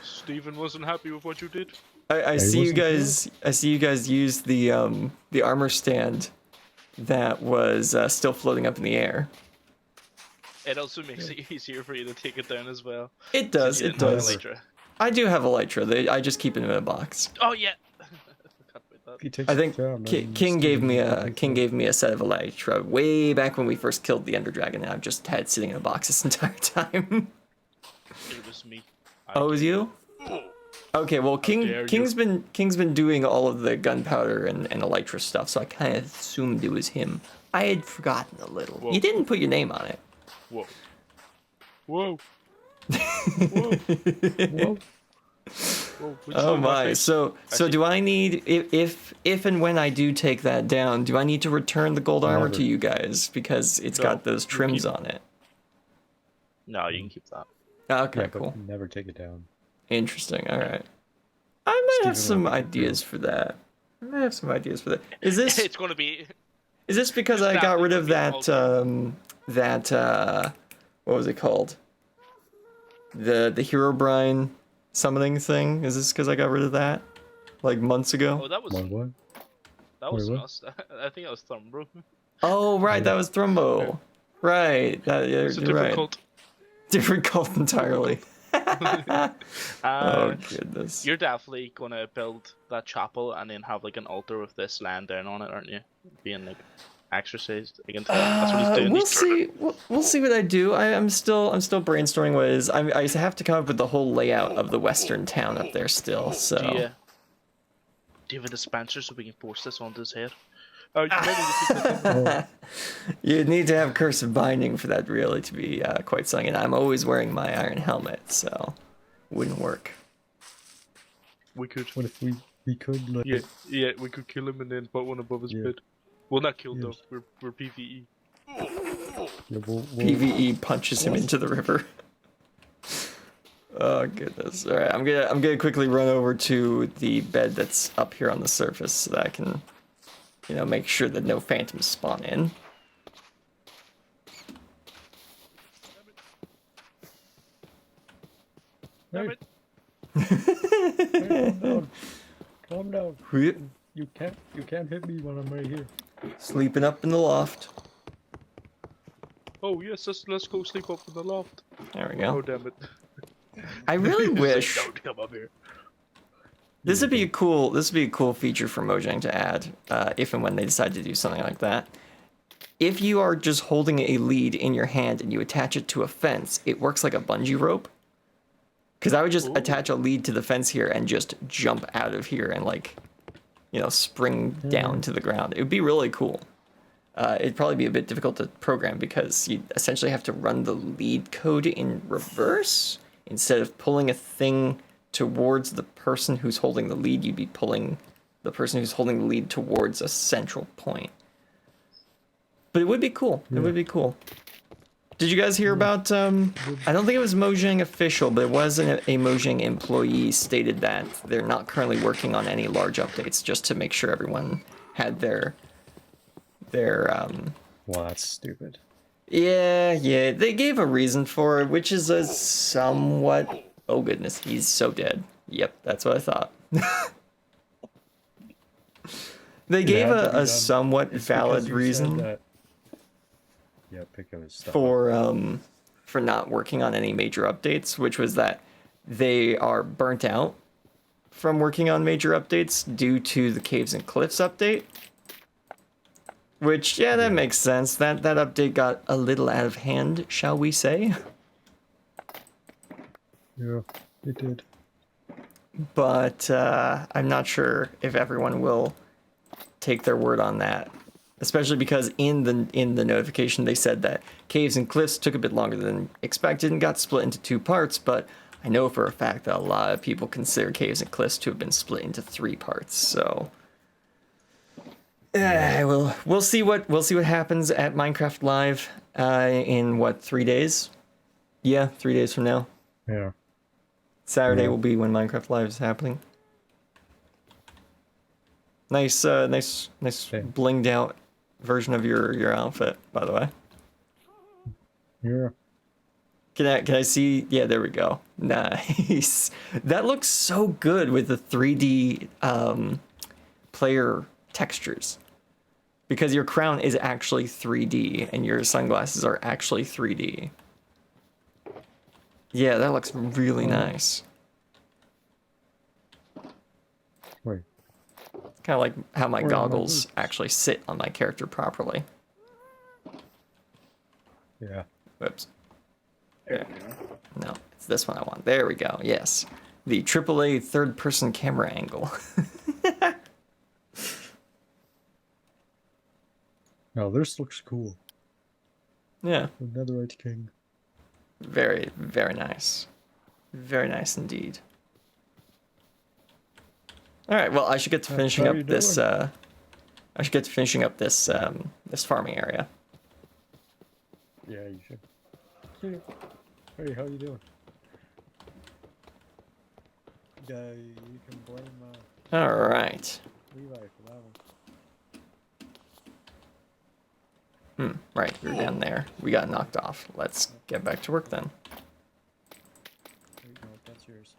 [SPEAKER 2] Steven wasn't happy with what you did.
[SPEAKER 1] I see you
[SPEAKER 3] wasn't
[SPEAKER 1] guys. I see you guys use the armor stand that was still floating up in the air.
[SPEAKER 2] It also makes it easier for you to take it down as well.
[SPEAKER 1] It does.
[SPEAKER 2] You
[SPEAKER 1] It
[SPEAKER 2] didn't have
[SPEAKER 1] does.
[SPEAKER 2] Elytra.
[SPEAKER 1] I do have Elytra. I just keep it in a box.
[SPEAKER 2] Oh yeah. Forgot about
[SPEAKER 3] If you
[SPEAKER 2] that.
[SPEAKER 3] take
[SPEAKER 1] I think
[SPEAKER 3] it down, then
[SPEAKER 1] King
[SPEAKER 3] it's
[SPEAKER 1] gave
[SPEAKER 3] still
[SPEAKER 1] me
[SPEAKER 3] gonna
[SPEAKER 1] a
[SPEAKER 3] be
[SPEAKER 1] King gave me a set of Elytra way back when we first killed the Ender Dragon, and I've just had it sitting in a box this entire time.
[SPEAKER 2] It was me.
[SPEAKER 1] Oh, it was you? Okay, well,
[SPEAKER 2] dare
[SPEAKER 1] King's been doing all of the gunpowder and Elytra stuff, so I kind of assumed it was him. I had forgotten a little.
[SPEAKER 2] Whoa.
[SPEAKER 1] You didn't put your name on it.
[SPEAKER 2] Whoa. Whoa.
[SPEAKER 3] Whoa.
[SPEAKER 2] Whoa. We
[SPEAKER 1] Oh
[SPEAKER 2] saw
[SPEAKER 1] my!
[SPEAKER 2] face.
[SPEAKER 1] So
[SPEAKER 2] Actually-
[SPEAKER 1] do I need if and when I do take that down, do I need to return the gold armor
[SPEAKER 3] Never.
[SPEAKER 1] to you guys because it's
[SPEAKER 2] No,
[SPEAKER 1] got those
[SPEAKER 2] you
[SPEAKER 1] trims
[SPEAKER 2] keep-
[SPEAKER 1] on it?
[SPEAKER 2] No, you can keep that.
[SPEAKER 1] Okay,
[SPEAKER 3] Yeah,
[SPEAKER 1] cool.
[SPEAKER 3] but never take it down.
[SPEAKER 1] Interesting. All right. I might have
[SPEAKER 3] Steven
[SPEAKER 1] some
[SPEAKER 3] will be
[SPEAKER 1] ideas for that. I might have some ideas for that. Is this
[SPEAKER 2] It's gonna be.
[SPEAKER 1] is this because
[SPEAKER 2] Just
[SPEAKER 1] I got
[SPEAKER 2] that
[SPEAKER 1] rid
[SPEAKER 2] would
[SPEAKER 1] of
[SPEAKER 2] be
[SPEAKER 1] that
[SPEAKER 2] awesome.
[SPEAKER 1] what was it called? The Herobrine summoning thing? Is this because I got rid of that like months ago?
[SPEAKER 2] Oh, that was
[SPEAKER 3] What?
[SPEAKER 2] that was
[SPEAKER 3] Wait, what?
[SPEAKER 2] us. I think that was Thumbro.
[SPEAKER 1] Oh right, that was Thrumbo. Right. That, yeah,
[SPEAKER 2] It's a
[SPEAKER 1] you're
[SPEAKER 2] different
[SPEAKER 1] right.
[SPEAKER 2] cult.
[SPEAKER 1] Different cult entirely. Oh
[SPEAKER 2] Uh,
[SPEAKER 1] goodness.
[SPEAKER 2] You're definitely gonna build that chapel and then have like an altar with this land down on it, aren't you? Being like exorcised. I can tell. That's what he's doing.
[SPEAKER 1] We'll
[SPEAKER 2] He's
[SPEAKER 1] see. We'll see what I do. I'm still brainstorming what it is. I have to come up with the whole layout of the western town up there still. So
[SPEAKER 2] Do you have a dispenser so we can force this onto his head? Oh, you might need to keep it in.
[SPEAKER 1] you'd need to have cursive binding for that really to be quite something. And I'm always wearing my iron helmet, so wouldn't work.
[SPEAKER 2] We could.
[SPEAKER 3] What if we could like
[SPEAKER 2] Yeah, we could kill him and then put one above his
[SPEAKER 3] Yeah.
[SPEAKER 2] bed. Well, not kill though.
[SPEAKER 3] Yes.
[SPEAKER 2] We're PVE.
[SPEAKER 3] yeah, we'll
[SPEAKER 1] PVE punches him into the river. Oh goodness! All right, I'm gonna quickly run over to the bed that's up here on the surface so that I can, make sure that no phantoms spawn in.
[SPEAKER 2] Damn
[SPEAKER 3] Hey.
[SPEAKER 2] it!
[SPEAKER 3] Hey, calm down. Calm down.
[SPEAKER 1] Whoop.
[SPEAKER 3] You can't hit me when I'm right here.
[SPEAKER 1] Sleeping up in the loft.
[SPEAKER 2] Oh yes, let's go sleep up in the loft.
[SPEAKER 1] There we
[SPEAKER 2] Oh
[SPEAKER 1] go.
[SPEAKER 2] damn it!
[SPEAKER 1] I really
[SPEAKER 2] He's like,
[SPEAKER 1] wish
[SPEAKER 2] don't come up here.
[SPEAKER 1] this would be a cool feature for Mojang to add, if and when they decide to do something like that. If you are just holding a lead in your hand and you attach it to a fence, it works like a bungee rope. Because I would just attach a lead to the fence here and just jump out of here and spring down to the ground. It would be really cool. It'd probably be a bit difficult to program because you essentially have to run the lead code in reverse. Instead of pulling a thing towards the person who's holding the lead, you'd be pulling the person who's holding the lead towards a central point. But it would be cool. It would be cool. Did you guys hear about, I don't think it was Mojang official, but it was a Mojang employee stated that they're not currently working on any large updates just to make sure everyone had their
[SPEAKER 3] Well, that's stupid.
[SPEAKER 1] yeah, they gave a reason for it, which is a somewhat, oh goodness, he's so dead. Yep, that's what I thought. They
[SPEAKER 3] It
[SPEAKER 1] gave
[SPEAKER 3] had to be
[SPEAKER 1] a
[SPEAKER 3] done.
[SPEAKER 1] somewhat
[SPEAKER 3] It's
[SPEAKER 1] valid
[SPEAKER 3] because you said
[SPEAKER 1] reason
[SPEAKER 3] that- Yeah, pick up his stuff.
[SPEAKER 1] for not working on any major updates, which was that they are burnt out from working on major updates due to the Caves and Cliffs update. Which, yeah, that
[SPEAKER 3] Yeah.
[SPEAKER 1] makes sense. That update got a little out of hand, shall we say?
[SPEAKER 3] Yeah, it did.
[SPEAKER 1] But I'm not sure if everyone will take their word on that, especially because in the notification they said that Caves and Cliffs took a bit longer than expected and got split into 2 parts. But I know for a fact that a lot of people consider Caves and Cliffs to have been split into 3 parts. So we'll see what happens at Minecraft Live in what, 3 days? Yeah, 3 days from now.
[SPEAKER 3] Yeah.
[SPEAKER 1] Saturday
[SPEAKER 3] Yeah.
[SPEAKER 1] will be when Minecraft Live is happening. Nice blinged out version of your outfit, by the way.
[SPEAKER 3] Yeah.
[SPEAKER 1] Can I see? Yeah, there we go. Nice. That looks so good with the 3D player textures. Because your crown is actually 3D and your sunglasses are actually 3D. Yeah, that looks really nice.
[SPEAKER 3] Wait.
[SPEAKER 1] Kind of like how my
[SPEAKER 3] Where are my
[SPEAKER 1] goggles
[SPEAKER 3] boots?
[SPEAKER 1] actually sit on my character properly.
[SPEAKER 3] Yeah.
[SPEAKER 1] Whoops. Yeah. No, it's this one I want. There we go. Yes. The AAA third-person camera angle.
[SPEAKER 3] Now this looks cool.
[SPEAKER 1] Yeah.
[SPEAKER 3] The Netherite King.
[SPEAKER 1] Very, very nice. Very nice indeed. All right. Well, I should get to finishing
[SPEAKER 3] how
[SPEAKER 1] up
[SPEAKER 3] you
[SPEAKER 1] this.
[SPEAKER 3] doing?
[SPEAKER 1] I should get to finishing up this this farming area.
[SPEAKER 3] Yeah, you should. Hey, how you doing? Yeah, you can blame
[SPEAKER 1] All right.
[SPEAKER 3] Levi for that one.
[SPEAKER 1] Right. We were down there. We got knocked off. Let's get back to work then.
[SPEAKER 3] Wait, no, that's yours.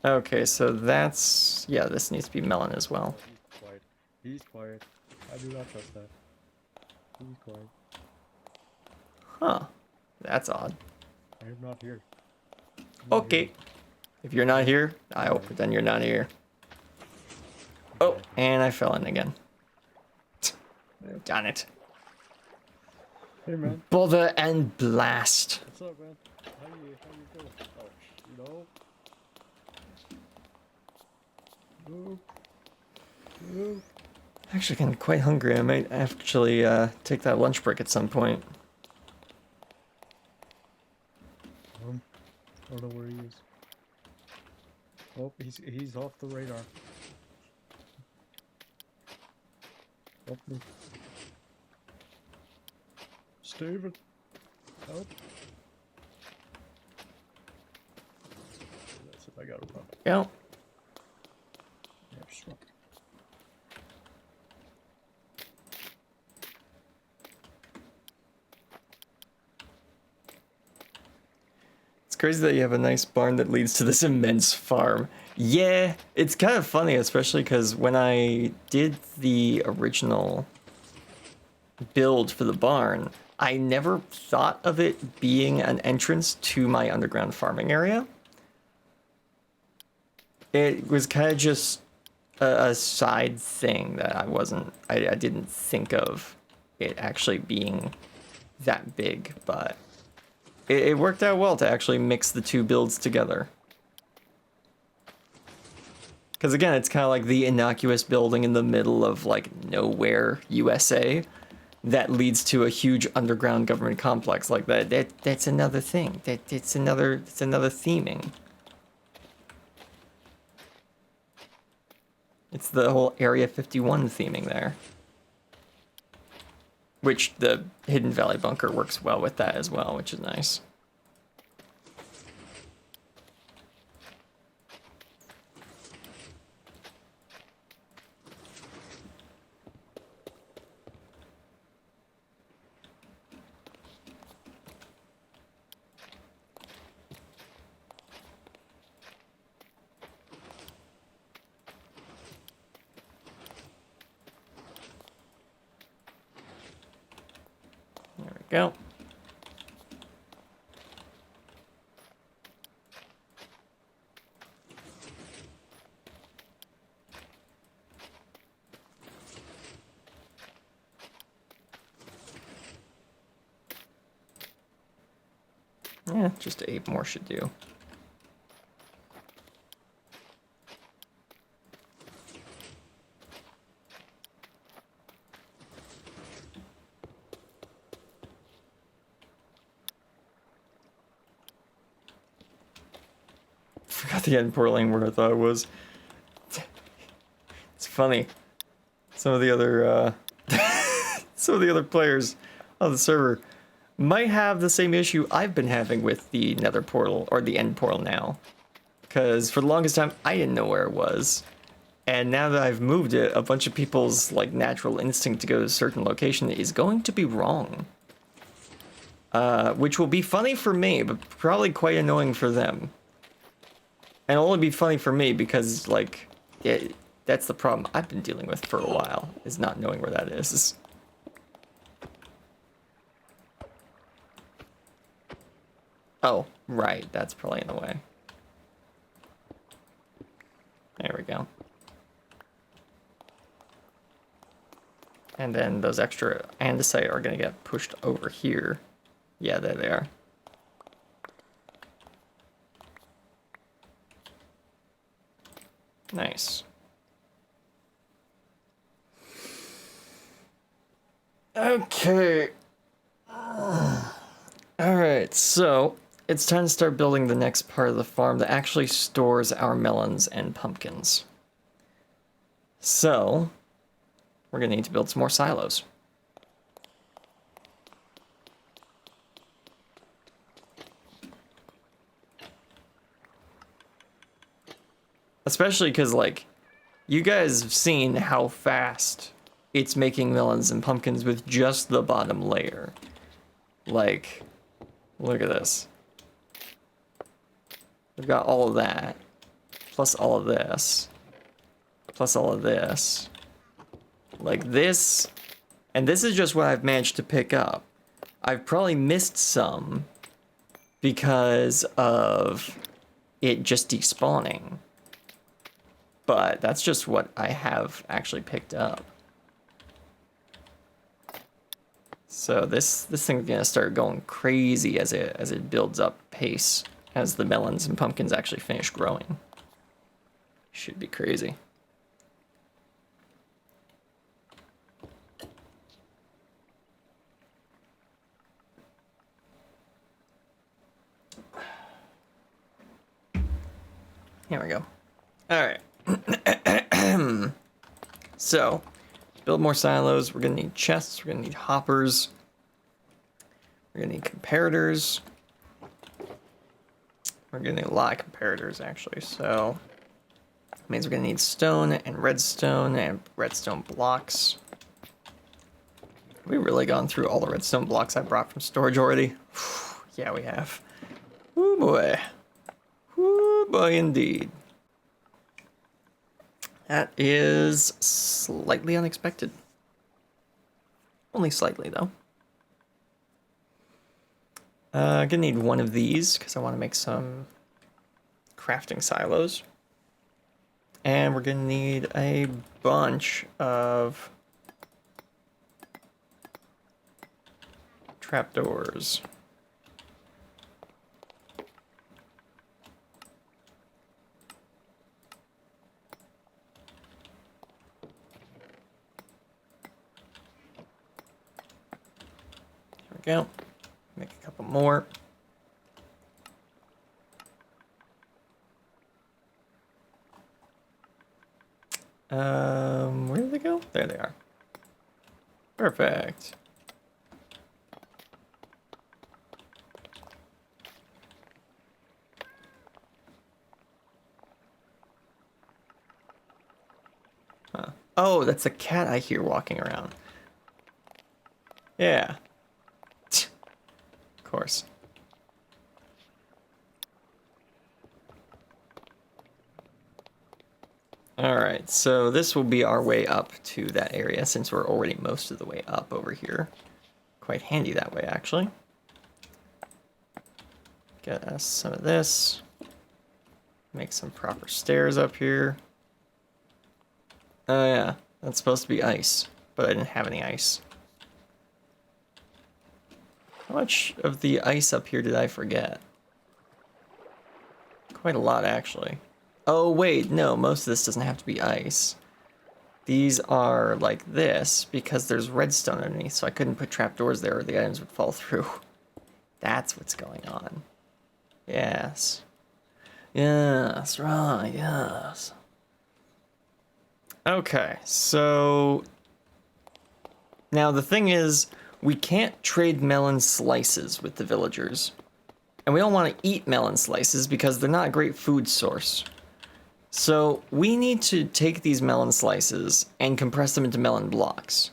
[SPEAKER 1] Okay. So that's this needs to be melon as well.
[SPEAKER 3] He's quiet. He's quiet. I do not trust that. He's quiet.
[SPEAKER 1] Huh. That's odd.
[SPEAKER 3] I am not here.
[SPEAKER 1] Okay. If you're not here, I hope then you're not here. Oh, and I fell in again. Darn it.
[SPEAKER 3] Hey man,
[SPEAKER 1] Bother and blast.
[SPEAKER 3] what's up, man? How you doing? Oh, no. No.
[SPEAKER 1] Actually, getting quite hungry. I might actually take that lunch break at some point.
[SPEAKER 3] I don't know where he is. Oh, he's off the radar. Help me. Steven, help. That's if I got a run.
[SPEAKER 1] Yeah.
[SPEAKER 3] Yeah, just run.
[SPEAKER 1] It's crazy that you have a nice barn that leads to this immense farm. Yeah, it's kind of funny, especially because when I did the original build for the barn, I never thought of it being an entrance to my underground farming area. It was kind of just a side thing that I didn't think of it actually being that big, but it worked out well to actually mix the 2 builds together. Because again, it's kind of like the innocuous building in the middle of like nowhere, USA, that leads to a huge underground government complex like that. That's another thing. It's another theming. It's the whole Area 51 theming there. Which the Hidden Valley Bunker works well with that as well, which is nice. Go. Yeah, just 8 more should do. Forgot the end portaling where I thought it was. It's funny. Some of the other some of the other players on the server might have the same issue I've been having with the nether portal, or the end portal now. Because for the longest time, I didn't know where it was. And now that I've moved it, a bunch of people's like natural instinct to go to a certain location is going to be wrong. Which will be funny for me, but probably quite annoying for them. And it'll only be funny for me because, like, that's the problem I've been dealing with for a while, is not knowing where that is. Oh, right, that's probably in the way. There we go. And then those extra andesite are going to get pushed over here. Yeah, there they are. Nice. Okay. Alright, so it's time to start building the next part of the farm that actually stores our melons and pumpkins. So, we're going to need to build some more silos. Especially because, like, you guys have seen how fast it's making melons and pumpkins with just the bottom layer. Like, look at this. We've got all of that, plus all of this, plus all of this. Like this, and this is just what I've managed to pick up. I've probably missed some because of it just despawning. But that's just what I have actually picked up. So this thing's gonna start going crazy as it builds up pace as the melons and pumpkins actually finish growing. Should be crazy. Here we go. All right. So, build more silos. We're gonna need chests. We're gonna need hoppers. We're gonna need comparators. We're gonna need a lot of comparators, actually. So, it means we're gonna need stone and redstone blocks. Have we really gone through all the redstone blocks I brought from storage already? Yeah, we have. Woo boy. Woo boy, indeed. That is slightly unexpected. Only slightly, though. Gonna need one of these, because I want to make some crafting silos. And we're gonna need a bunch of trapdoors. Go. Make a couple more. Where did they go? There they are. Perfect. Huh. Oh, that's a cat I hear walking around. Yeah. Of course. Alright, so this will be our way up to that area since we're already most of the way up over here. quite handy that way, actually. Get us some of this. Make some proper stairs up here. Oh yeah, that's supposed to be ice, but I didn't have any ice. How much of the ice up here did I forget? Quite a lot, actually. Oh wait, no, most of this doesn't have to be ice. These are like this because there's redstone underneath, so I couldn't put trapdoors there or the items would fall through. That's what's going on. Yes. Yes, right, yes. Okay, so... Now the thing is, we can't trade melon slices with the villagers. And we don't want to eat melon slices because they're not a great food source. So we need to take these melon slices and compress them into melon blocks,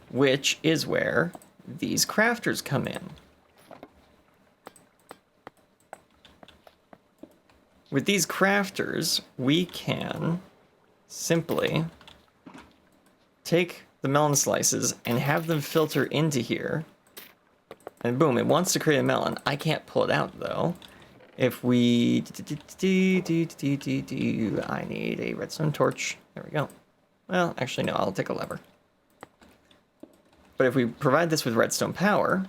[SPEAKER 1] which is where these crafters come in. With these crafters, we can simply take the melon slices and have them filter into here. And boom, it wants to create a melon. I can't pull it out though. If we... I need a redstone torch. There we go. Well, actually no, I'll take a lever. But if we provide this with redstone power,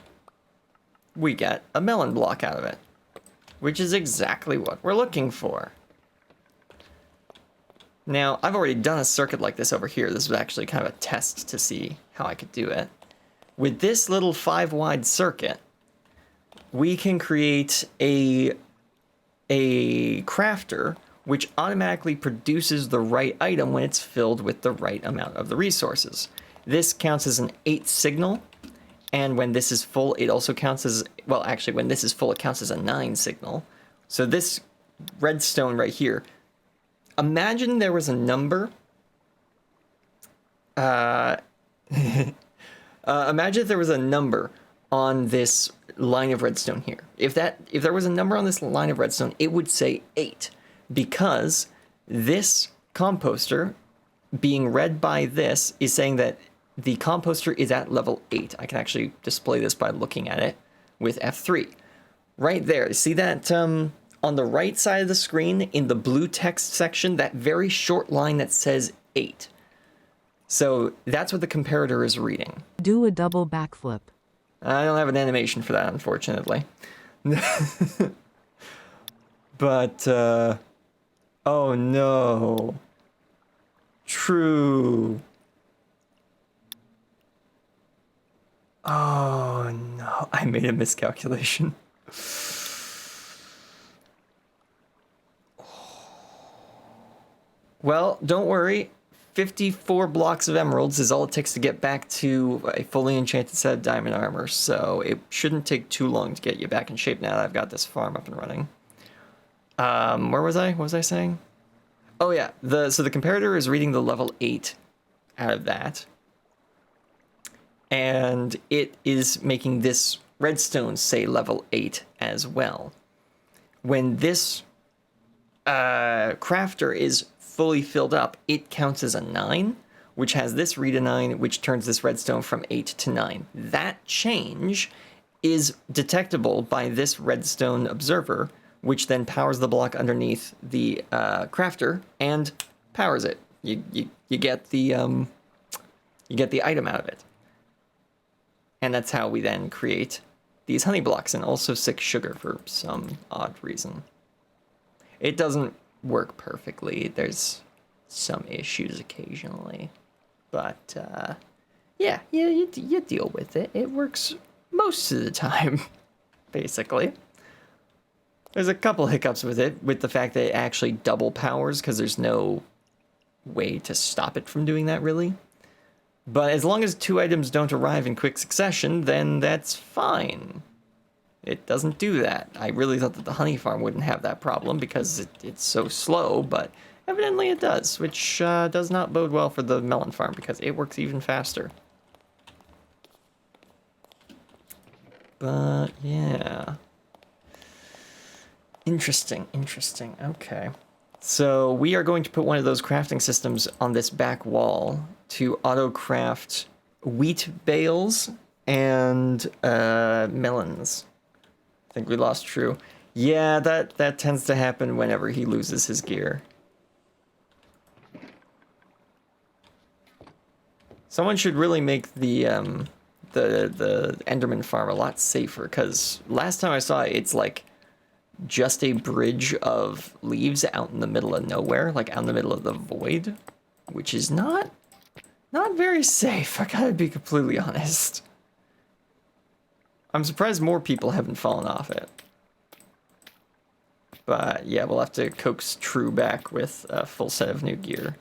[SPEAKER 1] we get a melon block out of it, which is exactly what we're looking for. Now, I've already done a circuit like this over here. This was actually kind of a test to see how I could do it. With this little 5-wide circuit, we can create a crafter which automatically produces the right item when it's filled with the right amount of the resources. This counts as an 8 signal, and when this is full, it also counts as, well, actually, when this is full, it counts as a 9 signal. So this redstone right here, imagine there was a number, imagine if there was a number on this line of redstone here. If there was a number on this line of redstone, it would say 8, because this composter, being read by this, is saying that the composter is at level 8. I can actually display this by looking at it with F3. Right there, see that on the right side of the screen in the blue text section, that very short line that says 8. So that's what the comparator is reading.
[SPEAKER 4] Do a double backflip.
[SPEAKER 1] I don't have an animation for that, unfortunately. But, oh no. True. Oh no, I made a miscalculation. Well, don't worry. 54 blocks of emeralds is all it takes to get back to a fully enchanted set of diamond armor, so it shouldn't take too long to get you back in shape now that I've got this farm up and running. Where was I? What was I saying? Oh yeah, so the comparator is reading the level 8 out of that. And it is making this redstone say level 8 as well. When this crafter is fully filled up, it counts as a 9, which has this read a 9, which turns this redstone from 8 to 9. That change is detectable by this redstone observer, which then powers the block underneath the crafter and powers it. You get the item out of it. And that's how we then create these honey blocks, and also 6 sugar for some odd reason. It doesn't work perfectly. There's some issues occasionally. But, yeah, you deal with it. It works most of the time, basically. There's a couple hiccups with it, with the fact that it actually double powers, because there's no way to stop it from doing that, really. But as long as 2 items don't arrive in quick succession, then that's fine. It doesn't do that. I really thought that the honey farm wouldn't have that problem because it's so slow, but evidently it does, which does not bode well for the melon farm because it works even faster. But yeah. Interesting. Okay. So we are going to put one of those crafting systems on this back wall to auto-craft wheat bales and melons. I think we lost True. Yeah, that tends to happen whenever he loses his gear. Someone should really make the Enderman farm a lot safer, because last time I saw it, it's like just a bridge of leaves out in the middle of nowhere, like out in the middle of the void, which is not very safe. I gotta be completely honest. I'm surprised more people haven't fallen off it. But yeah, we'll have to coax True back with a full set of new gear.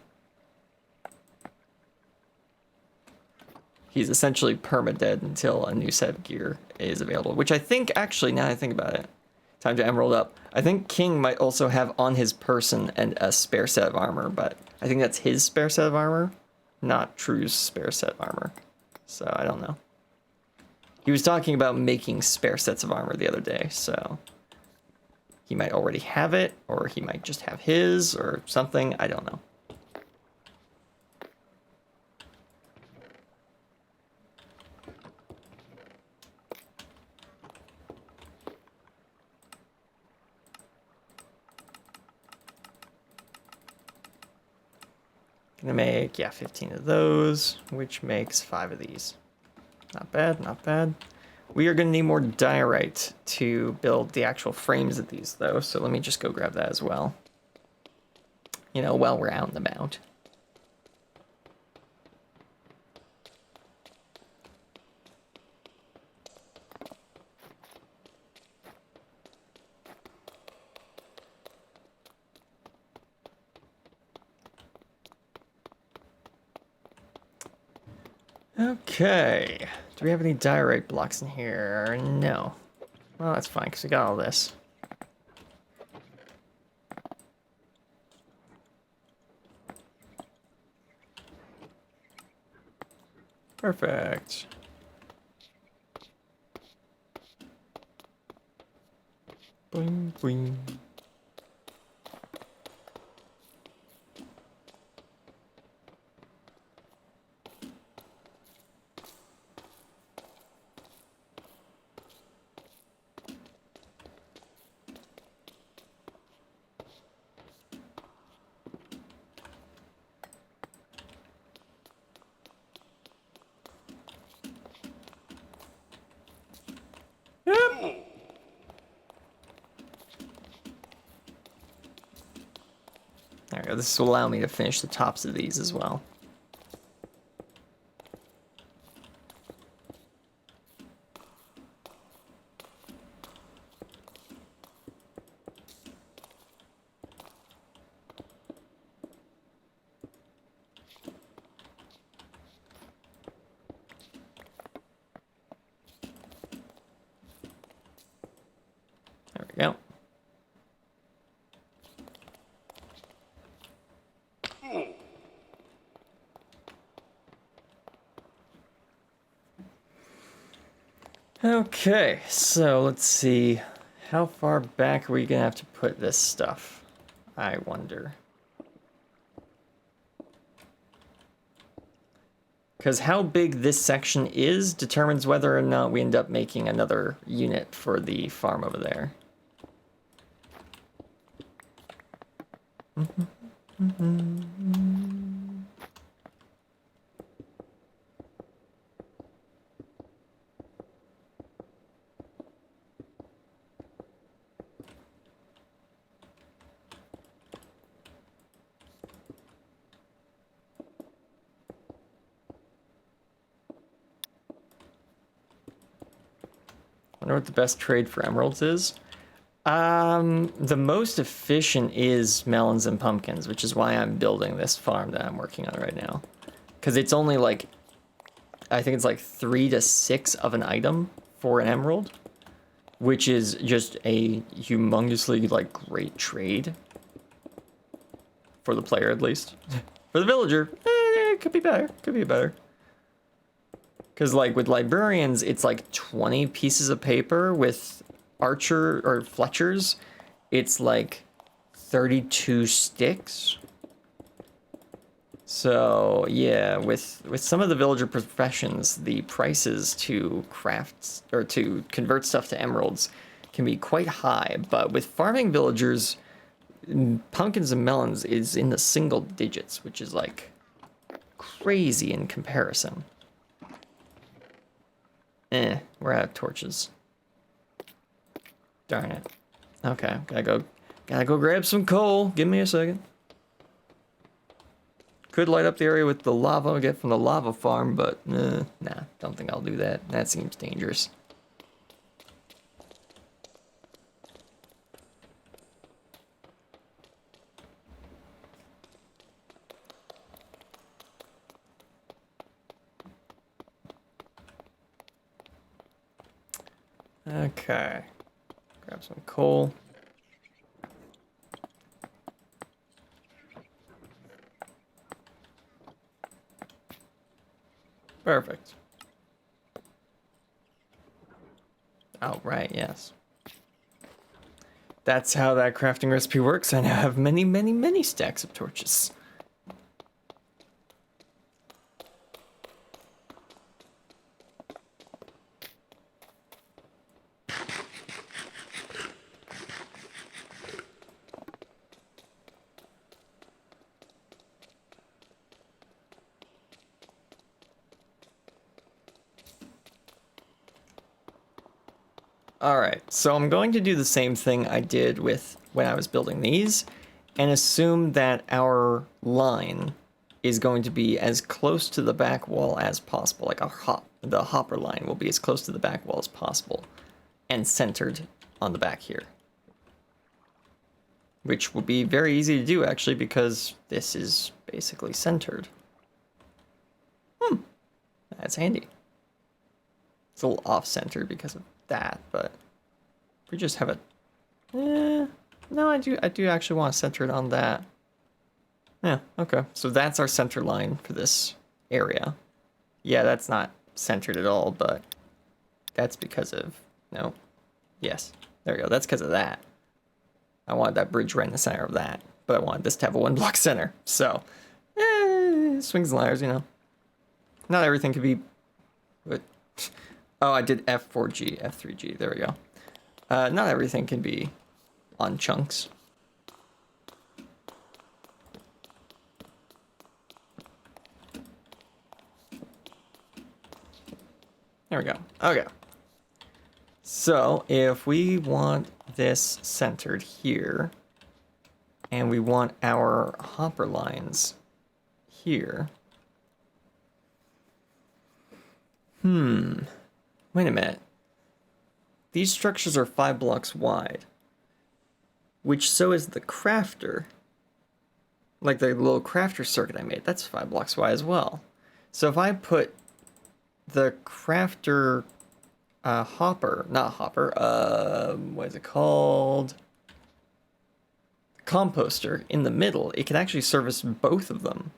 [SPEAKER 1] He's essentially perma-dead until a new set of gear is available, which I think, actually, now that I think about it, time to emerald up. I think King might also have on his person a spare set of armor, but I think that's his spare set of armor, not True's spare set of armor. So I don't know. He was talking about making spare sets of armor the other day, so he might already have it, or he might just have his, or something. I don't know. Gonna make, yeah, 15 of those, which makes 5 of these. Not bad, not bad. We are gonna need more diorite to build the actual frames of these, though, so let me just go grab that as well. You know, while we're out and about. Okay. Do we have any diorite blocks in here? No. Well, that's fine, because we got all this. Perfect. Boing, boing. There we go. This will allow me to finish the tops of these as well. There we go. Okay, so let's see. How far back are we gonna have to put this stuff? I wonder. Because how big this section is determines whether or not we end up making another unit for the farm over there. Wonder what the best trade for emeralds is. The most efficient is melons and pumpkins, which is why I'm building this farm that I'm working on right now. Because it's only like, I think it's like 3 to 6 of an item for an emerald, which is just a humongously like great trade. For the player at least. For the villager, it could be better, could be better. Because like with librarians, it's like 20 pieces of paper. With archer or fletchers, it's like 32 sticks. So yeah, with some of the villager professions, the prices to craft or to convert stuff to emeralds can be quite high. But with farming villagers, pumpkins and melons is in the single digits, which is like crazy in comparison. We're out of torches. Darn it. Okay, gotta go grab some coal. Give me a second. Could light up the area with the lava I get from the lava farm, but nah, don't think I'll do that. That seems dangerous. Okay. Grab some coal. Perfect. Oh, right, yes. That's how that crafting recipe works. I now have many, many, many stacks of torches. Alright, so I'm going to do the same thing I did with when I was building these, and assume that our line is going to be as close to the back wall as possible. Like the hopper line will be as close to the back wall as possible, and centered on the back here. Which will be very easy to do, actually, because this is basically centered. That's handy. It's a little off-center because of that, but if we just have no, I do actually want to center it on that. Yeah, okay. So that's our center line for this area. Yeah, that's not centered at all, but that's because of, no. Yes, there we go. That's because of that. I wanted that bridge right in the center of that, but I wanted this to have a 1-block center. So, swings and ladders, you know. Not everything could be, but, oh, I did F4G, F3G, there we go. Not everything can be on chunks. There we go. Okay. So if we want this centered here, and we want our hopper lines here. Wait a minute. These structures are 5 blocks wide, which so is the crafter. Like the little crafter circuit I made, that's 5 blocks wide as well. So if I put the crafter what is it called? Composter in the middle, it can actually service both of them.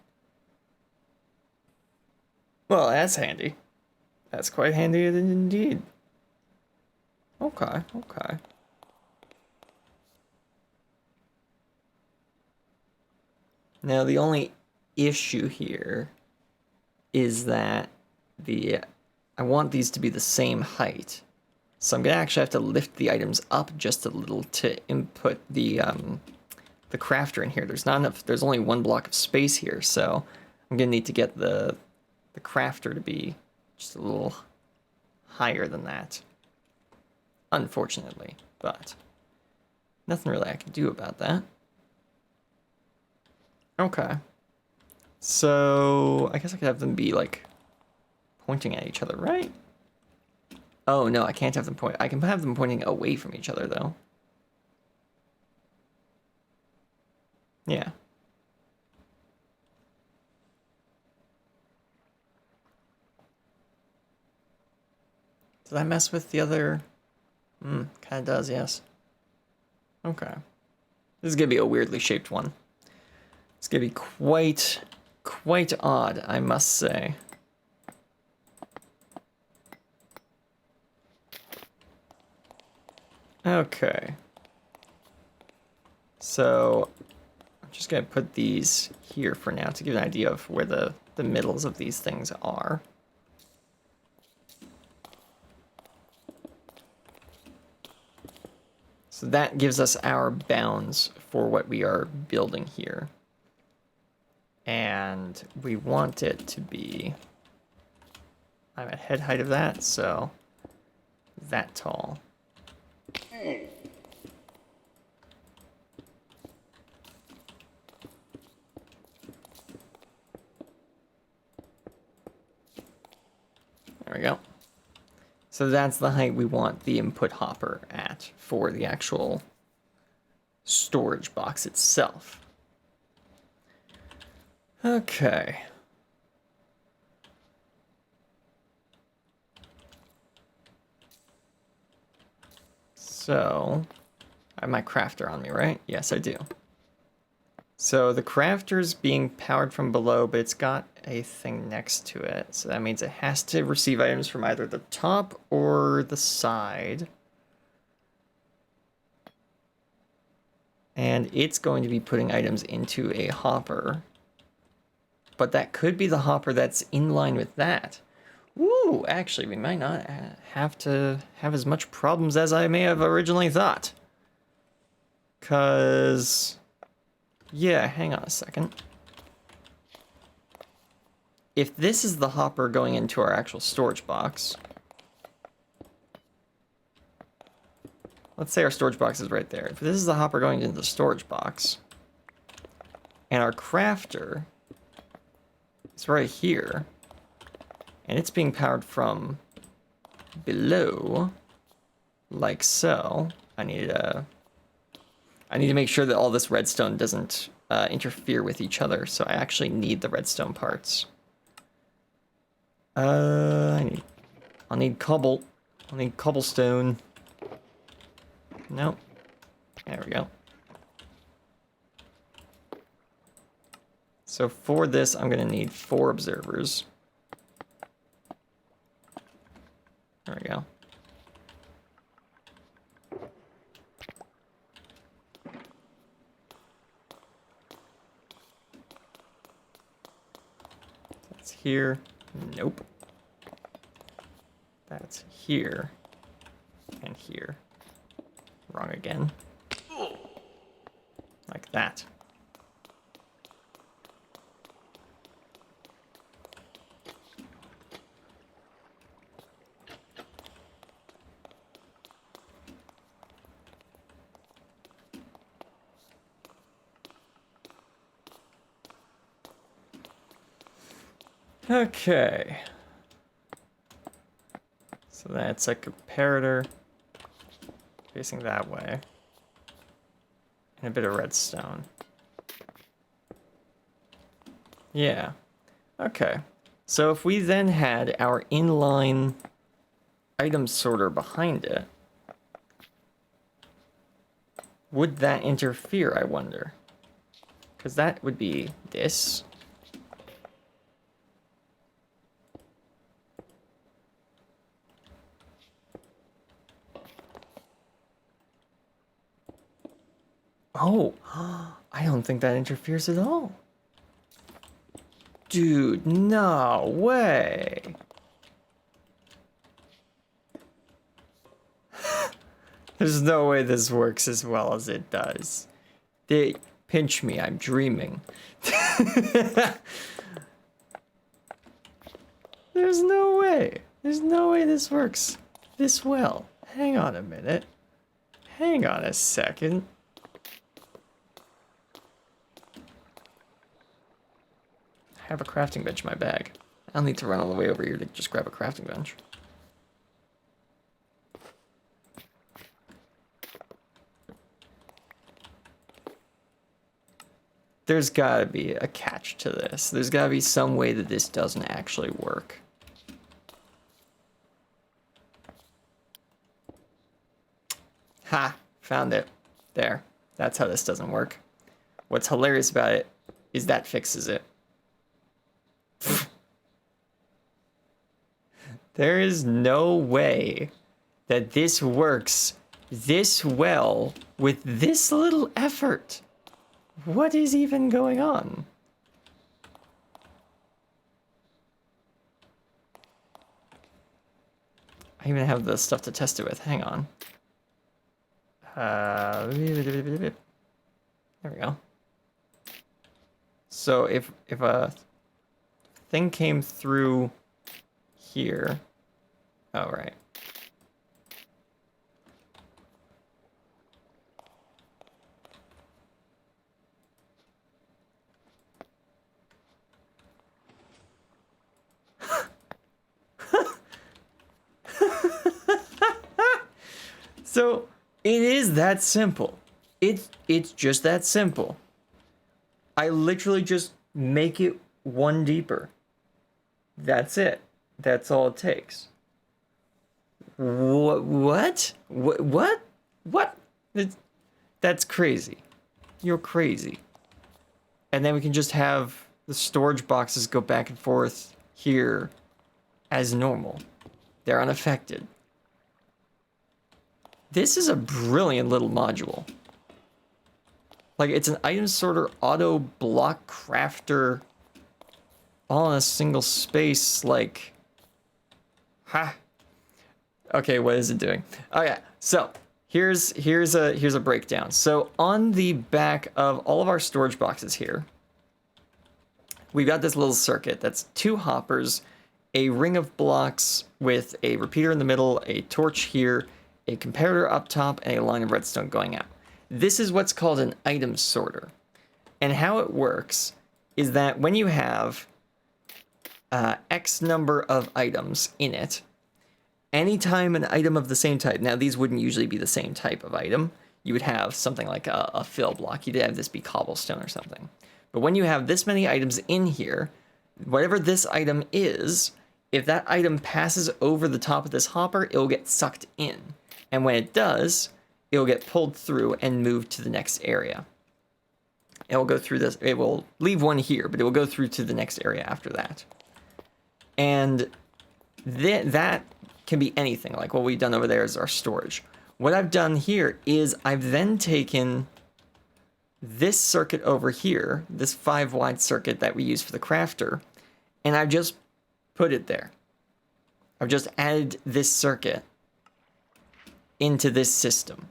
[SPEAKER 1] Well, that's handy. That's quite handy indeed. Okay, okay. Now the only issue here is that I want these to be the same height. So I'm gonna actually have to lift the items up just a little to input the crafter in here. There's not enough, there's only 1 block of space here, so I'm gonna need to get the crafter to be just a little higher than that. Unfortunately, but nothing really I can do about that. Okay. So I guess I could have them be like pointing at each other, right? Oh no, I can't have them point. I can have them pointing away from each other though. Yeah. Does that mess with the other? Kind of does, yes. Okay. This is gonna be a weirdly shaped one. It's gonna be quite odd, I must say. Okay. So, just gonna put these here for now to give an idea of where the middles of these things are. So that gives us our bounds for what we are building here. And we want it to be, I'm at head height of that, so that tall. There we go. So that's the height we want the input hopper at for the actual storage box itself. Okay. So, I have my crafter on me, right? Yes, I do. So the crafter's being powered from below, but it's got a thing next to it. So that means it has to receive items from either the top or the side. And it's going to be putting items into a hopper. But that could be the hopper that's in line with that. Ooh, actually, we might not have to have as much problems as I may have originally thought. 'Cause... yeah, hang on a second. If this is the hopper going into our actual storage box... let's say our storage box is right there. If this is the hopper going into the storage box... and our crafter... it's right here, and it's being powered from below, like so. I need to make sure that all this redstone doesn't interfere with each other, so I actually need the redstone parts. I'll need cobble. I'll need cobblestone. Nope. There we go. So for this, I'm gonna need 4 observers. There we go. That's here. Nope. That's here. And here. Wrong again. Like that. Okay. So that's a comparator facing that way. And a bit of redstone. Yeah. Okay. So if we then had our inline item sorter behind it, would that interfere, I wonder? Because that would be this. Oh, I don't think that interferes at all. Dude, no way. There's no way this works as well as it does. Pinch me, I'm dreaming. There's no way. There's no way this works this well. Hang on a minute. Hang on a second. I have a crafting bench in my bag. I'll need to run all the way over here to just grab a crafting bench. There's gotta be a catch to this. There's gotta be some way that this doesn't actually work. Ha! Found it. There. That's how this doesn't work. What's hilarious about it is that fixes it. There is no way that this works this well with this little effort. What is even going on? I even have the stuff to test it with. Hang on. There we go. So if a thing came through here, oh right. So it is that simple. It's just that simple. I literally just make it one deeper. That's it. That's all it takes. What? That's crazy. You're crazy. And then we can just have the storage boxes go back and forth here as normal. They're unaffected. This is a brilliant little module. Like, it's an item sorter, auto block crafter, all in a single space, like, ha. Okay, what is it doing? Oh yeah, so here's a breakdown. So on the back of all of our storage boxes here, we've got this little circuit that's 2 hoppers, a ring of blocks with a repeater in the middle, a torch here, a comparator up top, and a line of redstone going out. This is what's called an item sorter. And how it works is that when you have X number of items in it, anytime an item of the same type, now these wouldn't usually be the same type of item, you would have something like a fill block, you'd have this be cobblestone or something. But when you have this many items in here, whatever this item is, if that item passes over the top of this hopper, it'll get sucked in. And when it does, it'll get pulled through and moved to the next area. It will go through this, it will leave one here, but it will go through to the next area after that. And that can be anything, like what we've done over there is our storage. What I've done here is I've then taken this circuit over here, this 5 wide circuit that we use for the crafter, and I've just put it there. I've just added this circuit into this system.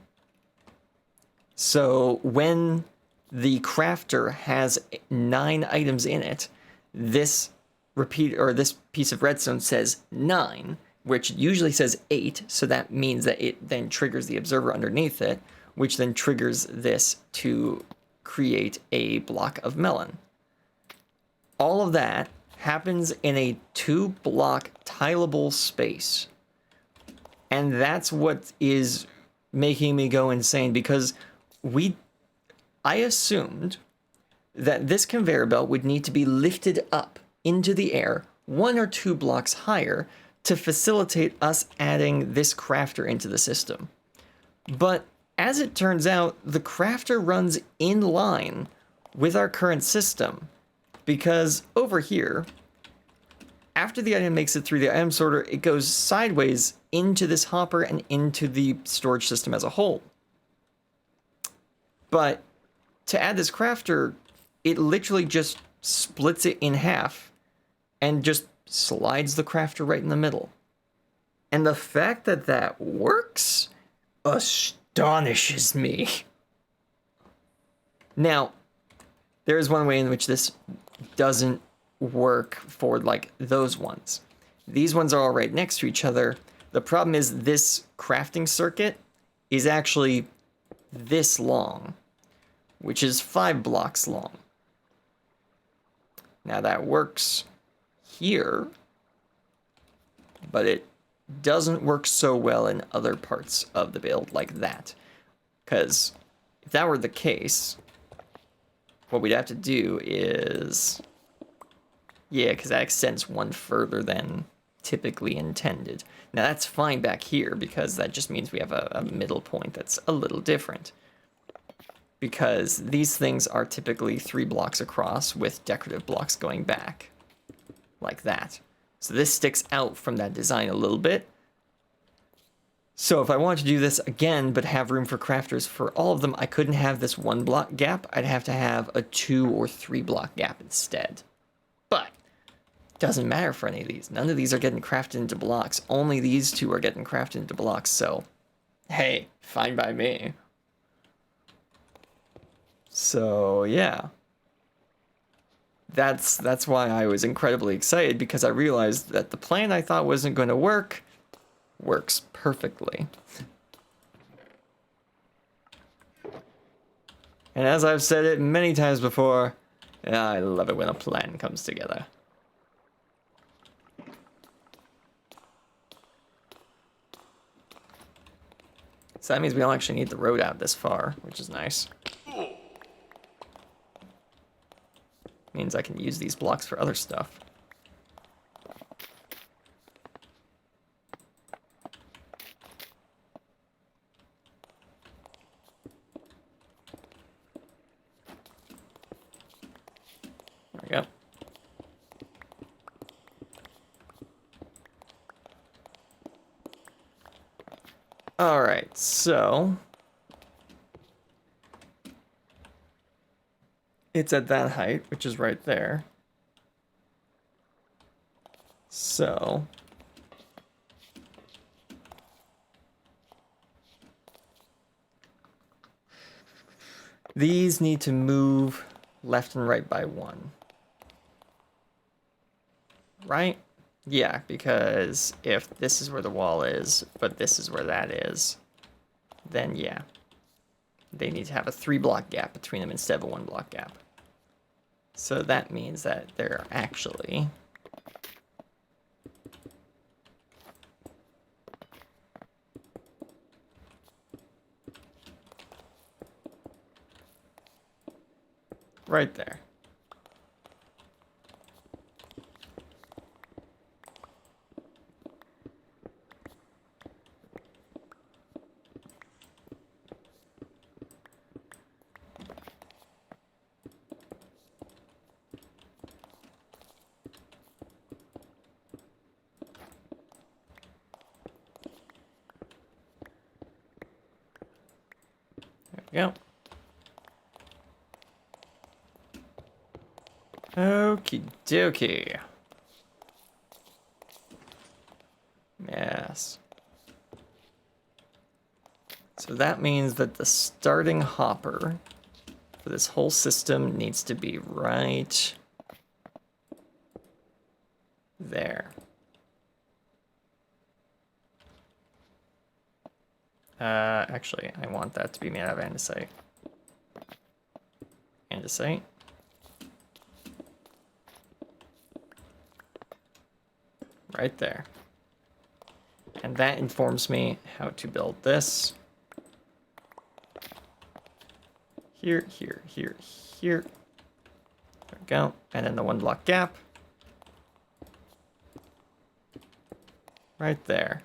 [SPEAKER 1] So when the crafter has 9 items in it, this this piece of redstone says 9, which usually says 8, so that means that it then triggers the observer underneath it, which then triggers this to create a block of melon. All of that happens in a 2-block tileable space. And that's what is making me go insane, because I assumed that this conveyor belt would need to be lifted up into the air 1 or 2 blocks higher to facilitate us adding this crafter into the system. But as it turns out, the crafter runs in line with our current system, because over here, after the item makes it through the item sorter, it goes sideways into this hopper and into the storage system as a whole. But to add this crafter, it literally just splits it in half and just slides the crafter right in the middle. And the fact that that works astonishes me. Now, there is one way in which this doesn't work for like those ones. These ones are all right next to each other. The problem is this crafting circuit is actually this long, which is 5 blocks long. Now that works here, but it doesn't work so well in other parts of the build like that. Because if that were the case, what we'd have to do is, yeah, because that extends one further than typically intended. Now that's fine back here, because that just means we have a middle point that's a little different. Because these things are typically 3 blocks across with decorative blocks going back, like that. So this sticks out from that design a little bit. So if I wanted to do this again, but have room for crafters for all of them, I couldn't have this 1 block gap. I'd have to have a 2 or 3 block gap instead. But doesn't matter for any of these. None of these are getting crafted into blocks. Only these 2 are getting crafted into blocks. So, hey, fine by me. So yeah, that's why I was incredibly excited, because I realized that the plan I thought wasn't going to work works perfectly. And as I've said it many times before, I love it when a plan comes together. So that means we don't actually need the road out this far, which is nice. Means I can use these blocks for other stuff. There we go. All right, so it's at that height, which is right there. So these need to move left and right by 1. Right? Yeah, because if this is where the wall is, but this is where that is, then yeah. They need to have a 3 block gap between them instead of a 1 block gap. So that means that they're actually right there. There we go. Okie dokie. Yes. So that means that the starting hopper for this whole system needs to be right there. Actually, I want that to be made out of andesite. Andesite. Right there. And that informs me how to build this. Here, here, here, here. There we go. And then the 1 block gap. Right there.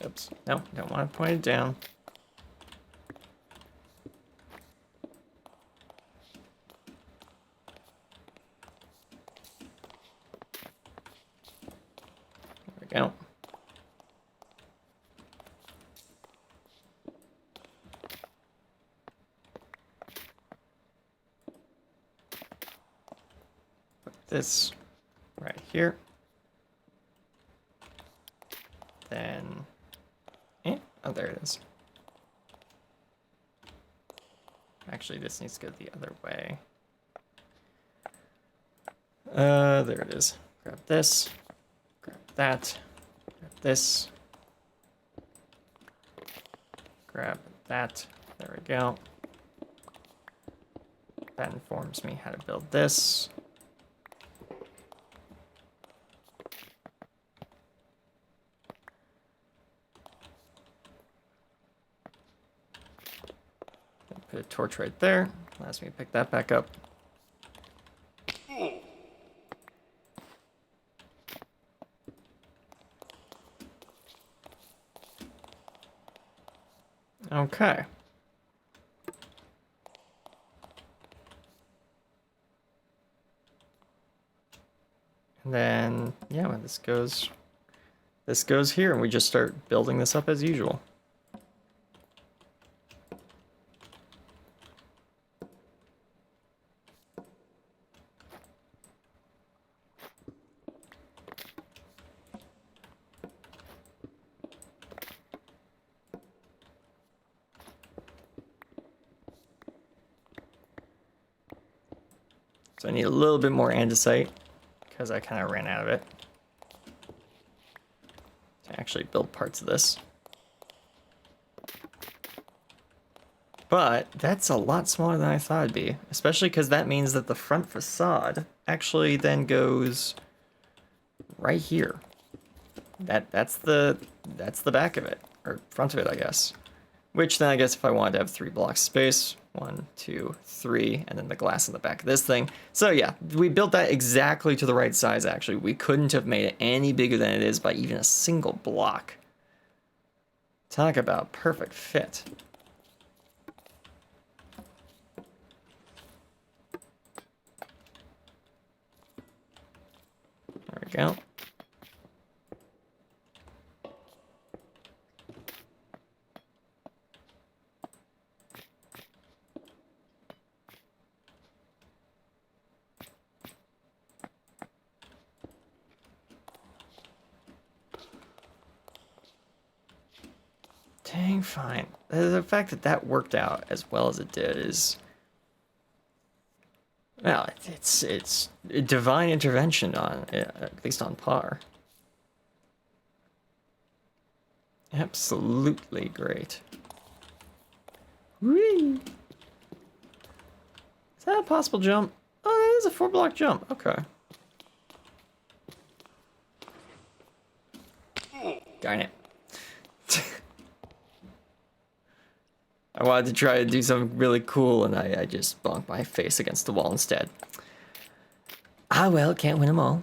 [SPEAKER 1] Oops. No, don't want to point it down. There we go. Put this right here. Then, oh, there it is. Actually, this needs to go the other way. There it is. Grab this, grab that, grab this. grab that. There we go. That informs me how to build this. Put a torch right there. Allows me to pick that back up. Okay. And then, yeah, when this goes here, and we just start building this up as usual. So I need a little bit more andesite, because I kind of ran out of it to actually build parts of this. But that's a lot smaller than I thought it'd be, especially because that means that the front facade actually then goes right here. That's the back of it, or front of it, I guess. Which then I guess if I wanted to have 3 blocks space, 1, 2, 3, and then the glass in the back of this thing. So yeah, we built that exactly to the right size actually. We couldn't have made it any bigger than it is by even a single block. Talk about perfect fit. There we go. Dang fine. The fact that that worked out as well as it did is, well, it's a divine intervention on, at least on par. Absolutely great. Whee! Is that a possible jump? Oh, that is a 4-block jump. Okay. Darn it. I wanted to try to do something really cool, and I just bonked my face against the wall instead. Ah well, can't win them all.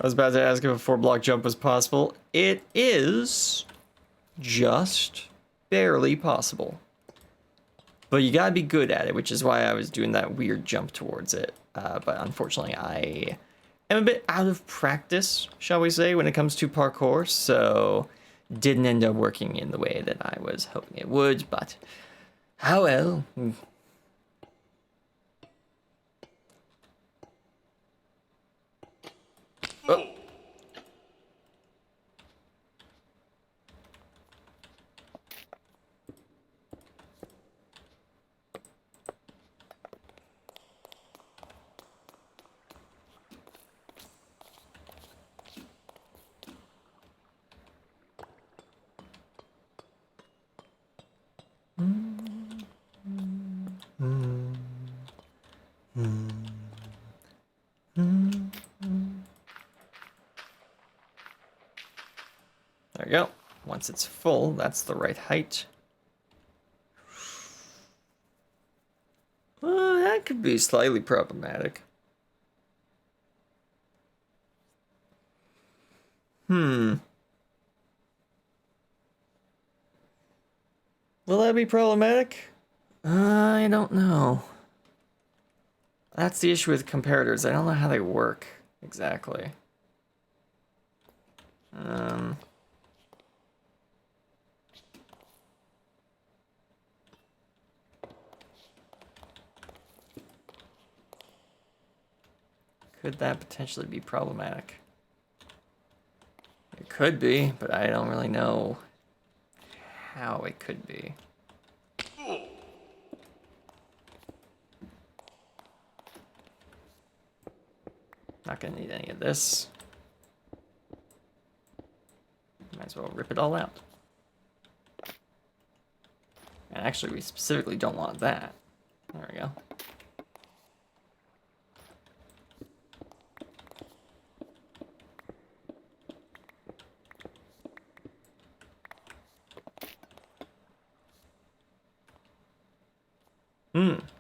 [SPEAKER 1] I was about to ask if a 4-block jump was possible. It is just barely possible. But you gotta be good at it, which is why I was doing that weird jump towards it. But unfortunately, I am a bit out of practice, shall we say, when it comes to parkour, so didn't end up working in the way that I was hoping it would, but how well. Oh. There we go. Once it's full, that's the right height. Well, that could be slightly problematic. Will that be problematic? I don't know. That's the issue with comparators. I don't know how they work exactly. Could that potentially be problematic? It could be, but I don't really know how it could be. Not gonna need any of this. Might as well rip it all out. And actually, we specifically don't want that. There we go.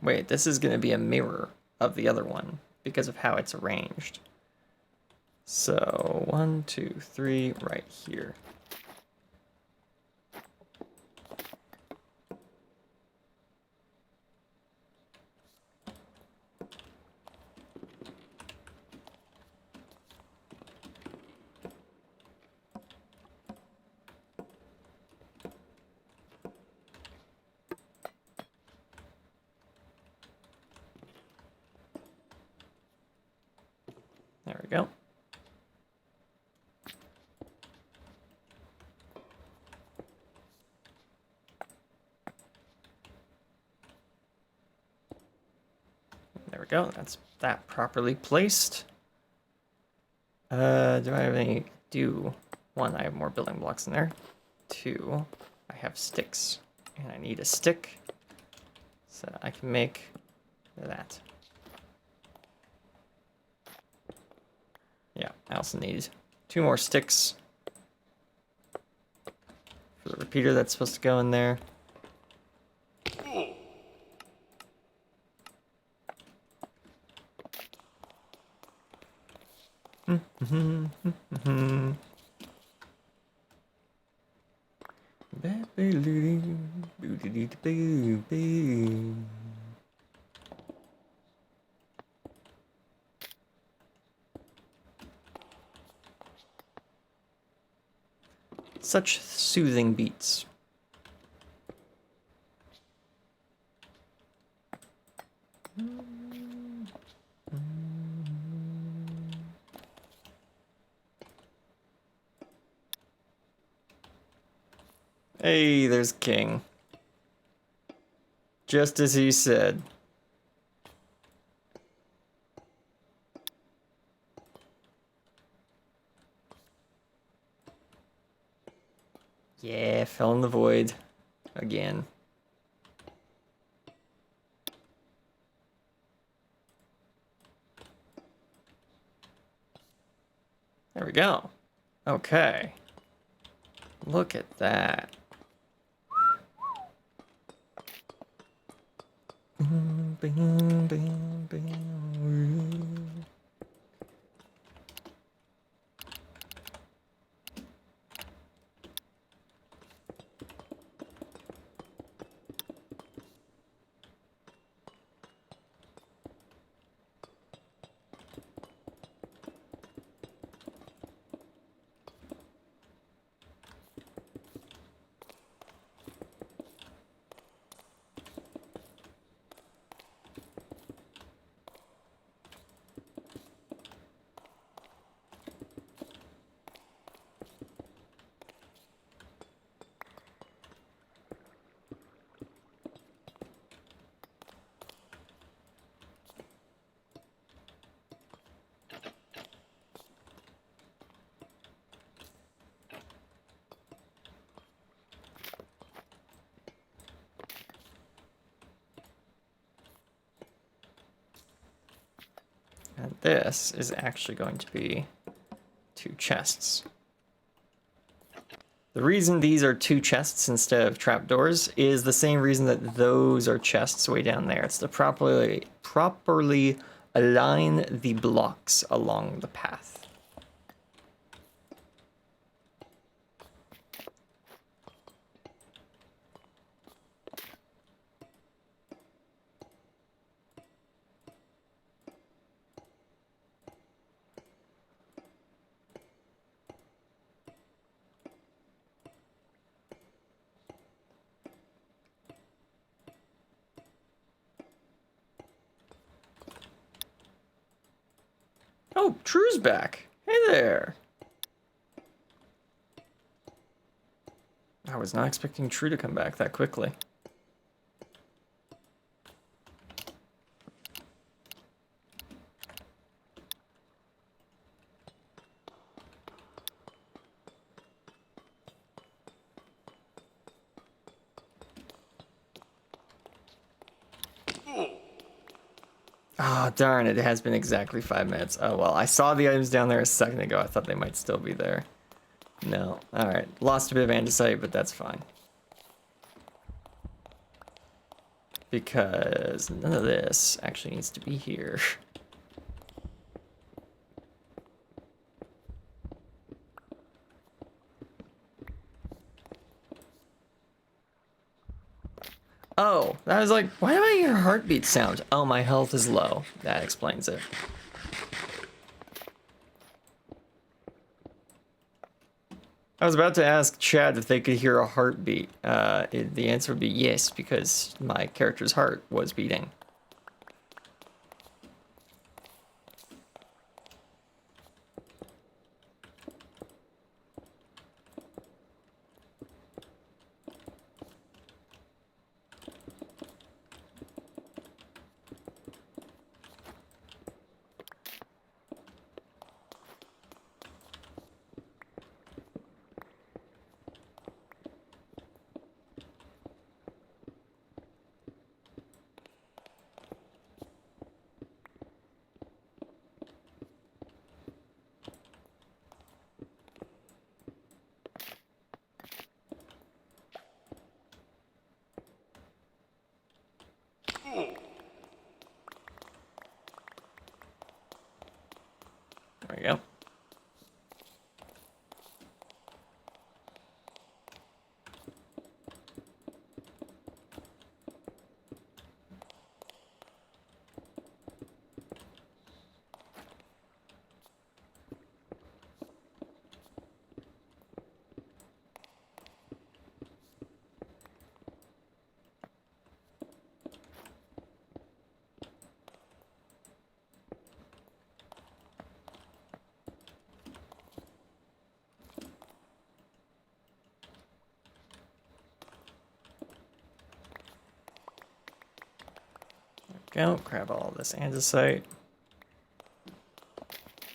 [SPEAKER 1] Wait, this is going to be a mirror of the other one because of how it's arranged. So, 1, 2, 3, right here. There we go. There we go. That's that properly placed. Do I have any? One, I have more building blocks in there. 2, I have sticks. And I need a stick so I can make that. Yeah, I also need 2 more sticks for the repeater that's supposed to go in there. Such soothing beats. Hey, there's King. Just as he said. Yeah, fell in the void. Again. There we go. Okay. Look at that. And this is actually going to be 2 chests. The reason these are 2 chests instead of trapdoors is the same reason that those are chests way down there. It's to properly align the blocks along the path. Oh, True's back. Hey there. I was not expecting True to come back that quickly. Oh, darn it. It has been exactly 5 minutes. Oh, well. I saw the items down there a second ago. I thought they might still be there. No. Alright. Lost a bit of andesite, but that's fine. Because none of this actually needs to be here. Oh, I was like, why do I hear heartbeat sound? Oh, my health is low. That explains it. I was about to ask Chad if they could hear a heartbeat. The answer would be yes, because my character's heart was beating. There we go. Go, grab all this andesite.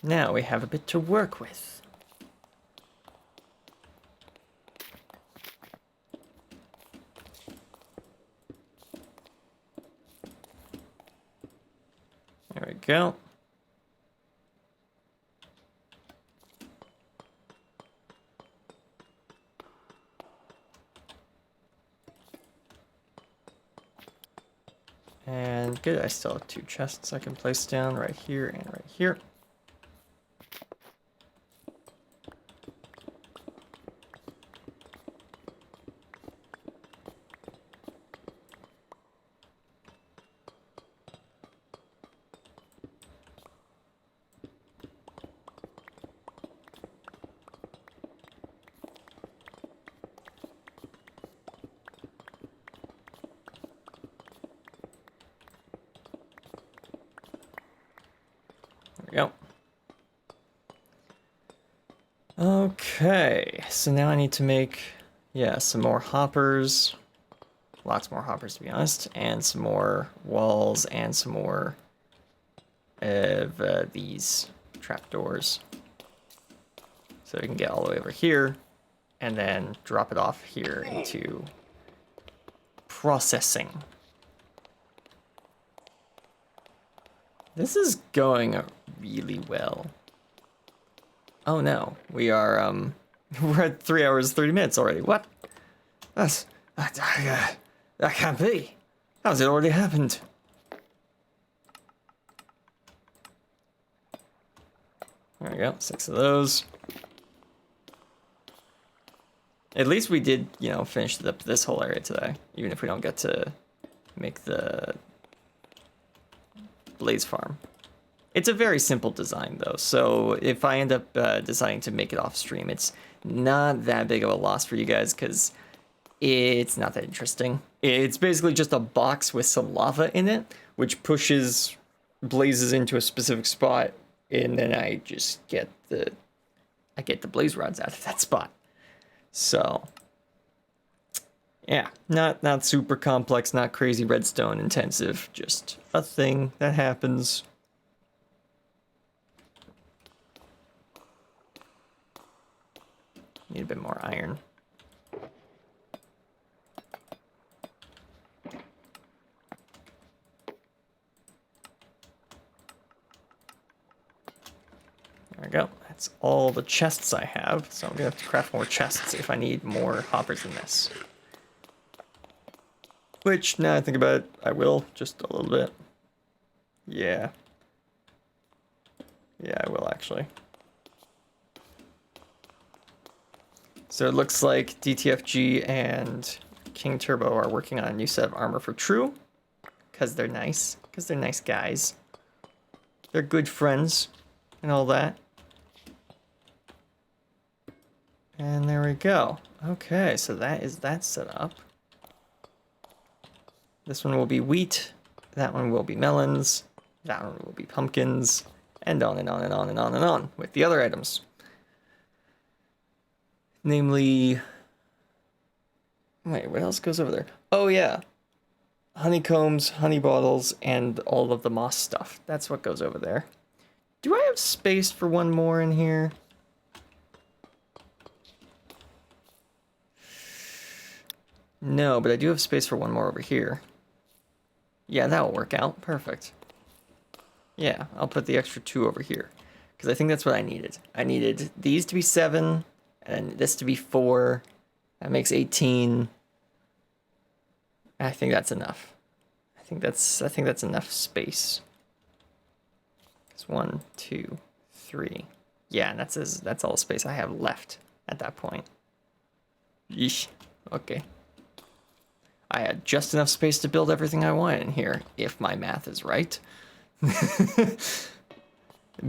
[SPEAKER 1] Now we have a bit to work with. There we go. And good, I still have 2 chests I can place down right here and right here. There we go. Okay, so now I need to make, yeah, some more hoppers. Lots more hoppers, to be honest. And some more walls and some more of these trapdoors. So we can get all the way over here and then drop it off here into processing. This is going really well. Oh no, we are, we're at 3 hours, 30 minutes already. What? That can't be. How's it already happened? There we go, 6 of those. At least we did, you know, finish this whole area today, even if we don't get to make the blaze farm. It's a very simple design though, so if I end up deciding to make it off stream, it's not that big of a loss for you guys because it's not that interesting. It's basically just a box with some lava in it, which pushes blazes into a specific spot, and then I just get the blaze rods out of that spot. So yeah, not super complex, not crazy redstone intensive, just a thing that happens. Need a bit more iron. There we go. That's all the chests I have. So I'm gonna have to craft more chests if I need more hoppers than this. Which, now I think about it, I will, just a little bit. Yeah. Yeah, I will actually. So it looks like DTFG and King Turbo are working on a new set of armor for True. Because they're nice. Because they're nice guys. They're good friends and all that. And there we go. Okay, so that is that set up. This one will be wheat. That one will be melons. That one will be pumpkins. And on and on and on and on and on with the other items. Namely... Wait, what else goes over there? Oh yeah. Honeycombs, honey bottles, and all of the moss stuff. That's what goes over there. Do I have space for one more in here? No, but I do have space for one more over here. Yeah, that will work out. Perfect. Yeah, I'll put the extra 2 over here. Because I think that's what I needed. I needed these to be 7, and this to be 4. That makes 18. I think that's enough. I think that's enough space. It's 1, 2, 3. Yeah, and that's all the space I have left at that point. Yeesh. Okay. I had just enough space to build everything I wanted in here, if my math is right.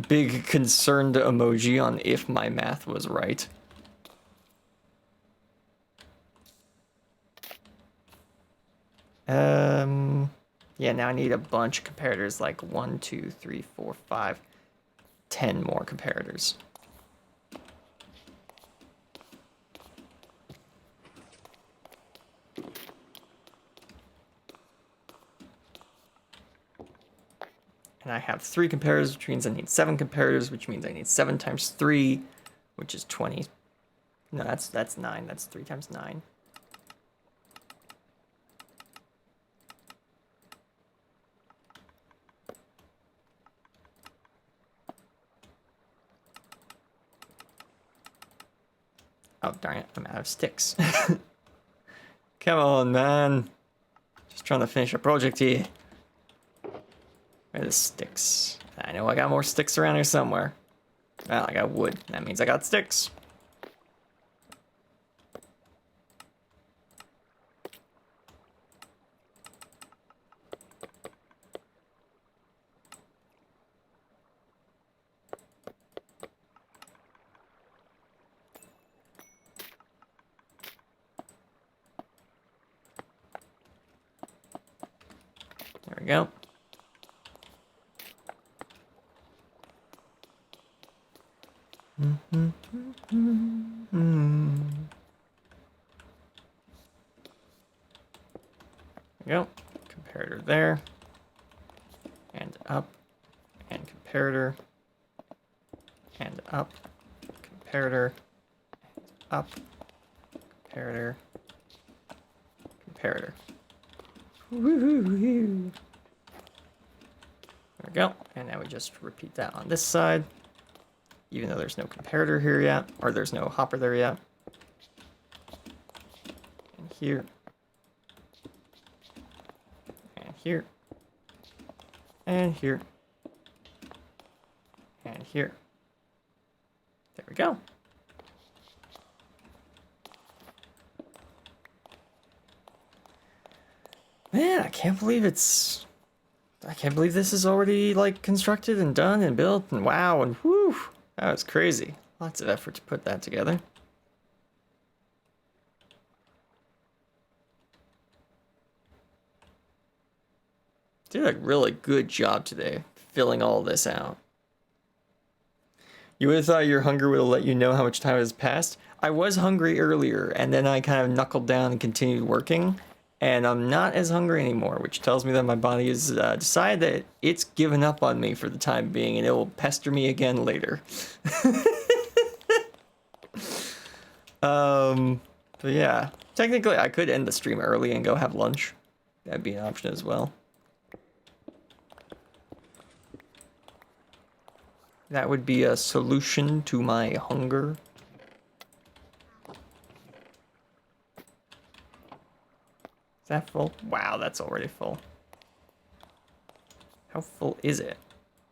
[SPEAKER 1] Big concerned emoji on if my math was right. Yeah, now I need a bunch of comparators, like 1, 2, 3, 4, 5, 10 more comparators. And I have 3 comparators, which means I need 7 comparators, which means I need 7 times 3, which is 20. No, that's 9. That's 3 times 9. Oh, darn it. I'm out of sticks. Come on, man. Just trying to finish a project here. Where are the sticks? I know I got more sticks around here somewhere. Well, I got wood. That means I got sticks. There we go. There we go. Comparator there. And up. And comparator. And up. Comparator. And up. Comparator. Comparator. Woohoo! There we go. And now we just repeat that on this side. Even though there's no comparator here yet, or there's no hopper there yet. And here. And here. And here. And here. There we go. Man, I can't believe this is already like constructed and done and built and wow and whew. That was crazy. Lots of effort to put that together. Did a really good job today filling all this out. You would have thought your hunger would have let you know how much time has passed. I was hungry earlier, and then I kind of knuckled down and continued working, and I'm not as hungry anymore, which tells me that my body has decided that it's given up on me for the time being, and it will pester me again later. But yeah, technically I could end the stream early and go have lunch. That'd be an option as well. That would be a solution to my hunger. Is that full? Wow, that's already full. How full is it?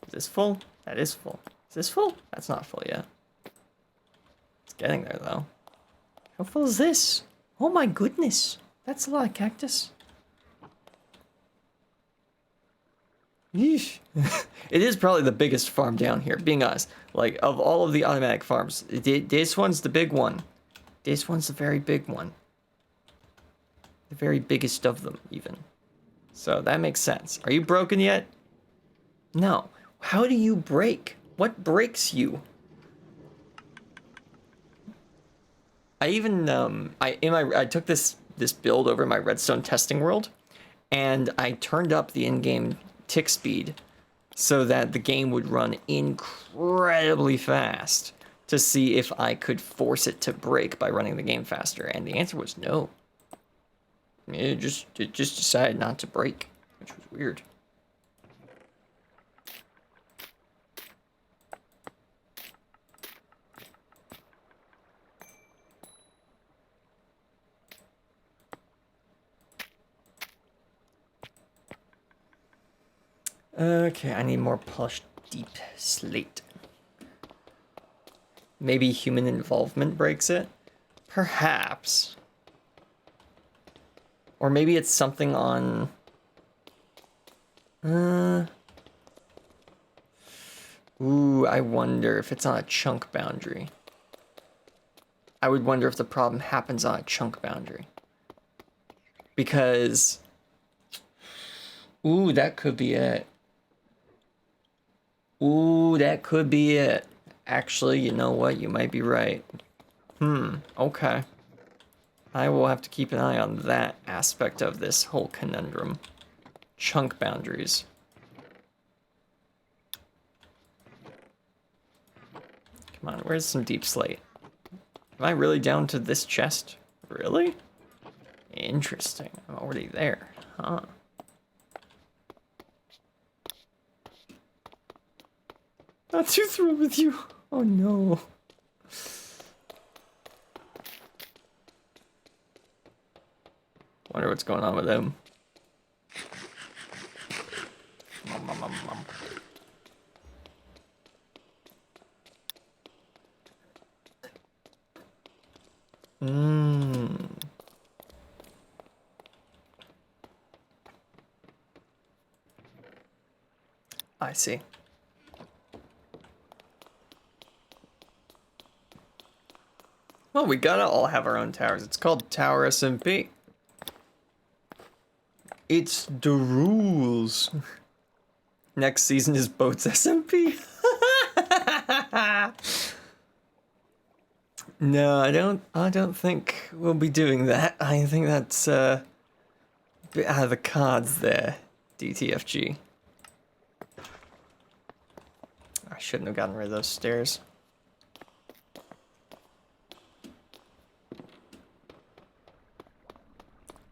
[SPEAKER 1] Is this full? That is full. Is this full? That's not full yet. It's getting there though. How full is this? Oh my goodness. That's a lot of cactus. Yeesh. It is probably the biggest farm down here, being honest. Like, of all of the automatic farms, this one's the big one. This one's the very big one. The very biggest of them, even. So that makes sense. Are you broken yet? No. How do you break? What breaks you? I even I took this build over in my redstone testing world, and I turned up the in-game tick speed so that the game would run incredibly fast to see if I could force it to break by running the game faster, and the answer was no. It just decided not to break, which was weird. Okay, I need more polished deep slate. Maybe human involvement breaks it? Perhaps. Or maybe it's something on... Ooh, I wonder if it's on a chunk boundary. I would wonder if the problem happens on a chunk boundary. Because... Ooh, that could be it. Ooh, that could be it. Actually, you know what? You might be right. Okay. I will have to keep an eye on that aspect of this whole conundrum. Chunk boundaries. Come on, where's some deep slate? Am I really down to this chest? Really? Interesting. I'm already there. Huh. Not too thrilled with you. Oh no. Wonder what's going on with him. I see. Well, we gotta all have our own towers. It's called Tower SMP. It's the rules. Next season is Boats SMP. No, I don't think we'll be doing that. I think that's a bit out of the cards there, DTFG. I shouldn't have gotten rid of those stairs.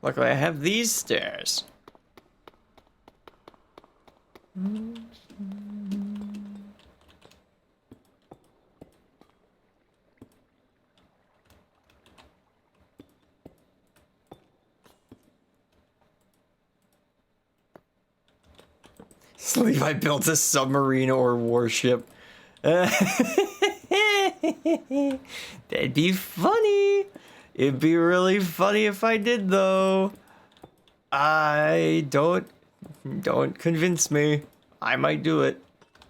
[SPEAKER 1] Luckily, I have these stairs. Levi built a submarine or warship. That'd be funny. It'd be really funny if I did, though. Don't convince me. I might do it.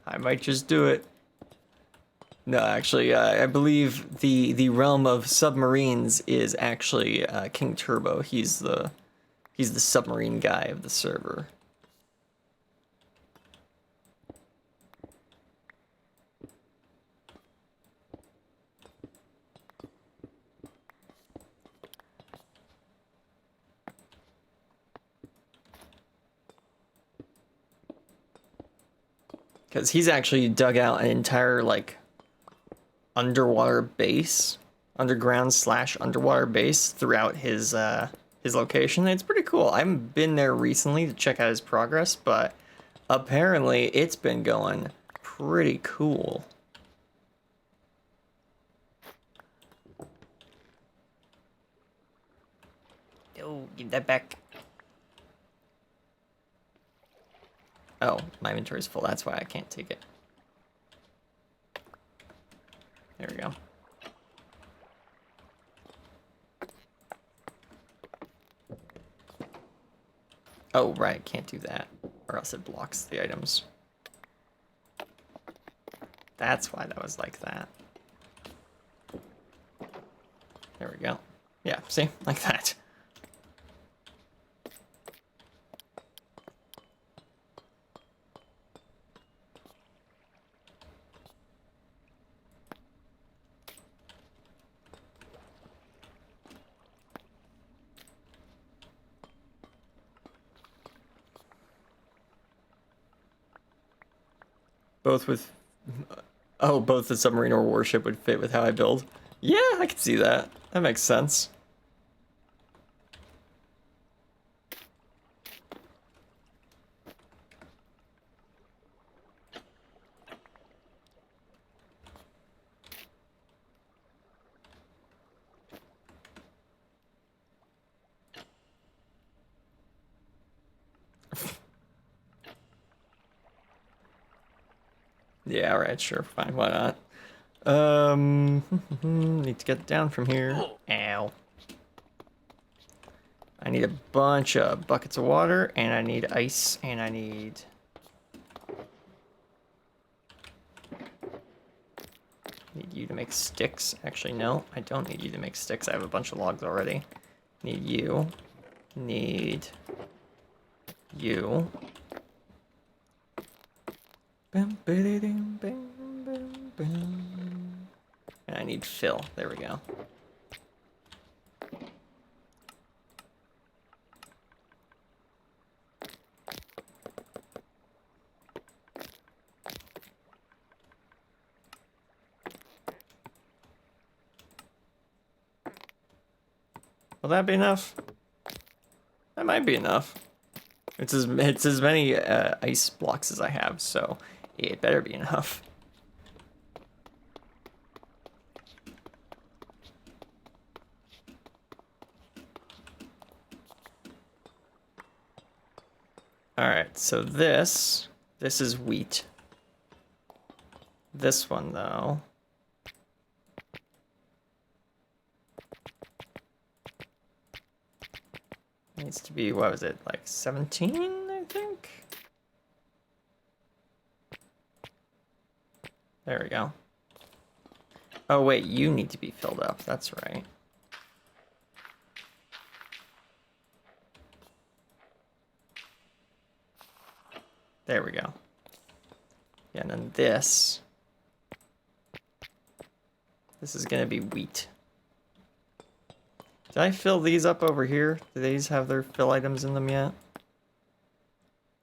[SPEAKER 1] I might just do it. No, actually, I believe the realm of submarines is actually King Turbo. He's the submarine guy of the server. Because he's actually dug out an entire, like, underwater base, underground/underwater base throughout his location. It's pretty cool. I haven't been there recently to check out his progress, but apparently it's been going pretty cool. Oh, give that back. Oh, my inventory's full. That's why I can't take it. There we go. Oh, right. Can't do that. Or else it blocks the items. That's why that was like that. There we go. Yeah, see? Like that. Both with... Oh, both the submarine or warship would fit with how I build. Yeah, I can see that. That makes sense. Yeah, alright, sure, fine, why not? Need to get down from here. Ow. I need a bunch of buckets of water, and I need ice, and I need... Need you to make sticks. Actually, no, I don't need you to make sticks. I have a bunch of logs already. Need you. Need you. Bam, ba-da-dum, bam, bam, bam. And I need fill. There we go. Will that be enough? That might be enough. It's as many ice blocks as I have, so it better be enough. Alright, so this is wheat. This one, though. Needs to be, what was it, like 17, I think? There we go. Oh, wait, you need to be filled up. That's right. There we go. Yeah, and then this is gonna be wheat. Did I fill these up over here? Do these have their fill items in them yet?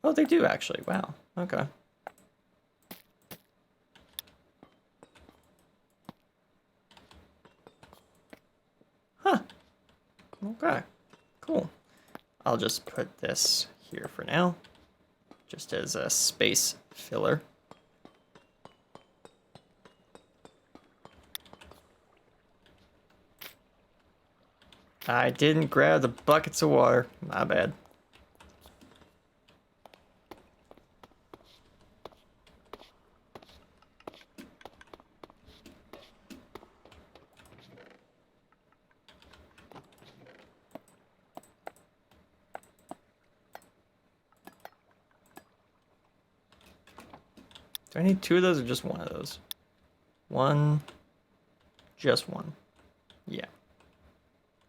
[SPEAKER 1] Oh, they do actually. Wow. Okay. Huh. Okay. Cool. I'll just put this here for now, just as a space filler. I didn't grab the buckets of water. My bad. Do I need 2 of those or just 1 of those? One. Just 1. Yeah.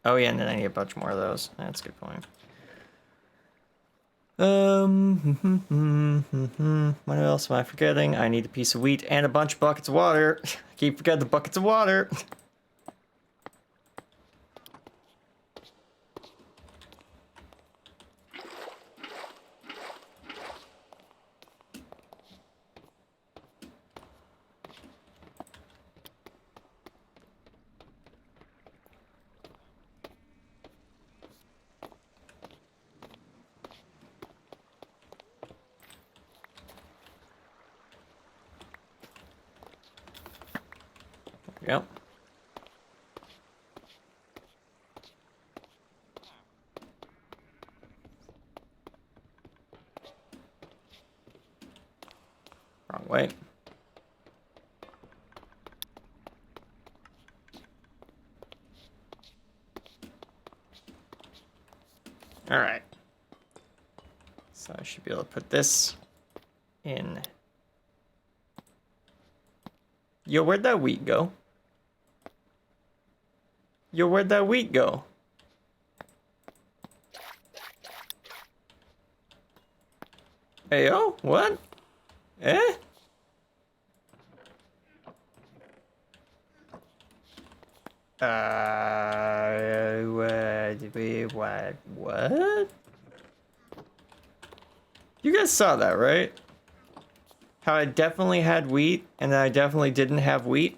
[SPEAKER 1] Oh yeah, and then I need a bunch more of those. That's a good point. What else am I forgetting? I need a piece of wheat and a bunch of buckets of water. I keep forgetting the buckets of water. we go. Wrong way. All right. So I should be able to put this in. Yo, where'd that wheat go? Yo, where'd that wheat go? Hey, yo, what? Eh? What? You guys saw that, right? How I definitely had wheat, and then I definitely didn't have wheat?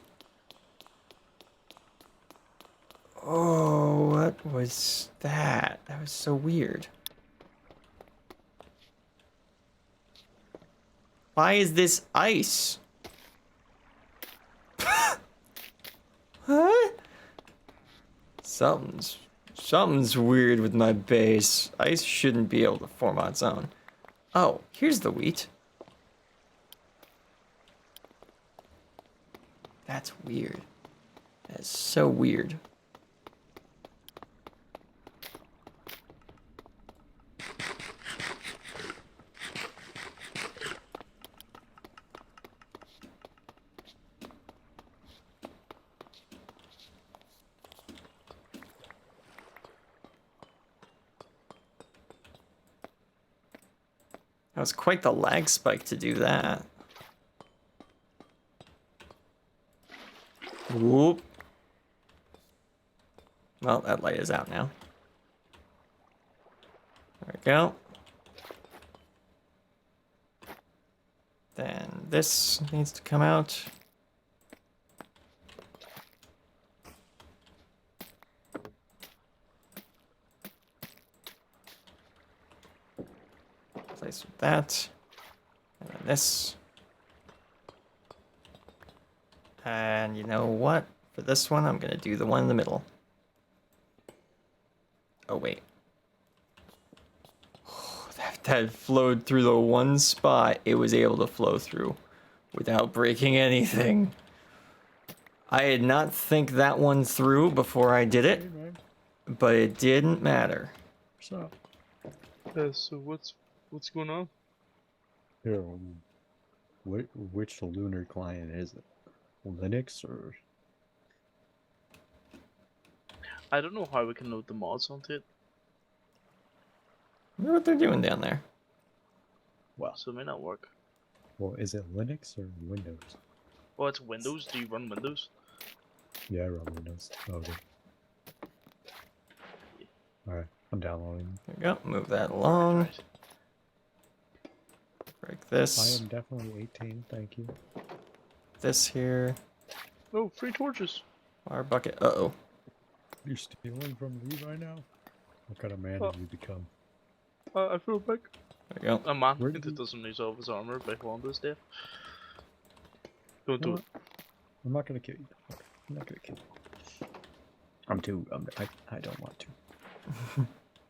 [SPEAKER 1] Oh, what was that? That was so weird. Why is this ice? What? Something's weird with my base. Ice shouldn't be able to form on its own. Oh, here's the wheat. That's weird. That's so weird. That was quite the lag spike to do that. Whoop. Well, that light is out now. There we go. Then this needs to come out. Place with that. And then this. And you know what? For this one, I'm going to do the one in the middle. Oh, wait. That flowed through the one spot it was able to flow through without breaking anything. I did not think that one through before I did it, but it didn't matter.
[SPEAKER 3] What's up?
[SPEAKER 2] So what's going on?
[SPEAKER 3] Here, which lunar client is it? Linux or?
[SPEAKER 2] I don't know how we can load the mods onto it,
[SPEAKER 1] I wonder what they're doing down there.
[SPEAKER 3] Well,
[SPEAKER 2] so it may not work.
[SPEAKER 3] well, is it Linux or Windows?
[SPEAKER 2] Oh, it's Windows. Do you run Windows?
[SPEAKER 3] Yeah, I run Windows. Okay. Alright, I'm downloading.
[SPEAKER 1] There we go. Move that along.
[SPEAKER 2] Right.
[SPEAKER 1] Break
[SPEAKER 3] I
[SPEAKER 1] this.
[SPEAKER 3] am definitely 18, thank you.
[SPEAKER 1] This here.
[SPEAKER 2] Oh, free torches.
[SPEAKER 1] Water bucket. Uh-oh.
[SPEAKER 3] You're stealing from Levi now? What kind of man
[SPEAKER 2] Oh.
[SPEAKER 3] have you become?
[SPEAKER 2] I feel back.
[SPEAKER 1] There we go.
[SPEAKER 2] A man
[SPEAKER 3] Where
[SPEAKER 2] that
[SPEAKER 3] did you-
[SPEAKER 2] doesn't resolve his armor by Wanda's death. Don't do
[SPEAKER 3] What?
[SPEAKER 2] it.
[SPEAKER 3] I'm not gonna kill you. Okay, I'm not gonna kill you. I don't want to.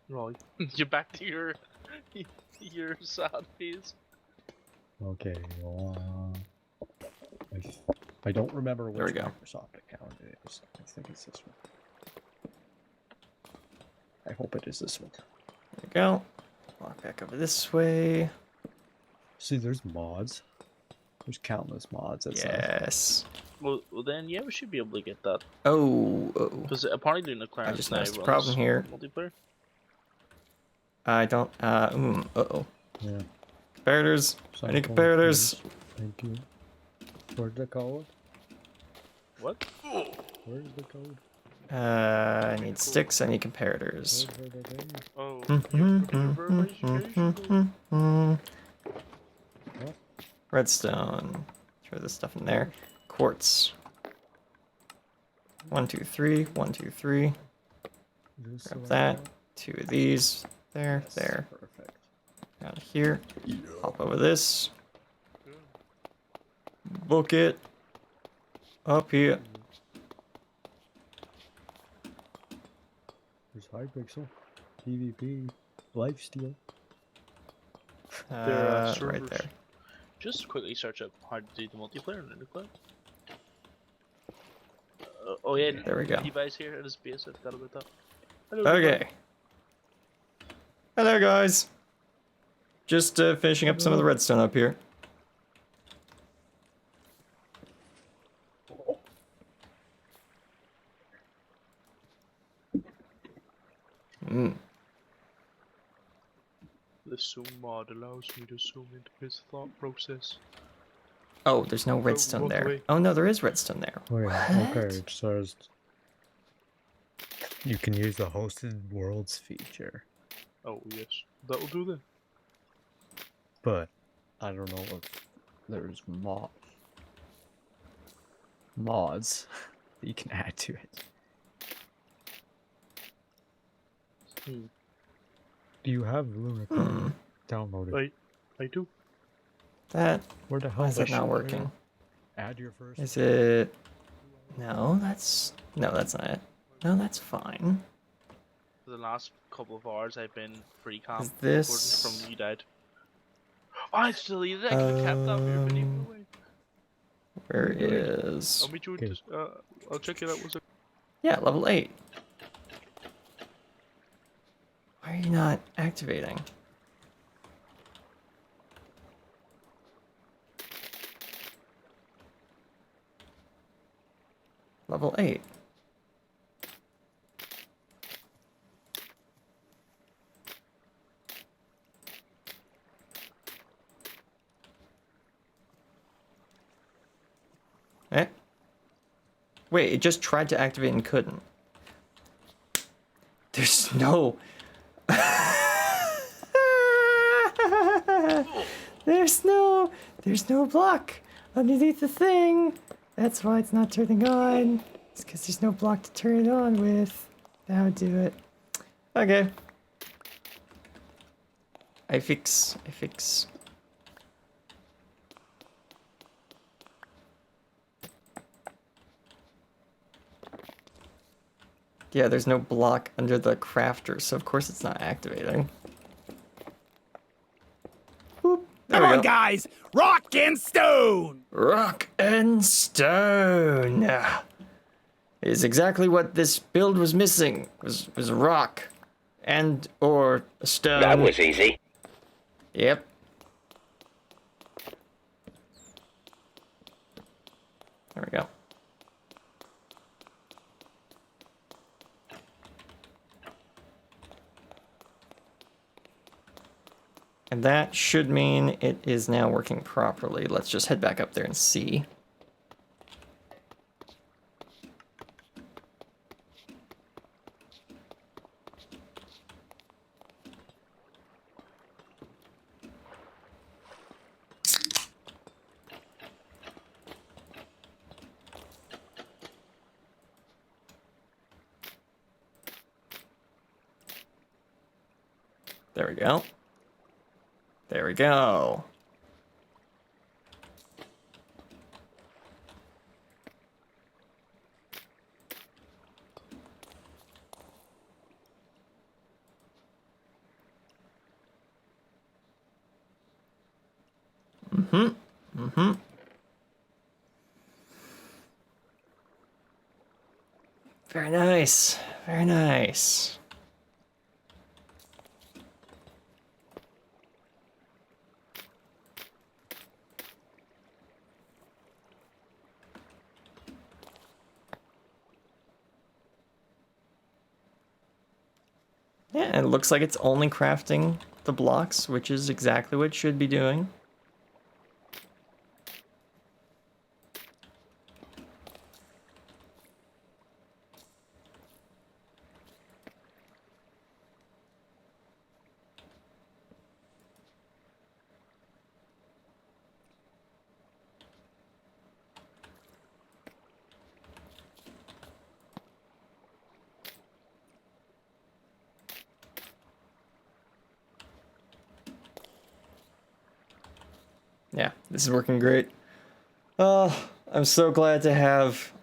[SPEAKER 2] Right. You're back to your sad phase.
[SPEAKER 3] Okay, I don't remember
[SPEAKER 1] There we
[SPEAKER 3] which
[SPEAKER 1] go.
[SPEAKER 3] Microsoft account it is. I think it's this one. I hope it is this one.
[SPEAKER 1] There we go. Walk back over this way.
[SPEAKER 3] See, there's mods. There's countless mods. That's
[SPEAKER 1] Yes.
[SPEAKER 2] Well, then yeah, we should be able to get that
[SPEAKER 1] Oh. Uh-oh.
[SPEAKER 2] because apparently Luna Clarence
[SPEAKER 1] just
[SPEAKER 2] now
[SPEAKER 1] noticed a
[SPEAKER 2] runs
[SPEAKER 1] problem here.
[SPEAKER 2] multiplayer.
[SPEAKER 1] I don't. Uh-oh.
[SPEAKER 3] Yeah.
[SPEAKER 1] Comparators. I need comparators.
[SPEAKER 3] Thank you. Where's the code?
[SPEAKER 2] What?
[SPEAKER 3] Where's the code?
[SPEAKER 1] I need sticks. I need comparators.
[SPEAKER 3] Where's the thing?
[SPEAKER 2] Oh,
[SPEAKER 3] What?
[SPEAKER 1] Redstone. Throw this stuff in there. Quartz. 1, 2, 3. 1, 2, 3.
[SPEAKER 3] Is this the
[SPEAKER 1] Grab
[SPEAKER 3] right
[SPEAKER 1] that.
[SPEAKER 3] one?
[SPEAKER 1] 2 of these. There.
[SPEAKER 3] Yes,
[SPEAKER 1] There.
[SPEAKER 3] Perfect.
[SPEAKER 1] Out of here. Hop over this. Book it. Up here.
[SPEAKER 3] Hypixel, PvP, lifesteal.
[SPEAKER 2] Their
[SPEAKER 1] Right
[SPEAKER 2] servers.
[SPEAKER 1] there.
[SPEAKER 2] Just quickly search up how to do the multiplayer in the cloud. Oh yeah,
[SPEAKER 1] There we go.
[SPEAKER 2] Levi's here at his base. I forgot about that. Hello, Levi.
[SPEAKER 1] Okay. Hello, guys. Just finishing up some of the redstone up here.
[SPEAKER 2] This zoom mod allows me to zoom into his thought process.
[SPEAKER 1] Oh, there's no redstone
[SPEAKER 2] walk
[SPEAKER 1] there.
[SPEAKER 2] away.
[SPEAKER 1] Oh no, there is redstone there.
[SPEAKER 3] Wait,
[SPEAKER 1] What?
[SPEAKER 3] okay, it says you can use the hosted worlds feature,
[SPEAKER 2] Oh yes, that'll do then.
[SPEAKER 3] but I don't know if there's mods that you can add to it. Do you have Lunar downloaded?
[SPEAKER 2] I do.
[SPEAKER 1] That,
[SPEAKER 3] Where the hell
[SPEAKER 1] why is that
[SPEAKER 3] does
[SPEAKER 1] not
[SPEAKER 3] it
[SPEAKER 1] working?
[SPEAKER 3] Add your first.
[SPEAKER 1] Is it... No, that's not it. No, that's fine.
[SPEAKER 2] For the last couple of hours, I've been free camp
[SPEAKER 1] Is this...
[SPEAKER 2] recording from you died. Oh, I still deleted it. I could have kept that, but you're putting it away.
[SPEAKER 1] Where is...
[SPEAKER 2] I'll meet you.
[SPEAKER 3] Okay.
[SPEAKER 2] I'll check it out. What's it?
[SPEAKER 1] Yeah, level 8. Why are you not activating? Level 8. Eh? Wait, it just tried to activate and couldn't. There's no... There's no block underneath the thing. That's why it's not turning on. It's because there's no block to turn it on with. That would do it. Okay. I fix. Yeah, there's no block under the crafter, so of course it's not activating. Boop. There
[SPEAKER 4] Come
[SPEAKER 1] we
[SPEAKER 4] on,
[SPEAKER 1] go.
[SPEAKER 4] guys! Rock and stone!
[SPEAKER 1] Rock and stone is exactly what this build was missing. Was a rock and or a stone.
[SPEAKER 5] That was easy.
[SPEAKER 1] Yep. There we go. And that should mean it is now working properly. Let's just head back up there and see. There we go. There we go. Very nice. Very nice. Yeah, and it looks like it's only crafting the blocks, which is exactly what it should be doing. Yeah, this is working great. Oh, I'm so glad to have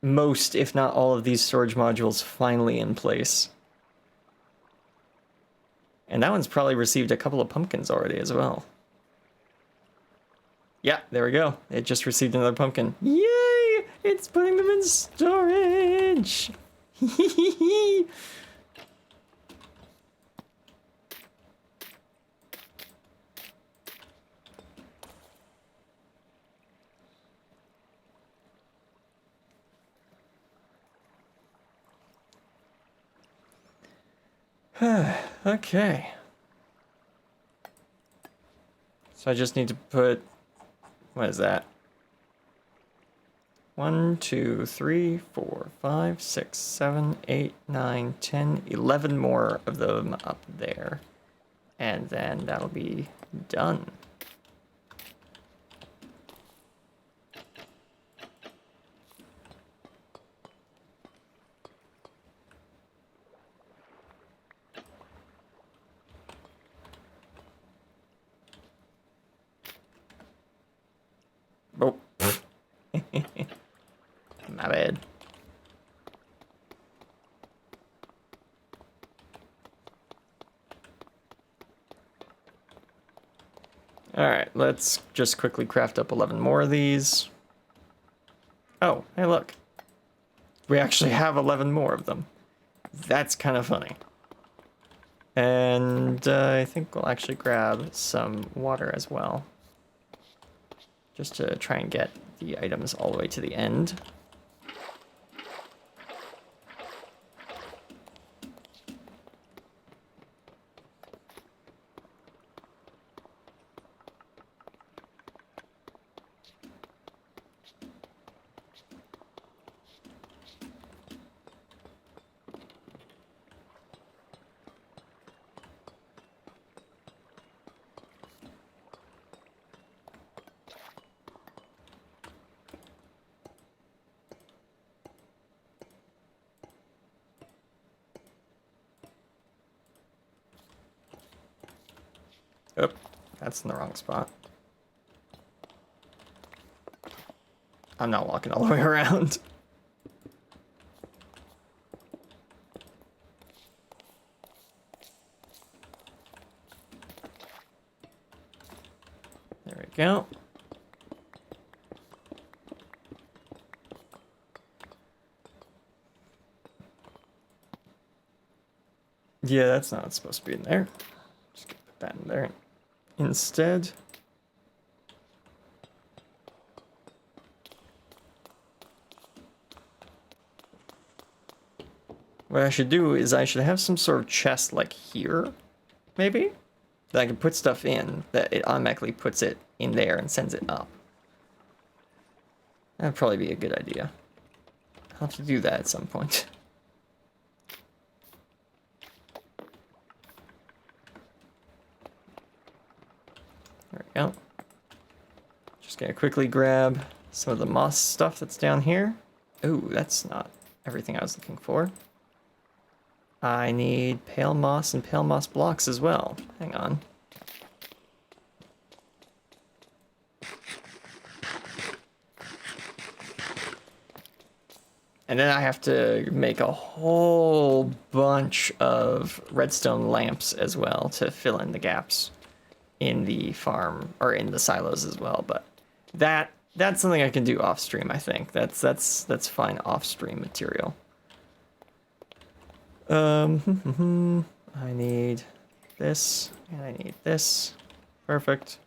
[SPEAKER 1] most, if not all of these storage modules finally in place. And that one's probably received a couple of pumpkins already as well. Yeah, there we go. It just received another pumpkin. Yay! It's putting them in storage! Okay. So I just need to put, what is that? 1, 2, 3, 4, 5, 6, 7, 8, 9, 10, 11 more of them up there. And then that'll be done. Oh. My bad. Alright, let's just quickly craft up 11 more of these. Oh, hey look. We actually have 11 more of them. That's kind of funny. And I think we'll actually grab some water as well. Just to try and get the items all the way to the end. Oh, that's in the wrong spot. I'm not walking all the way around. There we go. Yeah, that's not supposed to be in there. Just gonna put that in there instead. What I should do is I should have some sort of chest like here, maybe? That I can put stuff in, that it automatically puts it in there and sends it up. That'd probably be a good idea. I'll have to do that at some point. There we go. Just gonna quickly grab some of the moss stuff that's down here. Ooh, that's not everything I was looking for. I need pale moss and pale moss blocks as well. Hang on. And then I have to make a whole bunch of redstone lamps as well to fill in the gaps in the farm or in the silos as well. But that's something I can do off stream, I think. That's fine off stream material. I need this and I need this. Perfect.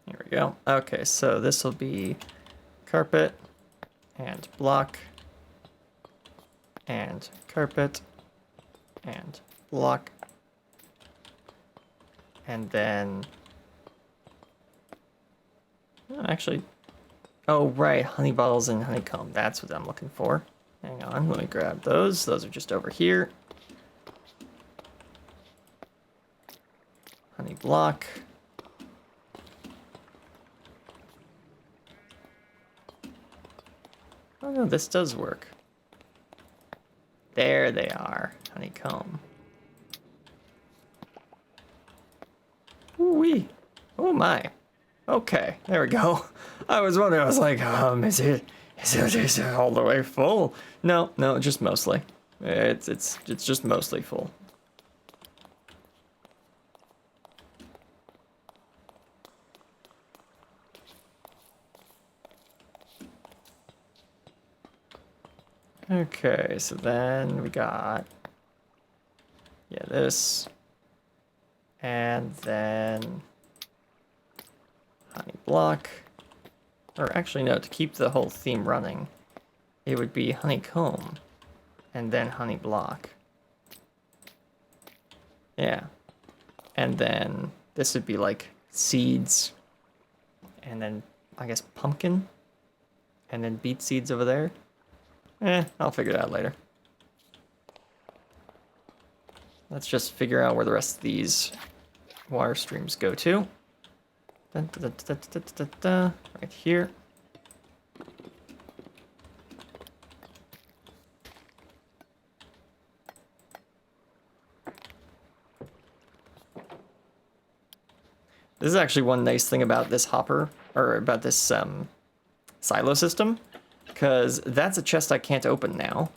[SPEAKER 1] Here we go. Okay, so this will be carpet and block and carpet and block. And then actually, oh right, honey bottles and honeycomb. That's what I'm looking for. Hang on, let me grab those. Those are just over here. honey block. Oh no, this does work. There they are, honeycomb. Ooh-wee. Oh my. Okay, there we go. I was wondering, I was like, is it all the way full? No, just mostly. It's just mostly full. Okay, so then we got, yeah, this, and then honey block, or actually no, to keep the whole theme running, it would be honeycomb, and then honey block. Yeah, and then this would be like seeds, and then I guess pumpkin, and then beet seeds over there. I'll figure it out later. Let's just figure out where the rest of these water streams go to. Dun, dun, dun, dun, dun, dun, dun, right here. This is actually one nice thing about this hopper, or about this silo system, because that's a chest I can't open now,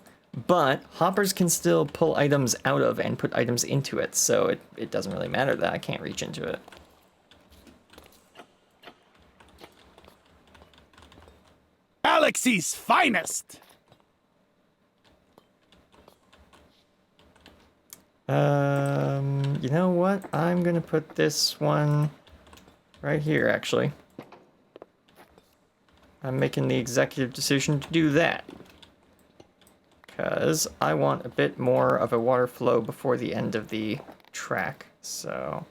[SPEAKER 1] but hoppers can still pull items out of and put items into it, so it doesn't really matter that I can't reach into it.
[SPEAKER 4] Galaxy's finest.
[SPEAKER 1] You know what? I'm gonna put this one right here, actually. I'm making the executive decision to do that. Because I want a bit more of a water flow before the end of the track, so...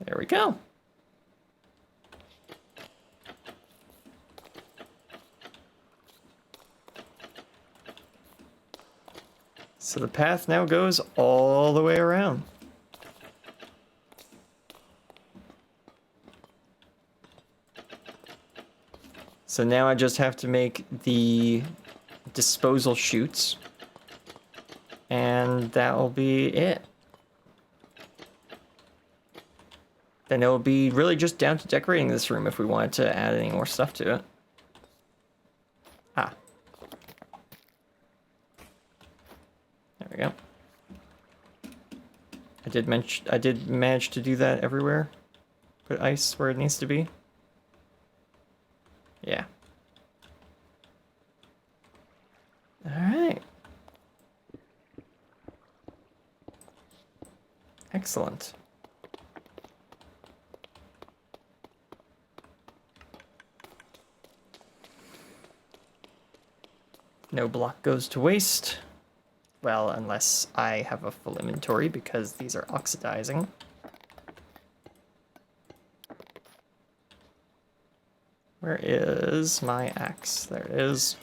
[SPEAKER 1] There we go. So the path now goes all the way around. So now I just have to make the disposal chutes, and that will be it. Then it will be really just down to decorating this room if we wanted to add any more stuff to it. Ah. There we go. I did manage to do that everywhere. Put ice where it needs to be. Yeah. Alright. Excellent. No block goes to waste. Well, unless I have a full inventory because these are oxidizing. Where is my axe? There it is.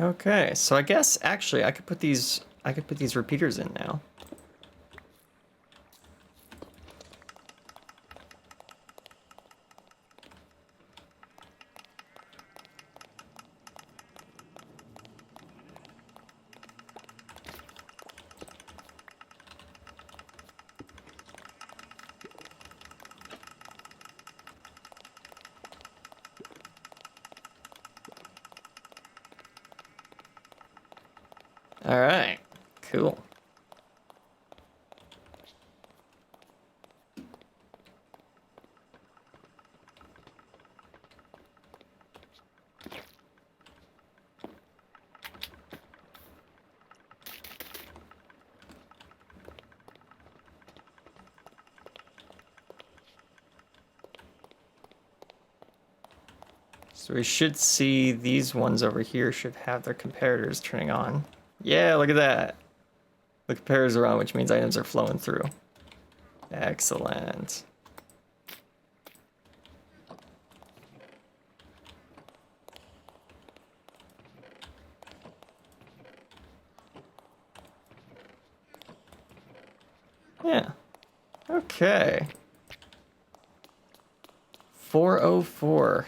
[SPEAKER 1] Okay, so I guess actually I could put these repeaters in now. All right, cool. So we should see these ones over here should have their comparators turning on. Yeah, look at that. The comparators are on, which means items are flowing through. Excellent. Yeah. Okay. 404.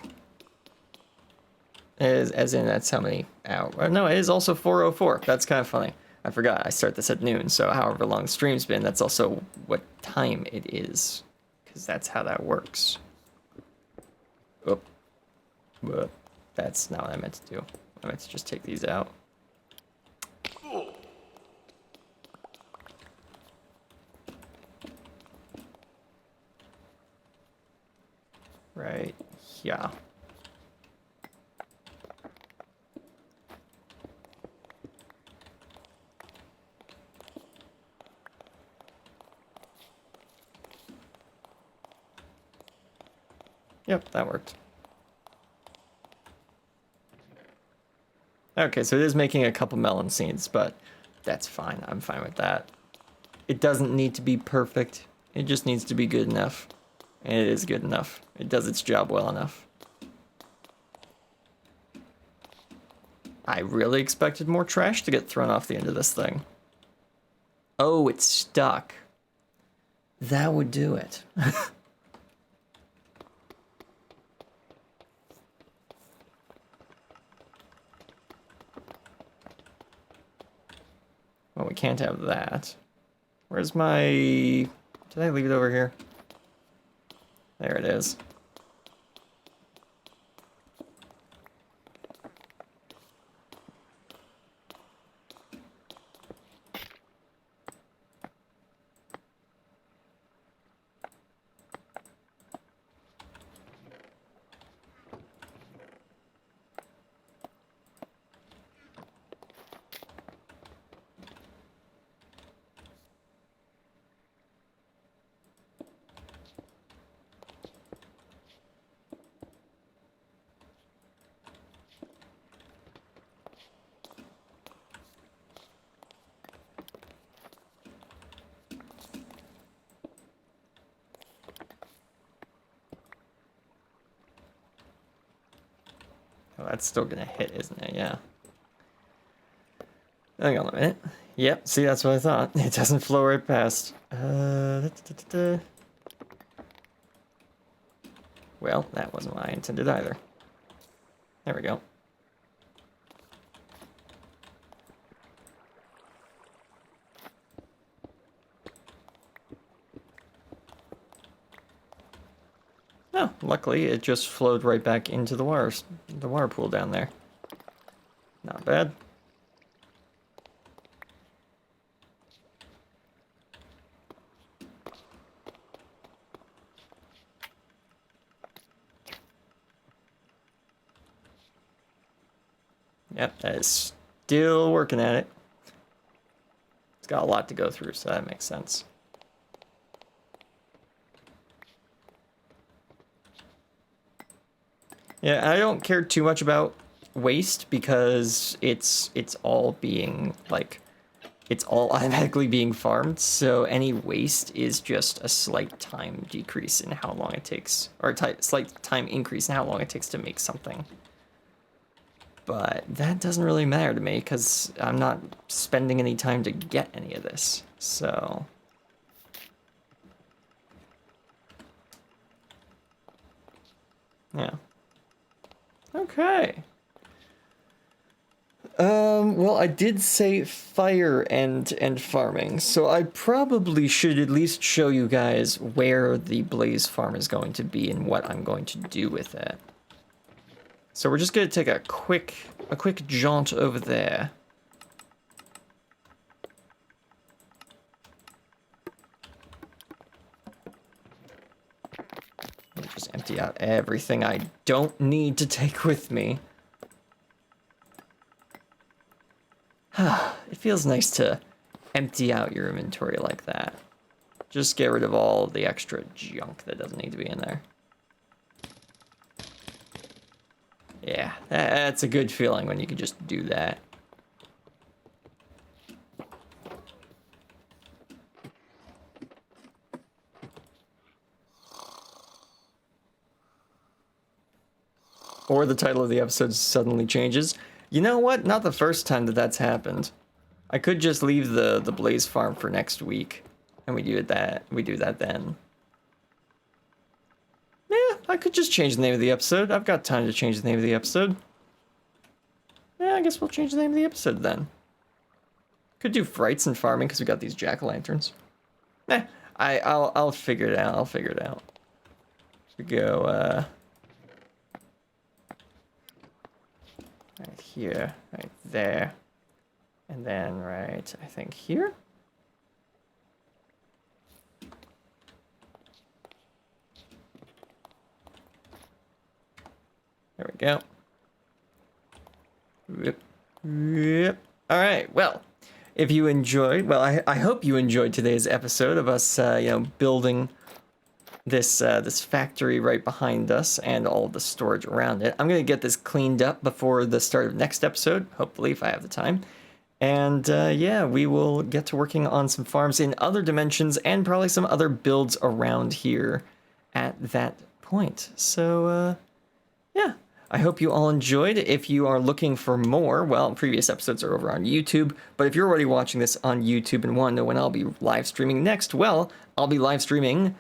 [SPEAKER 1] As in that's how many hours. No, it is also 404. That's kind of funny. I forgot. I start this at noon, so however long the stream's been, that's also what time it is. Because that's how that works. Oh. But that's not what I meant to do. I meant to just take these out. Right. Yeah. Yep, that worked. Okay, so it is making a couple melon seeds, but that's fine. I'm fine with that. It doesn't need to be perfect. It just needs to be good enough. And it is good enough. It does its job well enough. I really expected more trash to get thrown off the end of this thing. Oh, it's stuck. That would do it. Well, we can't have that. Where's my... Did I leave it over here? There it is. Oh, that's still gonna hit, isn't it? Yeah. Hang on a minute. Yep, see, that's what I thought. It doesn't flow right past. Well, that wasn't what I intended either. There we go. Oh, luckily it just flowed right back into the water pool down there. Not bad. Yep, that is still working at it. It's got a lot to go through, so that makes sense. Yeah, I don't care too much about waste because it's all being like it's all automatically being farmed, so any waste is just a slight time decrease in how long it takes, or a slight time increase in how long it takes to make something. But that doesn't really matter to me because I'm not spending any time to get any of this, so... Yeah. Okay. Well, I did say fire and farming, so I probably should at least show you guys where the blaze farm is going to be and what I'm going to do with it. So we're just gonna take a quick jaunt over there. Let me just empty out everything I don't need to take with me. It feels nice to empty out your inventory like that. Just get rid of all the extra junk that doesn't need to be in there. Yeah, that's a good feeling when you can just do that. Or the title of the episode suddenly changes. You know what? Not the first time that that's happened. I could just leave the Blaze Farm for next week, and we do that then. Yeah, I could just change the name of the episode. I've got time to change the name of the episode. Yeah, I guess we'll change the name of the episode then. Could do frights and farming because we got these jack-o'-lanterns. I'll figure it out. I'll figure it out. We go right here, right there, and then right, I think here. There we go. Yep. All right. Well, if you enjoyed, well, I hope you enjoyed today's episode of us, building this this factory right behind us and all of the storage around it. I'm gonna get this cleaned up before the start of next episode, hopefully, if I have the time. And yeah, we will get to working on some farms in other dimensions and probably some other builds around here at that point. So yeah. I hope you all enjoyed. If you are looking for more, well, previous episodes are over on YouTube, but if you're already watching this on YouTube and want to know when I'll be live streaming next, well, I'll be live streaming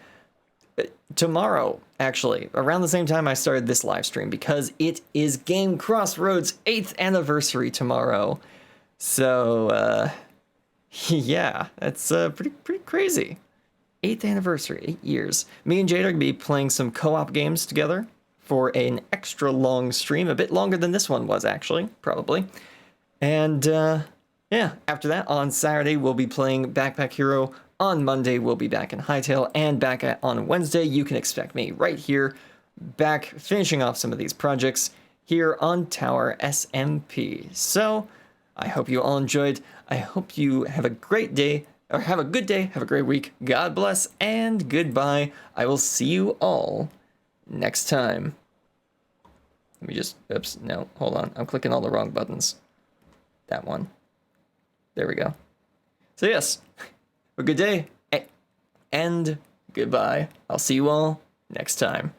[SPEAKER 1] tomorrow, actually, around the same time I started this live stream, because it is GameCrossRoads' 8th anniversary tomorrow. So, yeah, that's pretty crazy. 8th anniversary, 8 years. Me and Jade are going to be playing some co-op games together for an extra long stream, a bit longer than this one was, actually, probably. And yeah, after that, on Saturday, we'll be playing Backpack Hero. On Monday, we'll be back in Hightail, and on Wednesday, you can expect me right here, back finishing off some of these projects here on Tower SMP. So, I hope you all enjoyed. I hope you have a great day, or have a good day, have a great week. God bless, and goodbye. I will see you all next time. Let me just, oops, no, hold on. I'm clicking all the wrong buttons. That one. There we go. So yes, a good day, and goodbye. I'll see you all next time.